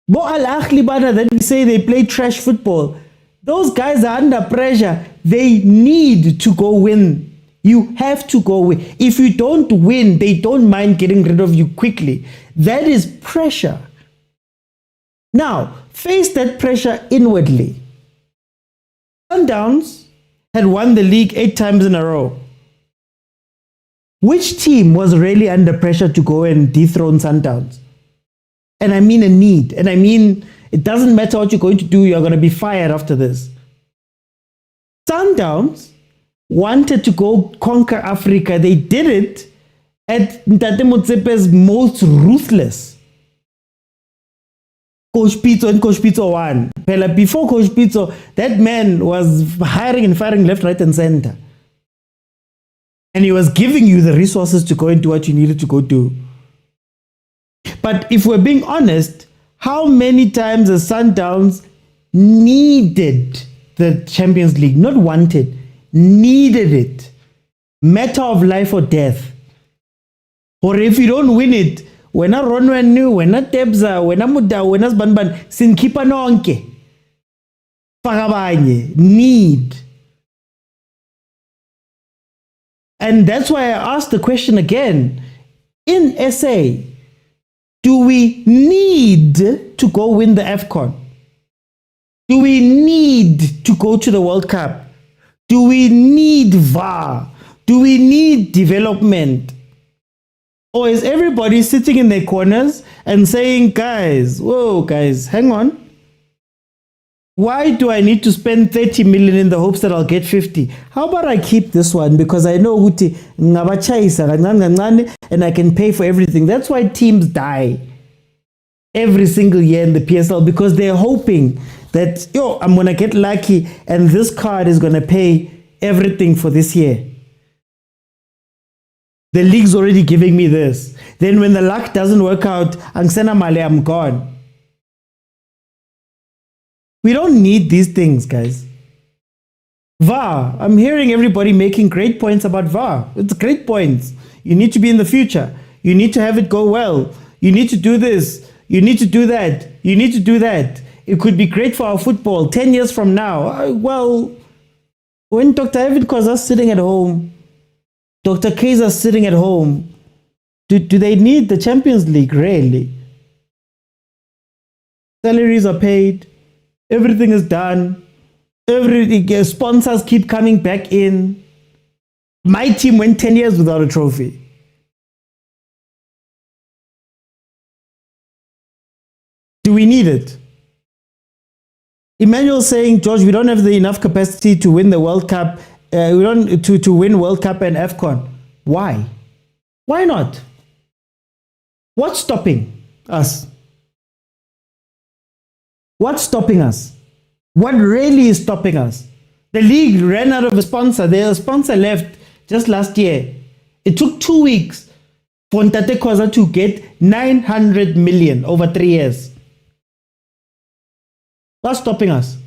Bo Ahly Bana that we say they play trash football. Those guys are under pressure. They need to go win. You have to go win. If you don't win, they don't mind getting rid of you quickly. That is pressure. Now, face that pressure inwardly. Sundowns had won the league 8 times in a row. Which team was really under pressure to go and dethrone Sundowns? And I mean a need. And I mean, it doesn't matter what you're going to do, you're going to be fired after this. Sundowns wanted to go conquer Africa. They did it at Ntate Motsepe's most ruthless. Coach Pitso and Coach Pitso won. Before Coach Pitso, that man was hiring and firing left, right, and center. And he was giving you the resources to go and do what you needed to go do. But if we're being honest, how many times has Sundowns needed the Champions League? Not wanted, needed it. Matter of life or death. Or if you don't win it, when I run when new, when I Tebza, when I Muda, when I Banban, sin kipa nonke. Pagabanye, need. And that's why I asked the question again. In SA, do we need to go win the AFCON? Do we need to go to the World Cup? Do we need VAR? Do we need development? Or is everybody sitting in their corners and saying, guys, whoa, guys, hang on. Why do I need to spend 30 million in the hopes that I'll get 50? How about I keep this one because I know Uti and I can pay for everything. That's why teams die every single year in the PSL because they're hoping that, I'm going to get lucky and this card is going to pay everything for this year. The league's already giving me this. Then when the luck doesn't work out, I'm gone. We don't need these things, guys. VAR. I'm hearing everybody making great points about VAR. It's great points. You need to be in the future. You need to have it go well. You need to do this. You need to do that. You need to do that. It could be great for our football 10 years from now. Well, when Dr. Irvin Khoza's sitting at home, Dr. Kaiser's sitting at home, do they need the Champions League, really? Salaries are paid. Everything is done. Sponsors keep coming back in. My team went 10 years without a trophy. Do we need it? Emmanuel saying, George, we don't have enough capacity to win the World Cup. We don't to win World Cup and AFCON. Why? Why not? What's stopping us? What's stopping us? What really is stopping us? The league ran out of a sponsor. Their sponsor left just last year. It took 2 weeks for Ntate Khoza to get 900 million over 3 years. What's stopping us?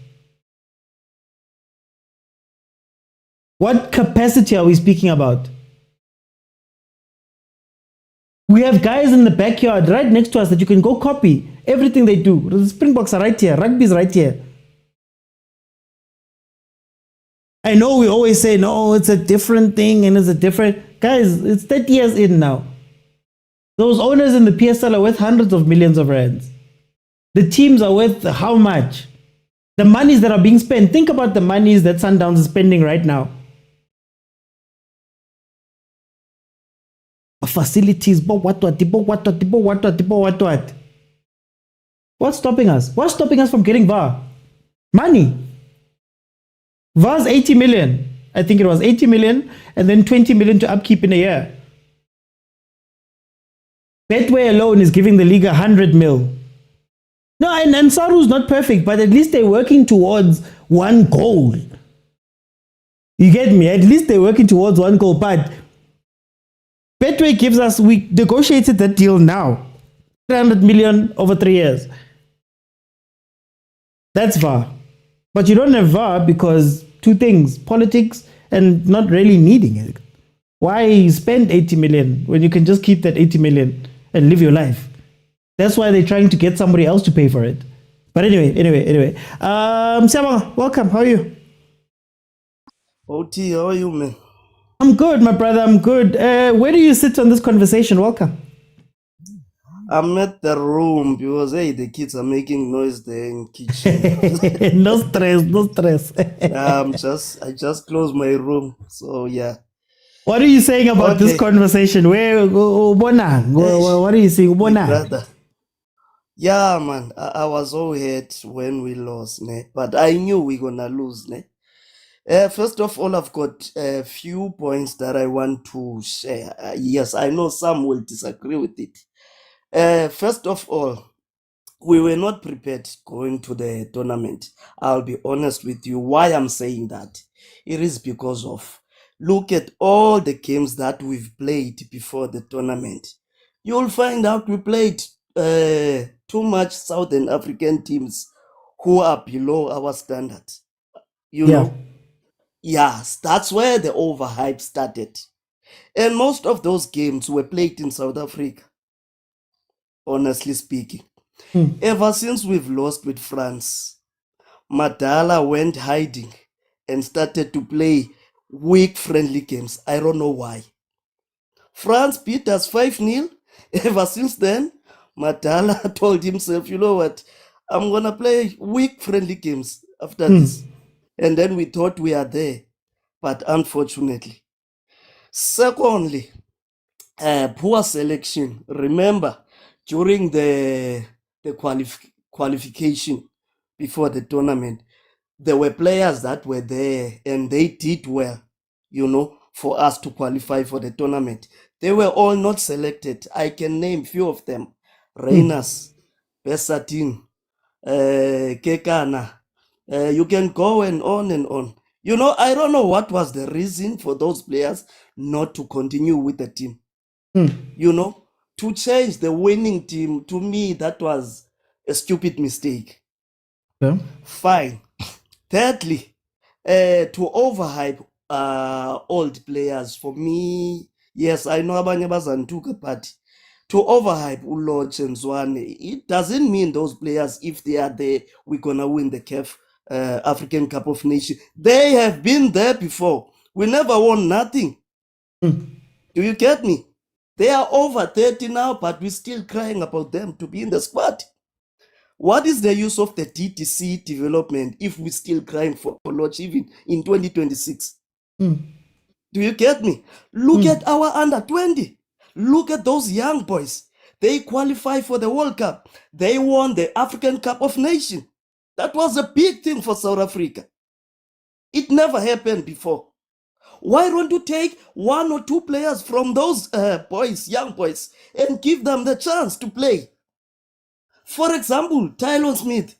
What capacity are we speaking about? We have guys in the backyard right next to us that you can go copy everything they do. The Springboks are right here. Rugby is right here. I know we always say, no, it's a different thing and it's a different... Guys, it's 30 years in now. Those owners in the PSL are worth hundreds of millions of rands. The teams are worth how much? The monies that are being spent. Think about the monies that Sundowns is spending right now. Facilities, what? What's stopping us? What's stopping us from getting VAR? Money. VAR's 80 million. I think it was 80 million and then 20 million to upkeep in a year. Betway alone is giving the league 100 mil. No, and Saru's not perfect, but at least they're working towards one goal. You get me? At least they're working towards one goal. But Betway gives us, we negotiated that deal now. 300 million over 3 years. That's VAR. But you don't have VAR because two things, politics and not really needing it. Why spend 80 million when you can just keep that 80 million and live your life? That's why they're trying to get somebody else to pay for it. But anyway. Siyabonga, welcome. How are you? OT, how are you, man? I'm good, my brother. I'm good. Where do you sit on this conversation? Welcome. I'm at the room because, hey, the kids are making noise there in kitchen. No stress. I just closed my room. So, yeah. What are you saying about this conversation? What are you saying? Brother. Yeah, man. I was all hurt when we lost, ne? But I knew we were going to lose. Ne? First of all, I've got a few points that I want to share. Yes, I know some will disagree with it. First of all, we were not prepared going to the tournament. I'll be honest with you. Why I'm saying that? It is because of, look at all the games that we've played before the tournament. You'll find out we played too much Southern African teams who are below our standards. You know? Yes, that's where the overhype started. And most of those games were played in South Africa, honestly speaking. Ever since we've lost with France, Madala went hiding and started to play weak friendly games. I don't know why. France beat us 5-0. Ever since then, Madala told himself, you know what, I'm going to play weak friendly games after this. And then we thought we are there, but unfortunately. Secondly, poor selection. Remember, during the qualification before the tournament, there were players that were there and they did well, you know, for us to qualify for the tournament. They were all not selected. I can name few of them. Reynas, Besatin, Kekana. You can go and on and on. You know, I don't know what was the reason for those players not to continue with the team. You know, to change the winning team, to me, that was a stupid mistake. Fine. Thirdly, to overhype old players, for me, yes, I know abanye bazantuka, but to overhype Uloch and Zwane, it doesn't mean those players, if they are there, we're gonna win the CAF African Cup of Nations. They have been there before. We never won nothing. Do you get me? They are over 30 now, but we're still crying about them to be in the squad. What is the use of the DTC development if we're still crying for Oloch even in 2026? Do you get me? Look at our under 20. Look at those young boys. They qualify for the World Cup. They won the African Cup of Nations. That was a big thing for South Africa. It never happened before. Why don't you take one or two players from those boys, young boys, and give them the chance to play? For example, Tylon Smith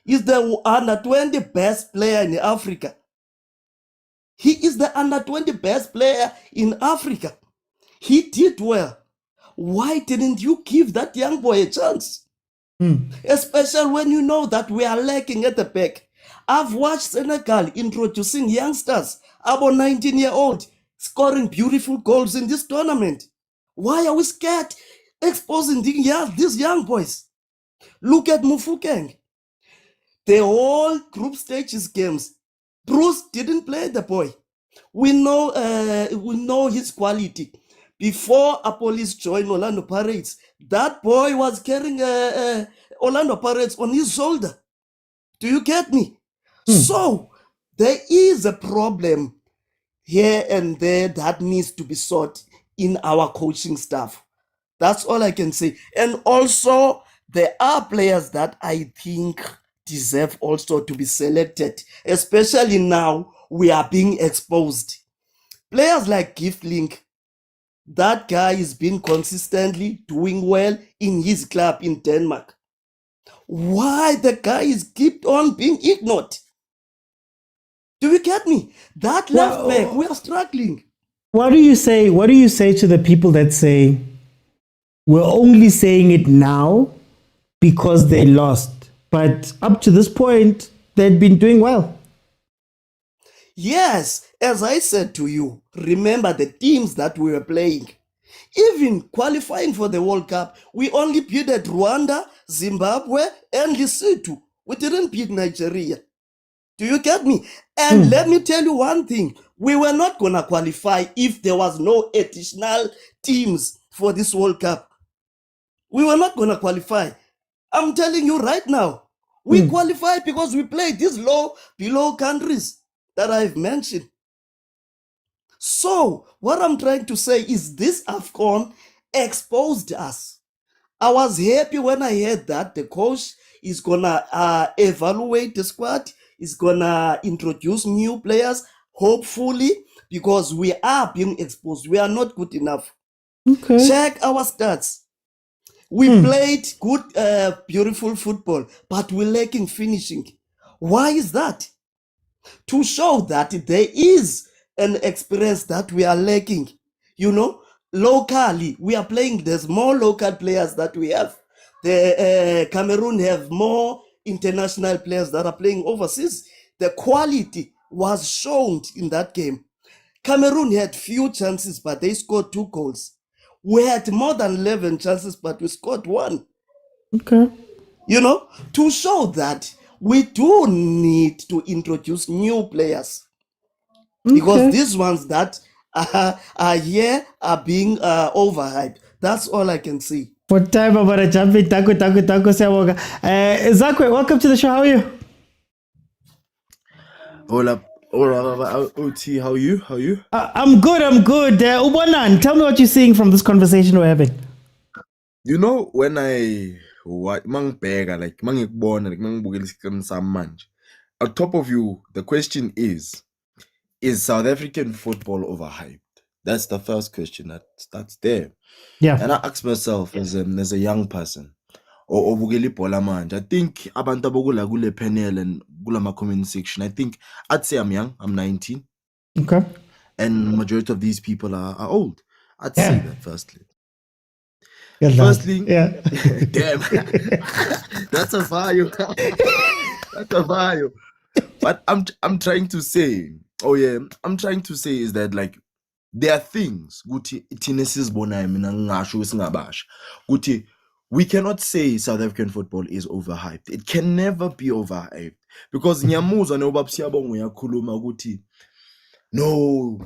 is the under 20 best player in Africa. He is the under 20 best player in Africa. He did well. Why didn't you give that young boy a chance? Especially when you know that we are lacking at the back. I've watched Senegal introducing youngsters, about 19-year-old, scoring beautiful goals in this tournament. Why are we scared exposing these young boys? Look at Mufukeng. The whole group stages games, Bruce didn't play the boy. We know his quality. before Police joined Orlando Pirates, that boy was carrying Orlando Pirates on his shoulder. Do you get me? So there is a problem here and there that needs to be sought in our coaching staff. That's all I can say. And also, there are players that I think deserve also to be selected, especially now we are being exposed. Players like Gifling, that guy has been consistently doing well in his club in Denmark. Why the guy is kept on being ignored? Do you get me? That left back, we are struggling. What do you say? What do you say to the people that say we're only saying it now because they lost, but up to this point they'd been doing well? Yes, as I said to you, remember the teams that we were playing. Even qualifying for the World Cup, we only beat Rwanda, Zimbabwe, and Lesotho. We didn't beat Nigeria. Do you get me? And let me tell you one thing. We were not going to qualify if there was no additional teams for this World Cup. We were not going to qualify. I'm telling you right now. We qualified because we played these below countries that I've mentioned. So what I'm trying to say is this AFCON exposed us. I was happy when I heard that the coach is going to evaluate the squad, is going to introduce new players, hopefully, because we are being exposed. We are not good enough. Okay. Check our stats. We played good, beautiful football, but we're lacking finishing. Why is that? To show that there is an experience that we are lacking. You know, locally, we are playing, there's more local players that we have. The Cameroon have more international players that are playing overseas. The quality was shown in that game. Cameroon had few chances, but they scored 2 goals. We had more than 11 chances, but we scored 1. Okay. You know, to show that we do need to introduce new players. Because these ones that are here are being overhyped. That's all I can say. For time about a jumping taco siyabonga. Zakwe, welcome to the show. How are you? Hola, OT, how are you? How are you? I'm good. Ubonan, tell me what you're seeing from this conversation we're having. You know, when mangibheka, like mangikubona, like mangibukela isikrini sami manje, on top of you, the question is South African football overhyped? That's the first question that's there. Yeah. And I ask myself as a young person, or obukela ibhola manje, I think abantu abokula kule panel and kula comment section, I think I'd say I'm young, I'm 19. Okay. And majority of these people are old. I'd say that firstly. Firstly, damn, that's a fire. That's a fire. But I'm trying to say, is that like there are things we cannot say South African football is overhyped. It can never be overhyped because nyamuzwa nobab siyabonga uyakhuluma ukuthi no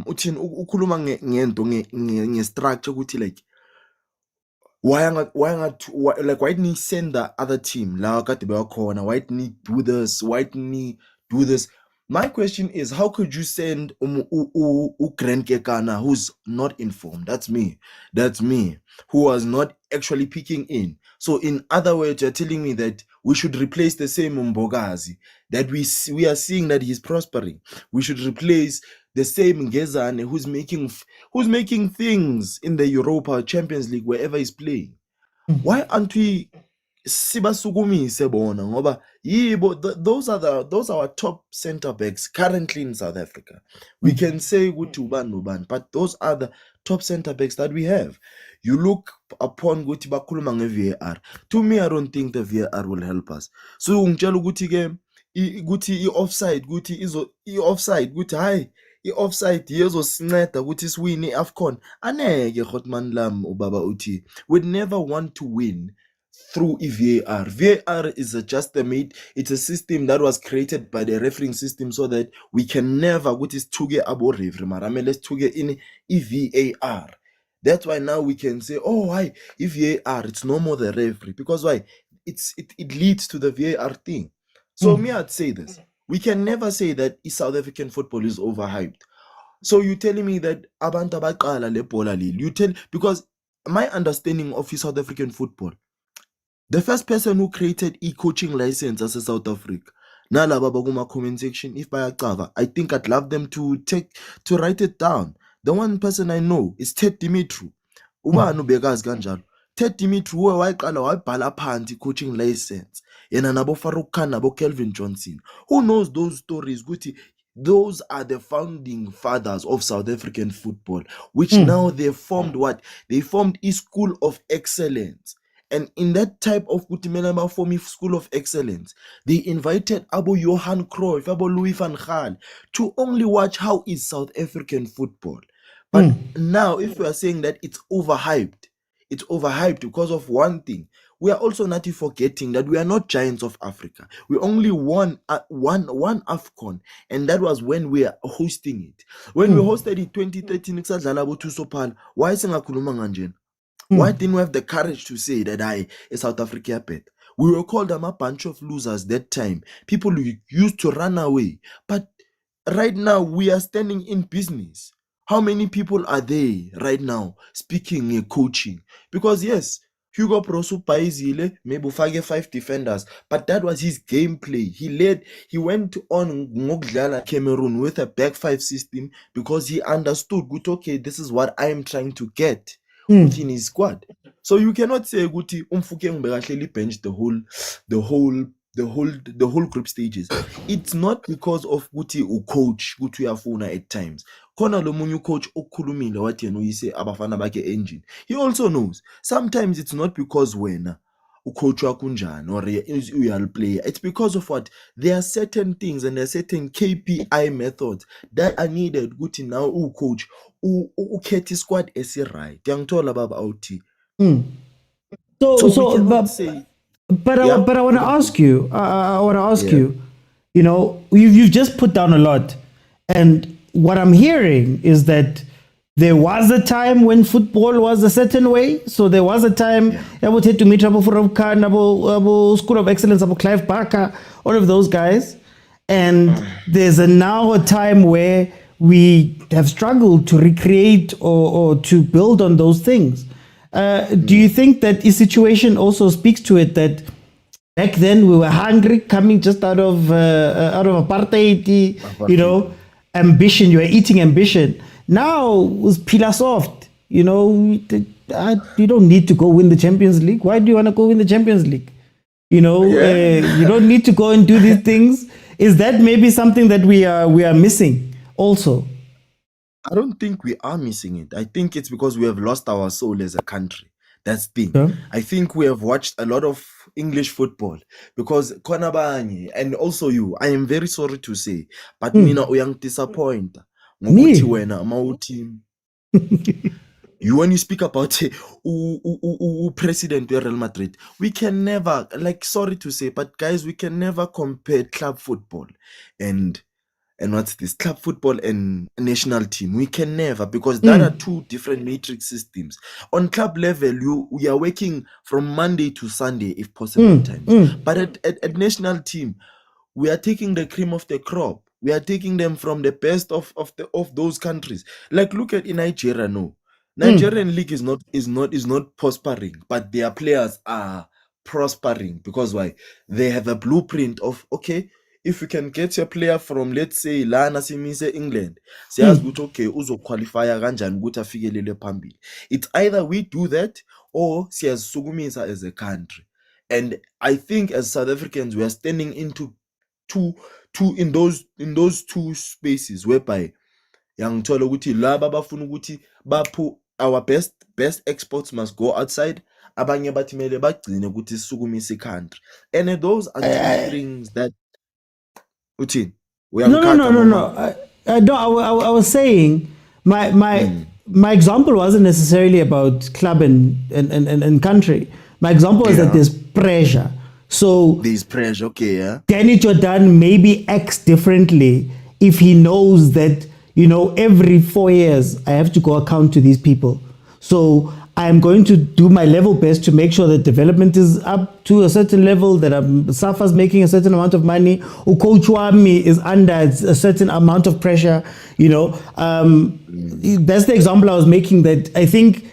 uthini ukhuluma ngento nge-structure ukuthi like why didn't he send the other team la kade bewakhona, why didn't he do this, why didn't he do this? My question is, how could you send Grant Kekana, who's not informed? That's me, who was not actually picking in. So in other words, you're telling me that we should replace the same Mbogazi, that we are seeing that he's prospering. We should replace the same Ngezane who's making things in the Europa Champions League wherever he's playing. Why aren't we sibasukumise bona ngoba yibo those are our top center backs currently in South Africa. We can say ukuthi ubani ubani, but those are the top center backs that we have. You look upon ukuthi bakhuluma nge-VAR. To me, I don't think the VAR will help us. So ngitshela ukuthi ke ukuthi i-offside ukuthi i-offside ukuthi hayi i-offside yezosinceda ukuthi siwine i-AFCON. Aneke Hotman Lam ubaba uthi we'd never want to win through VAR. VAR is just it's a system that was created by the refereeing system so that we can never go to abo referee mara let's in VAR. That's why now we can say, oh, why VAR? It's no more the referee, because why? It leads to the VAR thing. So me, I'd say this: we can never say that South African football is overhyped. So you telling me that abantu abaqala le bhola leli? You tell, because my understanding of South African football, the first person who created coaching license as a South Africa, nalaba bakuma comment section, if bayacava, I think I'd love them to write it down. The one person I know is Ted Dimitru. Ubani ubekazi kanjalo. Ted Dimitru wayiqala wayibhala phansi coaching license. Yena nabo Farouk Khan nabo Kelvin Johnson. Who knows those stories? Guti, those are the founding fathers of South African football, which now they formed what? They formed a school of excellence. And in that type of Kutimelama for me school of excellence, they invited Abu Johan Cruyff, Abu Louis van Gaal to only watch how is South African football. But now, if we are saying that it's overhyped because of one thing. We are also not forgetting that we are not giants of Africa. We only won one AFCON, and that was when we are hosting it. When we hosted it 2013, why singakhuluma kanje? Why didn't we have the courage to say that I is South Africa bet? We were called a bunch of losers that time. People who used to run away. But right now, we are standing in business. How many people are there right now speaking coaching? Because yes, Hugo Prosu Paizile, maybe 5 defenders, but that was his gameplay. He went on Ngogdala Cameroon with a back 5 system because he understood, good, okay, this is what I am trying to get in his squad. So you cannot say Guti Umfuke bench the whole group stages. It's not because of Guti or coach Guti Afuna at times. Kona Lomunyu coach Okulumile what you say Abafana Bake engine. He also knows sometimes it's not because when coach Kunjan or a player. It's because of what? There are certain things and there are certain KPI methods that are needed. Guti now coach who Keti squad is right. Young told about OT. So we cannot but say. But I want to ask you. I want to ask you. You know, you've just put down a lot, and what I'm hearing is that there was a time when football was a certain way. So there was a time I would take to meet Abu Farouk Khan, Abu School of Excellence, Abu Clive Barker, all of those guys, and there's now a time where we have struggled to recreate or to build on those things. Do you think that this situation also speaks to it, that back then we were hungry, coming just out of apartheid, you know, ambition, you were eating ambition. Now with Pila Soft, you know, you don't need to go win the Champions League. Why do you want to go win the Champions League? You know, you don't need to go and do these things. Is that maybe something that we are missing also? I don't think we are missing it. I think it's because we have lost our soul as a country. That's the thing. Yeah. I think we have watched a lot of English football because Konabanye and also you, I am very sorry to say, but Mina uyang disappoint. Ngokuthi wena mawuthi you when you speak about president of Real Madrid, we can never, like, sorry to say, but guys, we can never compare club football and what's this, club football and national team. We can never, because that are two different matrix systems. On club level, we are working from Monday to Sunday if possible times. But at national team, we are taking the cream of the crop. We are taking them from the best of those countries. Like, look at in Nigeria. No, Nigerian league is not prospering, but their players are prospering because why? They have a blueprint of, okay, if you can get your player from, let's say, Lana Simise England, siyazi ukuthi okay uzo qualify kanjani ukuthi afikelele phambili. It's either we do that or siyazisukumisa as a country. And I think as South Africans we are standing into in those two spaces whereby yangithola ukuthi laba bafuna ukuthi baphu our best exports must go outside, abanye bathi mele bagcine ukuthi sisukumise country. And those are two things that No. I was saying my example wasn't necessarily about club and country. My example is that there's pressure. So there's pressure, okay, yeah. Danny Jordaan maybe acts differently if he knows that, every 4 years I have to go account to these people. So I'm going to do my level best to make sure that development is up to a certain level, that Safa's making a certain amount of money, or Coach Wami is under a certain amount of pressure, That's the example I was making, that I think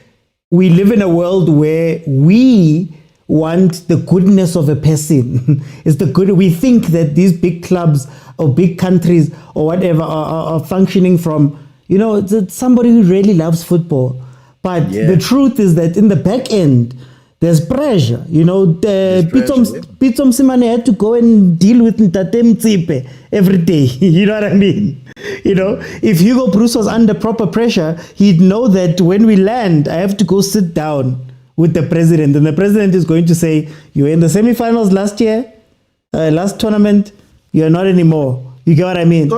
we live in a world where we want the goodness of a person. We think that these big clubs or big countries or whatever are functioning from, it's somebody who really loves football. But the truth is that in the back end, there's pressure. Pitso Mosimane had to go and deal with Ntate Motsepe every day. You know what I mean? If Hugo Bruce was under proper pressure, he'd know that when we land, I have to go sit down with the president. And the president is going to say, you were in the semifinals last year, last tournament, you're not anymore. You get what I mean?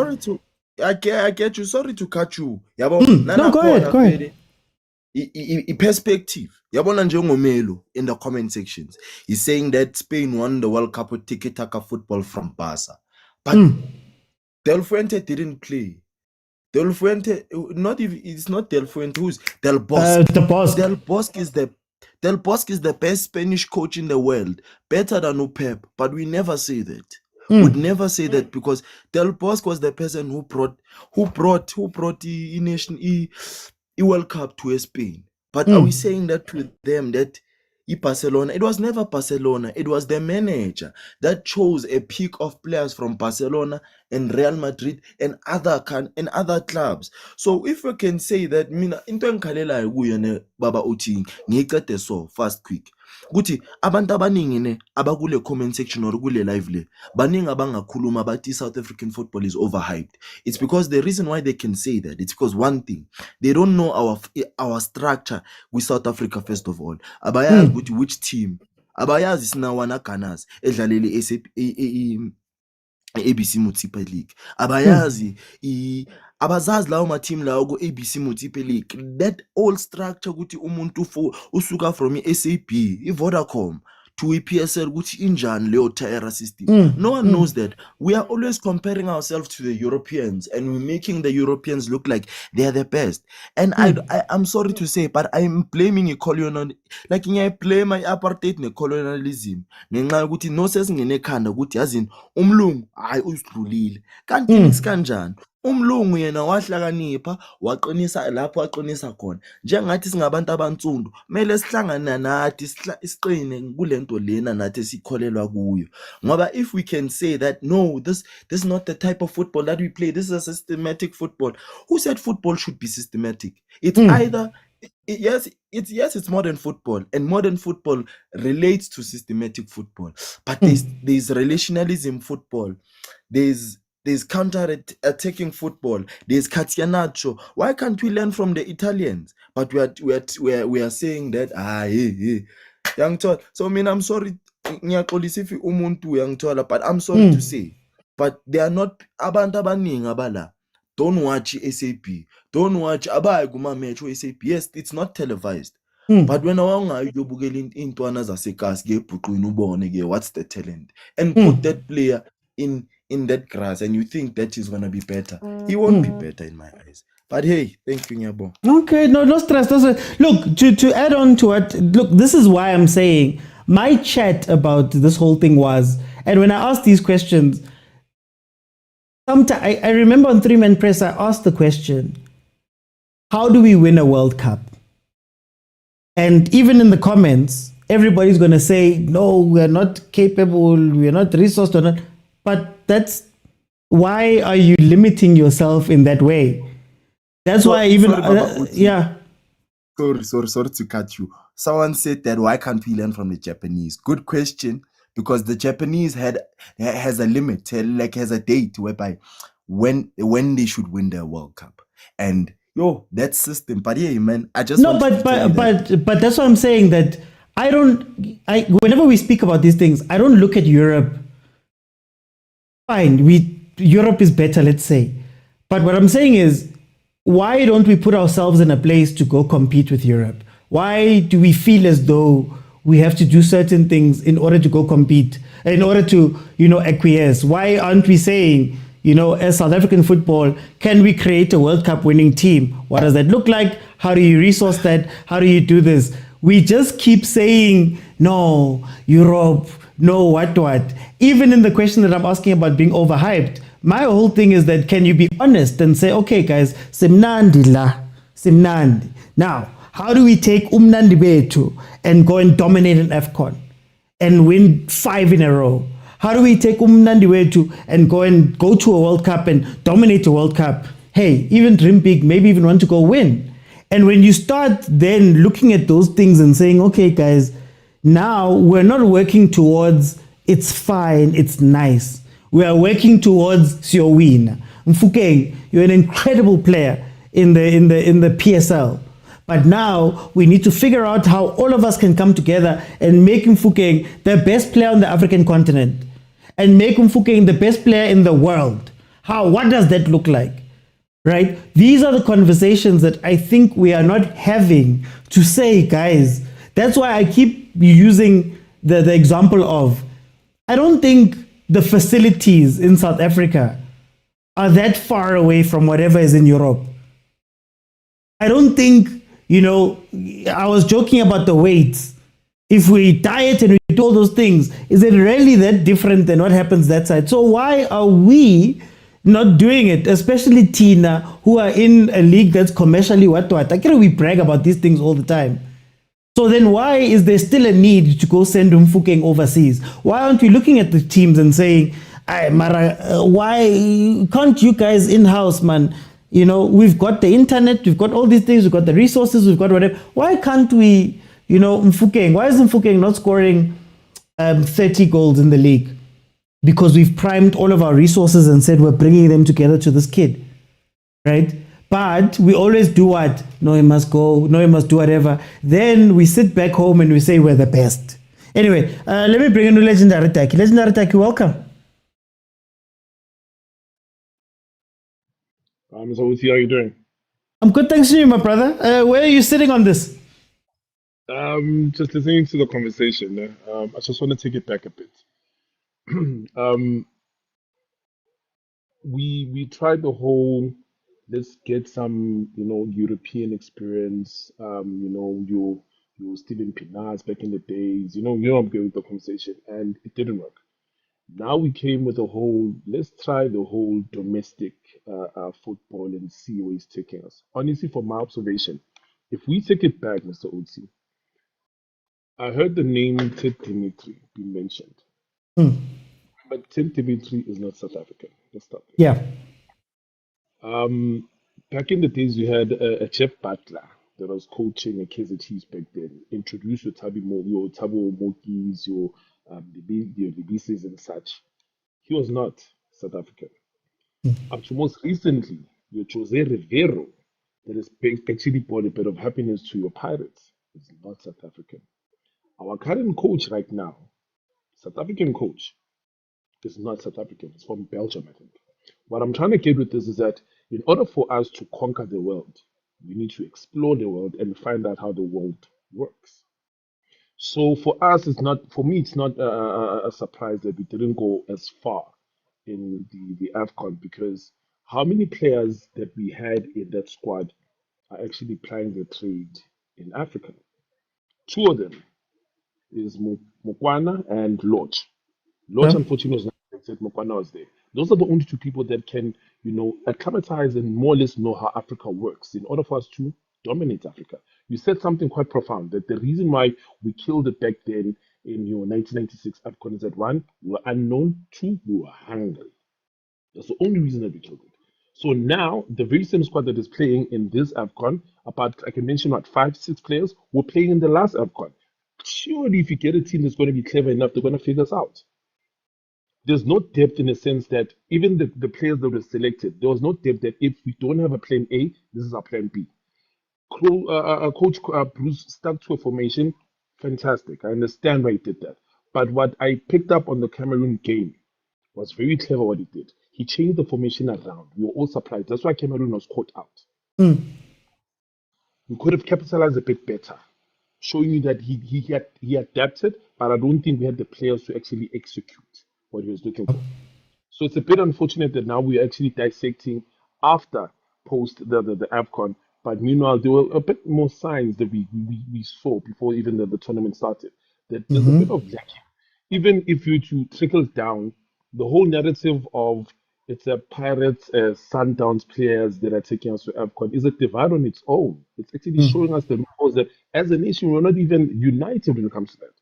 I get you. Sorry to cut you. No, go ahead. Perspective. Yabona njengomelo in the comment sections. He's saying that Spain won the World Cup with tiki-taka football from Barca. But Del Fuente didn't play. Del Fuente, it's not Del Fuente, who's Del Bosque. Del Bosque is the best Spanish coach in the world, better than Pep, but we never say that. Would never say that, because Del Bosque was the person who brought the World Cup to Spain. But are we saying that to them, that Barcelona? It was never Barcelona. It was the manager that chose a pick of players from Barcelona and Real Madrid and other clubs. So if we can say that, mina into ngikhalela kuyena baba uthi ngicede so fast quick. Kuthi abantu abaningi ne abakule comment section or kule live le baningi abangakhuluma bathi South African football is overhyped. It's because the reason why they can say that, it's because one thing, they don't know our structure with South Africa. First of all, abayazi ukuthi which team, abayazi sinawana Gunners edlalele ABC Super League, abayazi abazazi lawo ma team lawo ku ABC Super League. That all structure ukuthi umuntu usuka from SAB, Vodacom to PSL ukuthi injani leyo tier system. No one knows that. We are always comparing ourselves to the Europeans, and we're making the Europeans look like they are the best. And I'm sorry to say, but I'm blaming a colonial, like I blame my apartheid ne colonialism. Ngenxa ukuthi no sesingene ekhanda ukuthi yazini umlungu hayi usidlulile. Kanti nix kanjani? Umlungu yena wahlakanipha waqinisa lapho aqinisa khona. Njengathi singabantu abantsundu, mele sihlangana nathi siqine kulento lena nathi sikholelwa kuyo. Ngoba if we can say that no, this is not the type of football that we play, this is a systematic football. Who said football should be systematic? It's either it's modern football, and modern football relates to systematic football. But there's relationalism football. There's counter-attacking football. There's Catenaccio. Why can't we learn from the Italians? But we are saying that young child. So I'm sorry, umuntu young child, but I'm sorry to say, but they are not abantu abaningi abala. Don't watch SAP. Don't watch abaya kuma match SAP. Yes, it's not televised. But when you bugel intwana zasekhasi ngebhuqwini ubone ke what's the talent, and put that player in that grass, and you think that is going to be better. He won't be better in my eyes. But hey, thank you, Nyabo. Okay, no stress. Look, to add on to it, look, this is why I'm saying my chat about this whole thing was, and when I asked these questions, I remember on 3-Man Press, I asked the question, how do we win a World Cup? And even in the comments, everybody's going to say, no, we're not capable, we're not resourced or not. But why are you limiting yourself in that way? That's why even, Sorry to cut you. Someone said that why can't we learn from the Japanese? Good question, because the Japanese has a limit, has a date whereby when they should win their World Cup. And that system. But yeah, man, I just but that's what I'm saying, that whenever we speak about these things, I don't look at Europe. Fine, Europe is better, let's say. But what I'm saying is, why don't we put ourselves in a place to go compete with Europe? Why do we feel as though we have to do certain things in order to go compete, in order to, acquiesce? Why aren't we saying, as South African football, can we create a World Cup winning team? What does that look like? How do you resource that? How do you do this? We just keep saying, no, Europe, no, what. Even in the question that I'm asking about being overhyped, my whole thing is that, can you be honest and say, okay, guys, simnandi la, simnandi. Now, how do we take umnandi betu and go and dominate an AFCON and win 5 in a row? How do we take umnandi wetu and go to a World Cup and dominate a World Cup? Hey, even dream big, maybe even want to go win. And when you start then looking at those things and saying, okay, guys, now we're not working towards it's fine, it's nice. We are working towards Siowina. Mfukeng, you're an incredible player in the PSL. But now we need to figure out how all of us can come together and make Mfukeng the best player on the African continent and make Mfukeng the best player in the world. What does that look like? Right? These are the conversations that I think we are not having to say, guys. That's why I keep using the example of, I don't think the facilities in South Africa are that far away from whatever is in Europe. I don't think, I was joking about the weights. If we diet and we do all those things, is it really that different than what happens that side? So why are we not doing it, especially Tina, who are in a league that's commercially what? I can't we brag about these things all the time. So then why is there still a need to go send Mfukeng overseas? Why aren't we looking at the teams and saying, why can't you guys in-house, man? We've got the internet, we've got all these things, we've got the resources, we've got whatever. Why can't we, Mfukeng, why is Mfukeng not scoring 30 goals in the league? Because we've primed all of our resources and said we're bringing them together to this kid, right? But we always do what? No, he must go. No, he must do whatever. Then we sit back home and we say we're the best. Anyway, let me bring in Legendary Taki. Legendary Taki, welcome. So how are you doing? I'm good, thanks to you, my brother. Where are you sitting on this? Just listening to the conversation. I just want to take it back a bit. We tried the whole, let's get some European experience. You Steven Pienaar back in the days. I'm going with the conversation, and it didn't work. Now we came with a whole, let's try the whole domestic football and see where it's taking us. Honestly, from my observation, if we take it back, Mr. Otsi, I heard the name Ted Dimitri be mentioned. But Ted Dimitri is not South African. Let's stop there. Yeah. Back in the days, you had a Jeff Butler that was coaching a Kaizer Chiefs back then. Introduced your Tabo Mokis, your Libises and such. He was not South African. Up to most recently, your Jose Rivero, that has actually brought a bit of happiness to your Pirates, is not South African. Our current coach right now, South African coach, is not South African. It's from Belgium, I think. What I'm trying to get with this is that in order for us to conquer the world, we need to explore the world and find out how the world works. So for us, it's not a surprise that we didn't go as far in the AFCON, because how many players that we had in that squad are actually plying their trade in Africa? Two of them is Mokwena and Lodge. Lodge, unfortunately, was not selected. Mokwena was there. Those are the only two people that can, acclimatize and more or less know how Africa works in order for us to dominate Africa. You said something quite profound, that the reason why we killed it back then in 1996 AFCON is that one, we were unknown, two, we were hungry. That's the only reason that we killed it. So now, the very same squad that is playing in this AFCON, apart, I can mention 5, 6 players, were playing in the last AFCON. Surely, if you get a team that's going to be clever enough, they're going to figure us out. There's no depth in the sense that even the players that were selected, there was no depth that if we don't have a plan A, this is our plan B. Coach Bruce stuck to a formation, fantastic. I understand why he did that. But what I picked up on the Cameroon game was very clever what he did. He changed the formation around. We were all surprised. That's why Cameroon was caught out. We could have capitalized a bit better. showing you that he adapted, but I don't think we had the players to actually execute what he was looking for. So it's a bit unfortunate that now we're actually dissecting after post the AFCON. But meanwhile, there were a bit more signs that we saw before even the tournament started. That there's a bit of lacking. Even if you to trickle down, the whole narrative of it's a Pirates, Sundowns players that are taking us to AFCON is a divide on its own. It's actually showing us the rules that as a nation, we're not even united when it comes to that.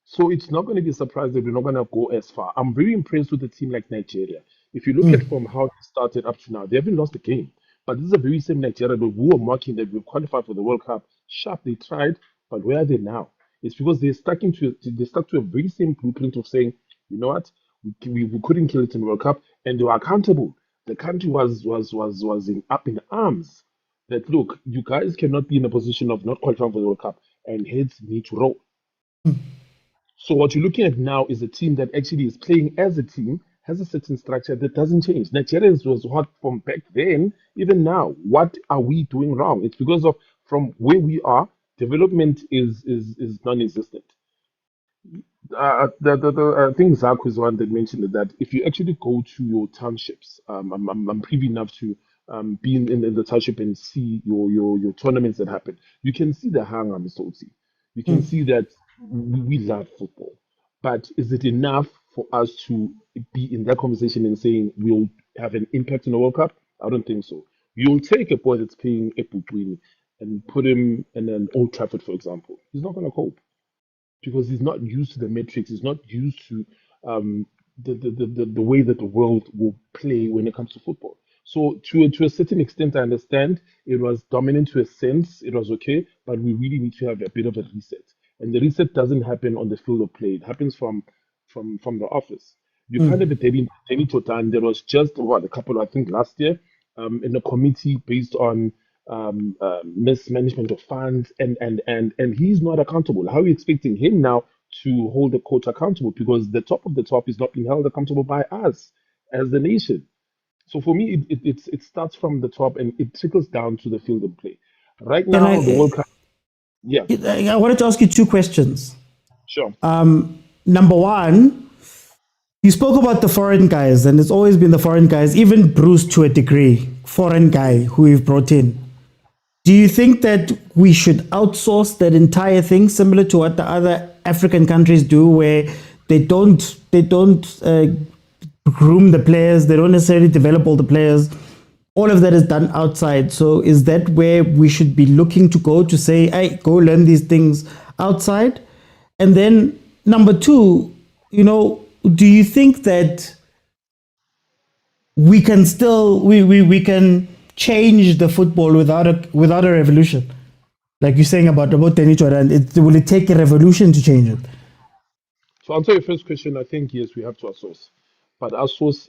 So it's not going to be a surprise that we're not going to go as far. I'm very impressed with a team like Nigeria. If you look at from how they started up to now, they haven't lost a game. But this is a very same Nigeria that we were marking that we qualified for the World Cup. Sharp, they tried, but where are they now? It's because they stuck to a very same blueprint of saying, you know what, we couldn't kill it in the World Cup, and they were accountable. The country was up in arms. That look, you guys cannot be in a position of not qualifying for the World Cup, and heads need to roll. So what you're looking at now is a team that actually is playing as a team, has a certain structure that doesn't change. Nigerians was hot from back then, even now. What are we doing wrong? It's because of from where we are, development is non-existent. I think Zach was the one that mentioned that if you actually go to your townships, I'm privy enough to be in the township and see your tournaments that happen. You can see the hang on Mr. Otsi. You can see that we love football. But is it enough for us to be in that conversation and saying we'll have an impact in the World Cup? I don't think so. You'll take a boy that's playing Epupwini and put him in an Old Trafford, for example. He's not going to cope because he's not used to the metrics. He's not used to the way that the world will play when it comes to football. So to a certain extent, I understand it was dominant to a sense. It was okay, but we really need to have a bit of a reset. And the reset doesn't happen on the field of play. It happens from the office. You can't have a Denny Totan. There was just what a couple, I think, last year in a committee based on mismanagement of funds, and he's not accountable. How are you expecting him now to hold the coach accountable? Because the top of the top is not being held accountable by us as the nation. So for me, it starts from the top and it trickles down to the field of play. Right Can now, the World Cup. Yeah, I wanted to ask you two questions. sure. Number one, you spoke about the foreign guys, and it's always been the foreign guys, even Bruce to a degree, foreign guy who we've brought in. Do you think that we should outsource that entire thing, similar to what the other African countries do, where they don't groom the players, they don't necessarily develop all the players? All of that is done outside. So is that where we should be looking to go to say, hey, go learn these things outside? And then number two, do you think that we can still we can change the football without a revolution? Like you're saying about Danny Jordan, will it take a revolution to change it? To answer your first question, I think yes, we have to outsource, but outsource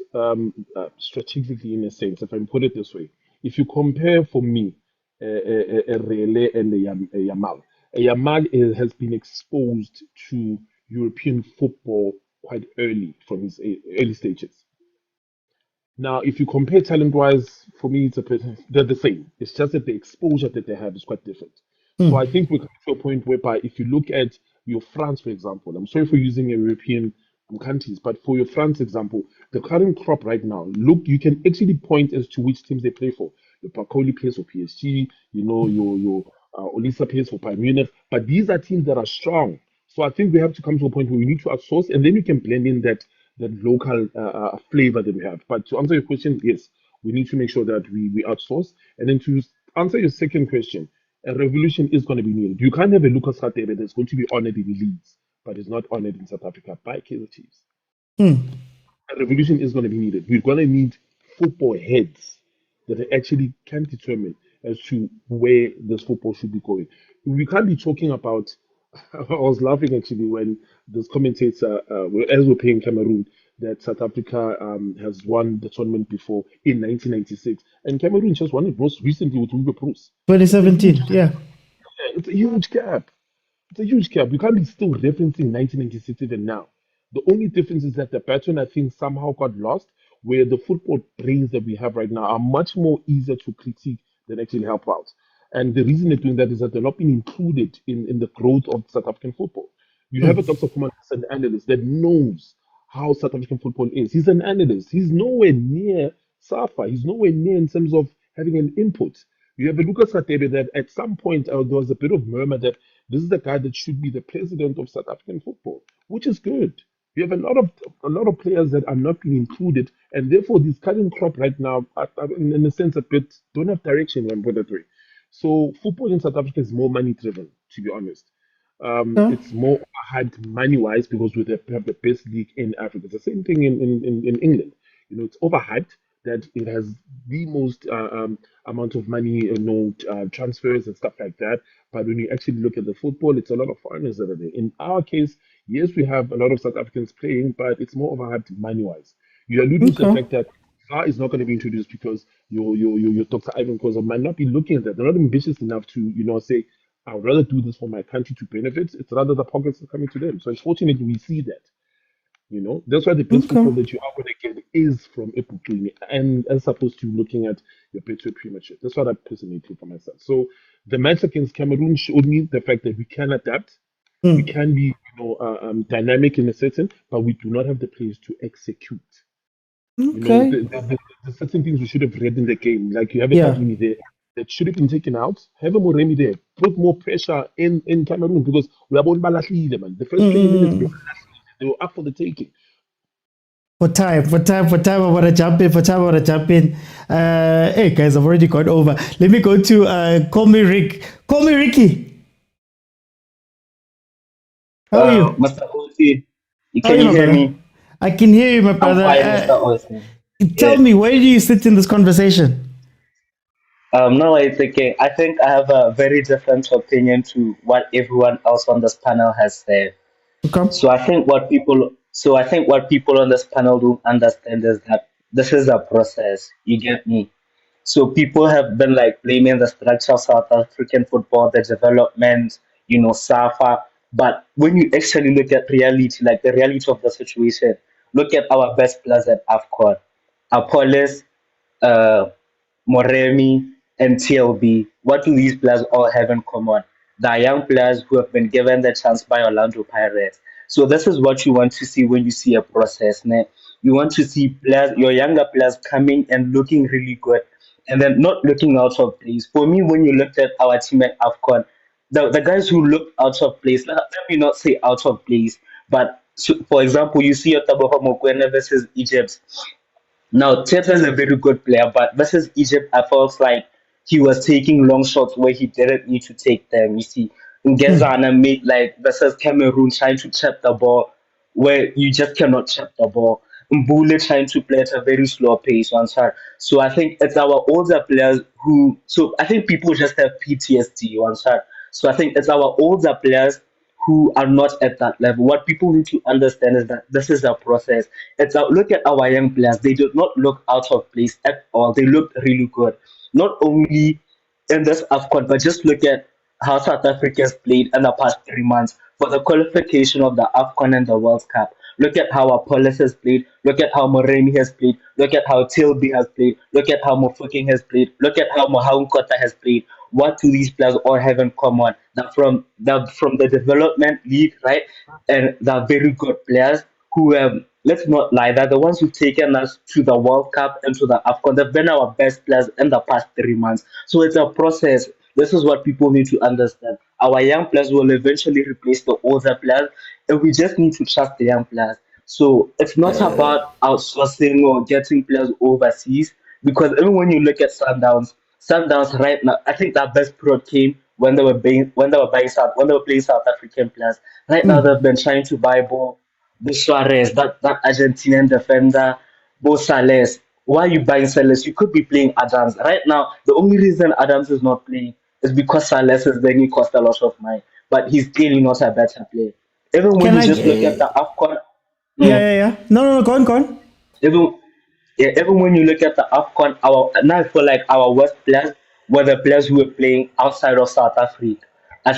strategically in a sense. If I put it this way, if you compare for me a Rele and a Yamal, has been exposed to European football quite early from his early stages. Now, if you compare talent-wise, for me, they're the same. It's just that the exposure that they have is quite different. So I think we're coming to a point whereby if you look at your France, for example, I'm sorry for using European countries, but for your France example, the current crop right now, look, you can actually point as to which teams they play for. Your Pacoli plays for PSG, your Olisa plays for Bayern Munich, but these are teams that are strong. So I think we have to come to a point where we need to outsource, and then we can blend in that local flavor that we have. But to answer your question, yes, we need to make sure that we outsource. And then to answer your second question, a revolution is going to be needed. You can't have a Lucas Radebe that's going to be honored in Leeds, but is not honored in South Africa by Kaizer Chiefs. A revolution is going to be needed. We're going to need football heads that actually can determine as to where this football should be going. We can't be talking about. I was laughing actually when this commentator, as we're playing Cameroon, that South Africa has won the tournament before in 1996, and Cameroon just won it most recently with Hugo. 2017, yeah. It's a huge gap. It's a huge gap. We can't be still referencing 1996 even now. The only difference is that the pattern, I think, somehow got lost, where the football brains that we have right now are much more easier to critique than actually help out. And the reason they're doing that is that they're not being included in the growth of South African football. You have a Dr. Kumar as an analyst that knows how South African football is. He's an analyst. He's nowhere near SAFA. He's nowhere near in terms of having an input. You have a Lucas Radebe that at some point there was a bit of murmur that this is the guy that should be the president of South African football, which is good. You have a lot of players that are not being included, and therefore this current crop right now, in a sense, a bit don't have direction when put that way. So football in South Africa is more money driven, to be honest. It's more hyped money wise because we have the best league in Africa. It's the same thing in England. It's overhyped that it has the most amount of money, transfers and stuff like that. But when you actually look at the football, it's a lot of foreigners that are there. In our case, yes, we have a lot of South Africans playing, but it's more overhyped money wise. You allude to the fact that VAR is not going to be introduced because your Dr. Ivan Khoza might not be looking at that. They're not ambitious enough to, say, I would rather do this for my country to benefit. It's rather the pockets are coming to them. So unfortunately, we see that. That's why the best football that you are going to get is from Epukini and as opposed to looking at your Pitso premiership. That's what I personally feel for myself. So the match against Cameroon showed me the fact that we can adapt. We can be, dynamic in a certain, but we do not have the players to execute. The certain things we should have read in the game. Like you have a Tabini there that should have been taken out. Have a Moremi there. Put more pressure in Cameroon because we are on Balashide, man. The first 20 minutes, they were up for the taking. For time, I want to jump in. Hey guys, I've already gone over. Let me go to Call Me Rick. Call me Ricky. How are you? Mr. OT, can you hear me? I can hear you, my brother. I'm fine, Mr. OT. Tell me, where do you sit in this conversation? No, it's okay. I think I have a very different opinion to what everyone else on this panel has said. Okay. So I think what people on this panel don't understand is that this is a process. You get me? So people have been like blaming the structure of South African football, the development, SAFA. But when you actually look at reality, like the reality of the situation, look at our best players at AFCON. Apollos, Moremi, and TLB. What do these players all have in common? They are young players who have been given the chance by Orlando Pirates. So this is what you want to see when you see a process. Ne? You want to see players, your younger players coming and looking really good and then not looking out of place. For me, when you looked at our team at AFCON, the guys who looked out of place, let me not say out of place, but for example, you see Otaboho Mokwena versus Egypt. Now, Teta is a very good player, but versus Egypt, I felt like he was taking long shots where he didn't need to take them. You see, Ngezana made like versus Cameroon trying to chip the ball where you just cannot chip the ball. Mbule trying to play at a very slow pace once her. So I think it's our older players so I think people just have PTSD once her. So I think it's our older players who are not at that level. What people need to understand is that this is a process. Look at our young players. They did not look out of place at all. They looked really good. Not only in this AFCON, but just look at how South Africa has played in the past 3 months for the qualification of the AFCON and the World Cup. Look at how Apollos has played. Look at how Moremi has played. Look at how Tilby has played. Look at how Mofokeng has played. Look at how Motaung CAF has played. What do these players all have in common? That from the development league, right? And they're very good players who have, let's not lie, they're the ones who've taken us to the World Cup and to the AFCON. They've been our best players in the past 3 months. So it's a process. This is what people need to understand. Our young players will eventually replace the older players, and we just need to trust the young players. So it's not about outsourcing or getting players overseas, because even when you look at Sundowns right now, I think their best product came when they were playing South African players. Right now they've been trying to buy Bo Suarez, that Argentinian defender, Bo Sales. Why are you buying Sales? You could be playing Adams. Right now, the only reason Adams is not playing is because Sales is then he cost a lot of money. But he's clearly not a better player. Even when you just look at the AFCON. Yeah. No, go on. Even when you look at the AFCON, now I feel like our worst players were the players who were playing outside of South Africa. I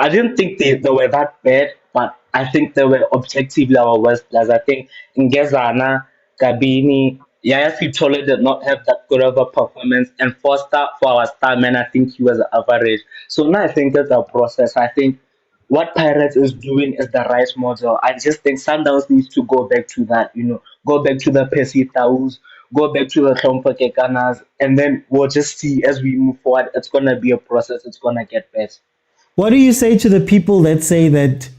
didn't think they were that bad, but I think they were objectively our worst players. I think Ngezana, Gabini, Yaya Sitole did not have that good of a performance, and for our star man, I think he was average. So now I think it's a process. I think what Pirates is doing is the right model. I just think Sundowns needs to go back to that, go back to the Percy Taus, go back to the Klompakekanas, and then we'll just see as we move forward. It's gonna be a process. It's gonna get better. What do you say to the people that say that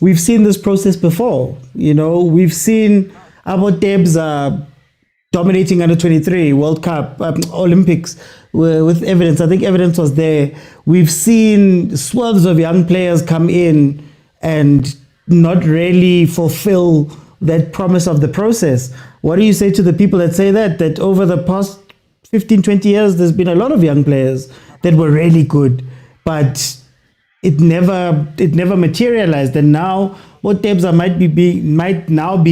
we've seen this process before? We've seen our Debs dominating under 23 World Cup, Olympics with evidence. I think evidence was there. We've seen swaths of young players come in and not really fulfill that promise of the process. What do you say to the people that say that over the past 15, 20 years, there's been a lot of young players that were really good, but it never materialized, and now what Debs might now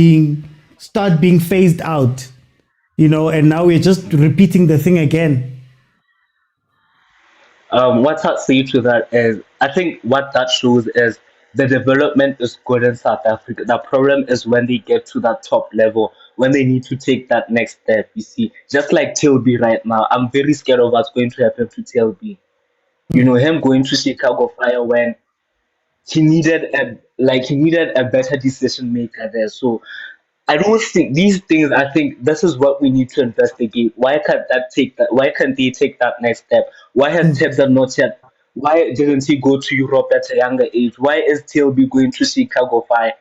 start being phased out, and now we're just repeating the thing again. What I'd say to that is, I think what that shows is the development is good in South Africa. The problem is when they get to that top level, when they need to take that next step. You see, just like Tilby right now, I'm very scared of what's going to happen to Tilby. Him going to Chicago Fire when he needed a better decision maker there. So I don't think these things. I think this is what we need to investigate. Why can't they take that next step? Why has Tebza not yet? Why didn't he go to Europe at a younger age? Why is TLB going to Chicago Fire?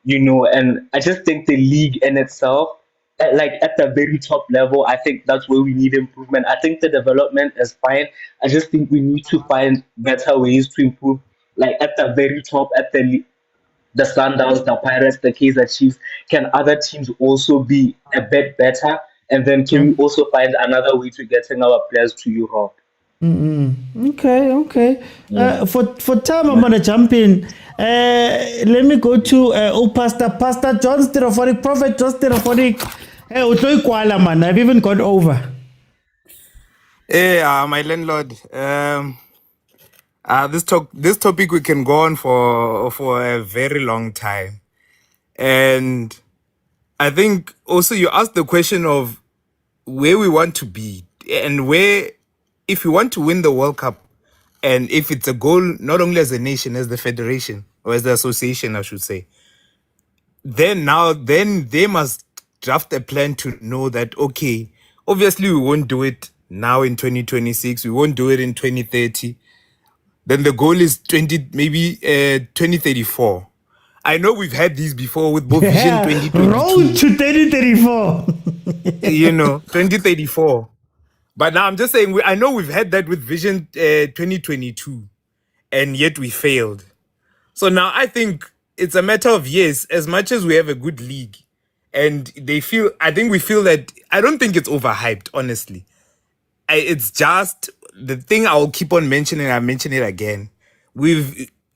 And I just think the league in itself, at the very top level, I think that's where we need improvement. I think the development is fine. I just think we need to find better ways to improve, at the very top, at the Sundowns, the Pirates, the Kaizer Chiefs. Can other teams also be a bit better? And then can we also find another way to getting our players to Europe? Okay. For time, I'm gonna jump in. Let me go to Pastor John Sterophonic, Prophet John Sterophonic. Hey, Utoi Kuala, man. I've even gone over. Hey, my landlord. This topic we can go on for a very long time, and I think also you asked the question of where we want to be and where, if we want to win the World Cup, and if it's a goal not only as a nation, as the federation or as the association, I should say, then they must draft a plan to know that, okay, obviously we won't do it now in 2026, we won't do it in 2030. Then the goal is 2034. I know we've had these before with both Vision 2022. Road to 2034. 2034. But now I'm just saying, I know we've had that with Vision 2022, and yet we failed. So now I think it's a matter of, yes, as much as we have a good league, and I think we feel that, I don't think it's overhyped, honestly. It's just the thing I'll keep on mentioning, I mention it again.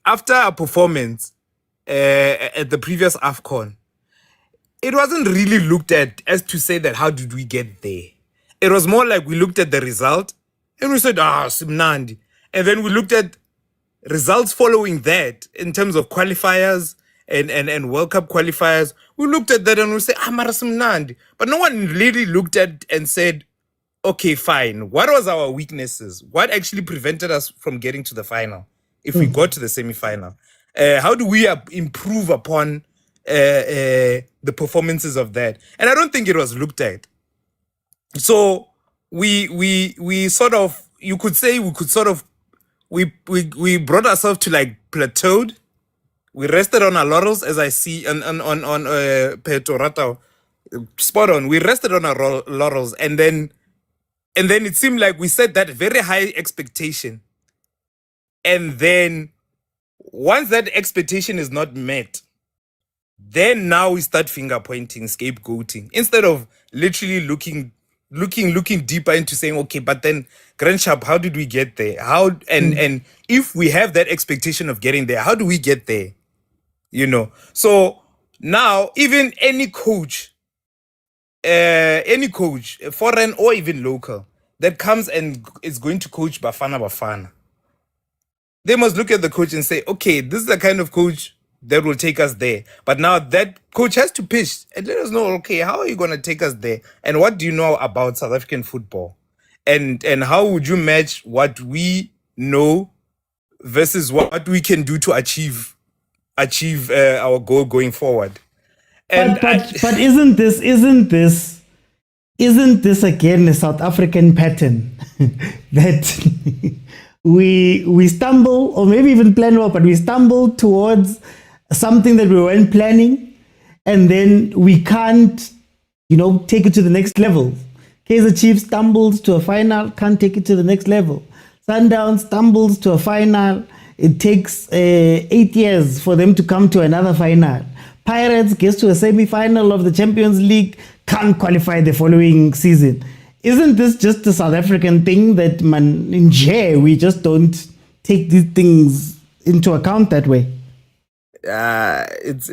After a performance at the previous AFCON, it wasn't really looked at as to say that how did we get there. It was more like we looked at the result and we said, Simnandi. And then we looked at results following that in terms of qualifiers and World Cup qualifiers. We looked at that and we said, Mara Simnandi. But no one really looked at and said, okay, fine. What was our weaknesses? What actually prevented us from getting to the final? If we got to the semi-final, how do we improve upon the performances of that? And I don't think it was looked at. So we sort of, you could say we brought ourselves to plateaued. We rested on our laurels, as I see on Petorata. Spot on. We rested on our laurels, and then it seemed like we set that very high expectation. And then once that expectation is not met, then now we start finger pointing, scapegoating, instead of literally looking deeper into saying, okay, but then Grand Sharp, how did we get there? And if we have that expectation of getting there, how do we get there? So now even any coach, foreign or even local, that comes and is going to coach Bafana, they must look at the coach and say, okay, this is the kind of coach that will take us there. But now that coach has to pitch and let us know, okay, how are you going to take us there? And what do you know about South African football? And how would you match what we know versus what we can do to achieve our goal going forward? And but isn't this again a South African pattern that we stumble, or maybe even plan well, but we stumble towards something that we weren't planning, and then we can't, take it to the next level. Kaizer Chiefs stumbles to a final, can't take it to the next level. Sundowns stumbles to a final. It takes 8 years for them to come to another final. Pirates gets to a semi-final of the Champions League, can't qualify the following season. Isn't this just a South African thing that, man, in J, we just don't take these things into account that way? It's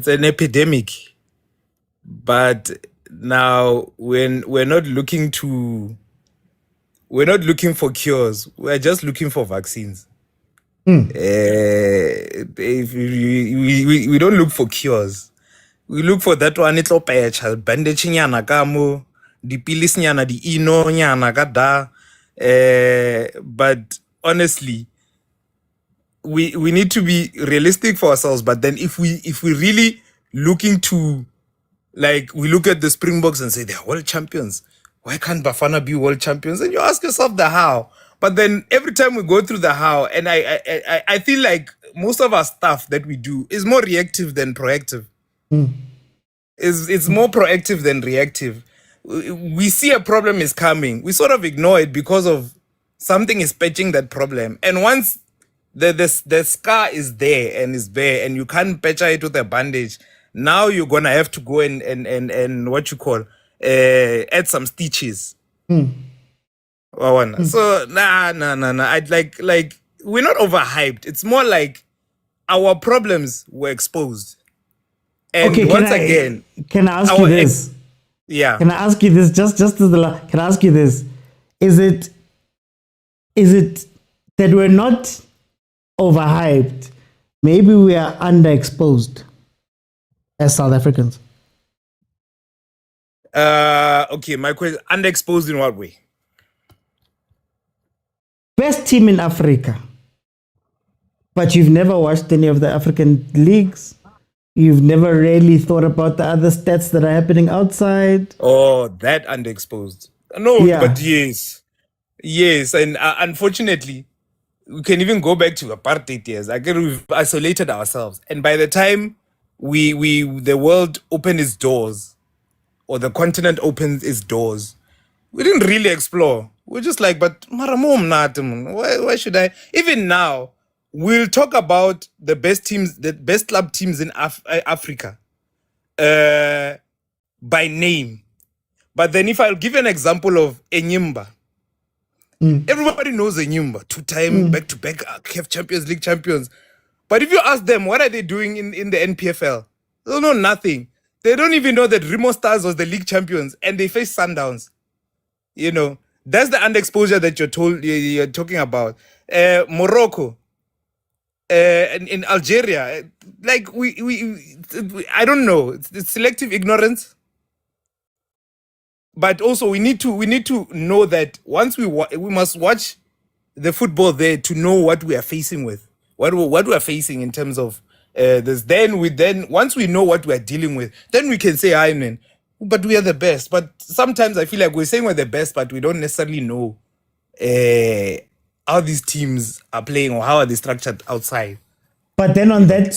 an epidemic. But now when we're not looking for cures, we're just looking for vaccines. If we don't look for cures. We look for that one. It's patch, bandage nyana kamo, di pilis nyana, di ino nyana kada. But honestly, we need to be realistic for ourselves. But then if we really looking to, like, we look at the Springboks and say they're world champions, why can't Bafana be world champions? And you ask yourself the how. But then every time we go through the how, and I feel like most of our stuff that we do is more reactive than proactive. It's more proactive than reactive. We see a problem is coming, we sort of ignore it because of something is patching that problem. And once the scar is there and is bare, and you can't patch it with a bandage, now you're gonna have to go and what you call add some stitches. So nah. I'd like we're not overhyped. It's more like our problems were exposed. And okay, can I ask you this? Yeah. Can I ask you this? Just as can I ask you this? Is it that we're not overhyped? Maybe we are underexposed as South Africans. Okay, my question: underexposed in what way? Best team in Africa, but you've never watched any of the African leagues. You've never really thought about the other stats that are happening outside. Oh, that underexposed. No, yeah. But yes, and unfortunately, we can even go back to apartheid years. We've isolated ourselves, and by the time the world opened its doors, or the continent opened its doors, we didn't really explore. We're just like, but why should I? Even now, we'll talk about the best teams, the best club teams in Africa by name. But then if I'll give an example of Enyimba, everybody knows Enyimba, two-time back-to-back CAF Champions League champions. But if you ask them, what are they doing in the NPFL? They don't know nothing. They don't even know that Remo Stars was the league champions and they faced Sundowns. That's the underexposure that you're talking about. Morocco, in Algeria, like we I don't know. It's selective ignorance. But also we need to know that once we must watch the football there to know what we are facing with, what we are facing in terms of this. Then once we know what we are dealing with, then we can say, man, but we are the best. But sometimes I feel like we're saying we're the best, but we don't necessarily know how these teams are playing or how are they structured outside. But then on that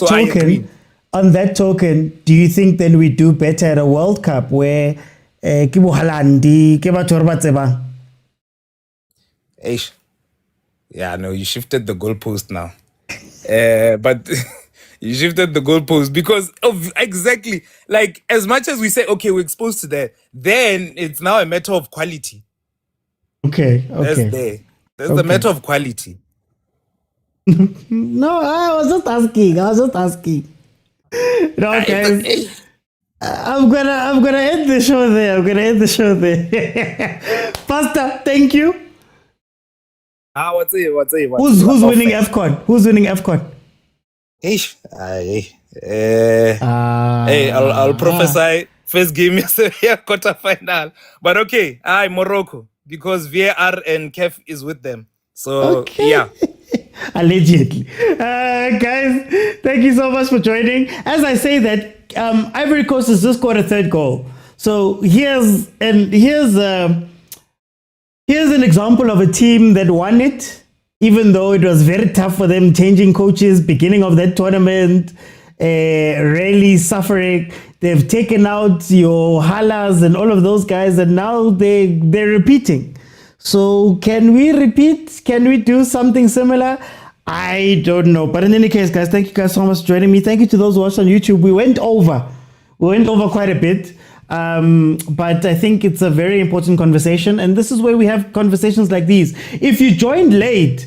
token, do you think then we do better at a World Cup where yeah, no, you shifted the goalpost now. But you shifted the goalpost because of exactly, like, as much as we say, okay, we're exposed to that, then it's now a matter of quality. Okay. There's the matter of quality. No, I was just asking. No, guys. I'm gonna end the show there. Pastor, thank you. What's it? Who's winning AFCON? Hey, I'll prophesy first game is a quarter final. But okay, Morocco, because VAR and CAF is with them. So yeah. Allegedly. Guys, thank you so much for joining. As I say that, Ivory Coast has just scored a third goal. So here's an example of a team that won it, even though it was very tough for them, changing coaches, beginning of that tournament, really suffering. They've taken out your Halas and all of those guys, and now they're repeating. So can we repeat? Can we do something similar? I don't know. But in any case, guys, thank you guys so much for joining me. Thank you to those who watched on YouTube. We went over quite a bit. But I think it's a very important conversation. And this is where we have conversations like these. If you joined late,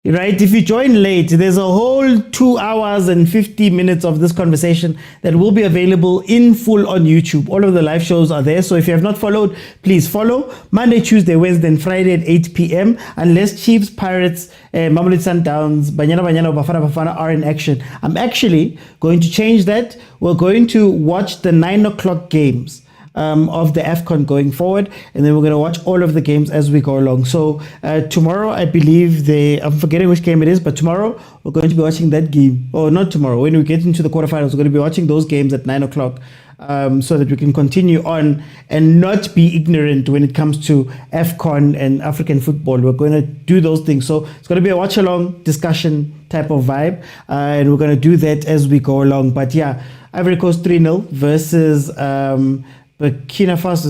right? If you join late, there's a whole 2 hours and 50 minutes of this conversation that will be available in full on YouTube. All of the live shows are there. So if you have not followed, please follow. Monday, Tuesday, Wednesday, and Friday at 8 p.m. Unless Chiefs, Pirates, Mamelodi Sundowns, Banyana, Bafana are in action. I'm actually going to change that. We're going to watch the 9 o'clock games of the AFCON going forward, and then we're going to watch all of the games as we go along. So tomorrow, I believe I'm forgetting which game it is, but tomorrow we're going to be watching that game. Or not tomorrow, when we get into the quarterfinals, we're going to be watching those games at 9 o'clock so that we can continue on and not be ignorant when it comes to AFCON and African football. We're going to do those things. So it's going to be a watch along discussion type of vibe, and we're going to do that as we go along. But yeah, Ivory Coast 3-0 versus Burkina Faso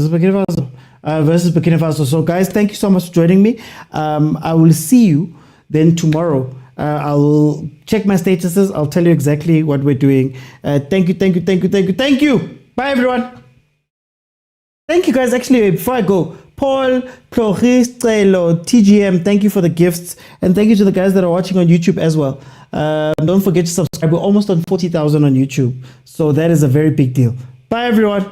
versus Burkina Faso. So guys, thank you so much for joining me. I will see you then tomorrow. I'll check my statuses. I'll tell you exactly what we're doing. Thank you. Bye everyone. Thank you guys. Actually, before I go, Paul, Cloris, TGM, thank you for the gifts. And thank you to the guys that are watching on YouTube as well. Don't forget to subscribe. We're almost on 40,000 on YouTube. So that is a very big deal. Bye everyone.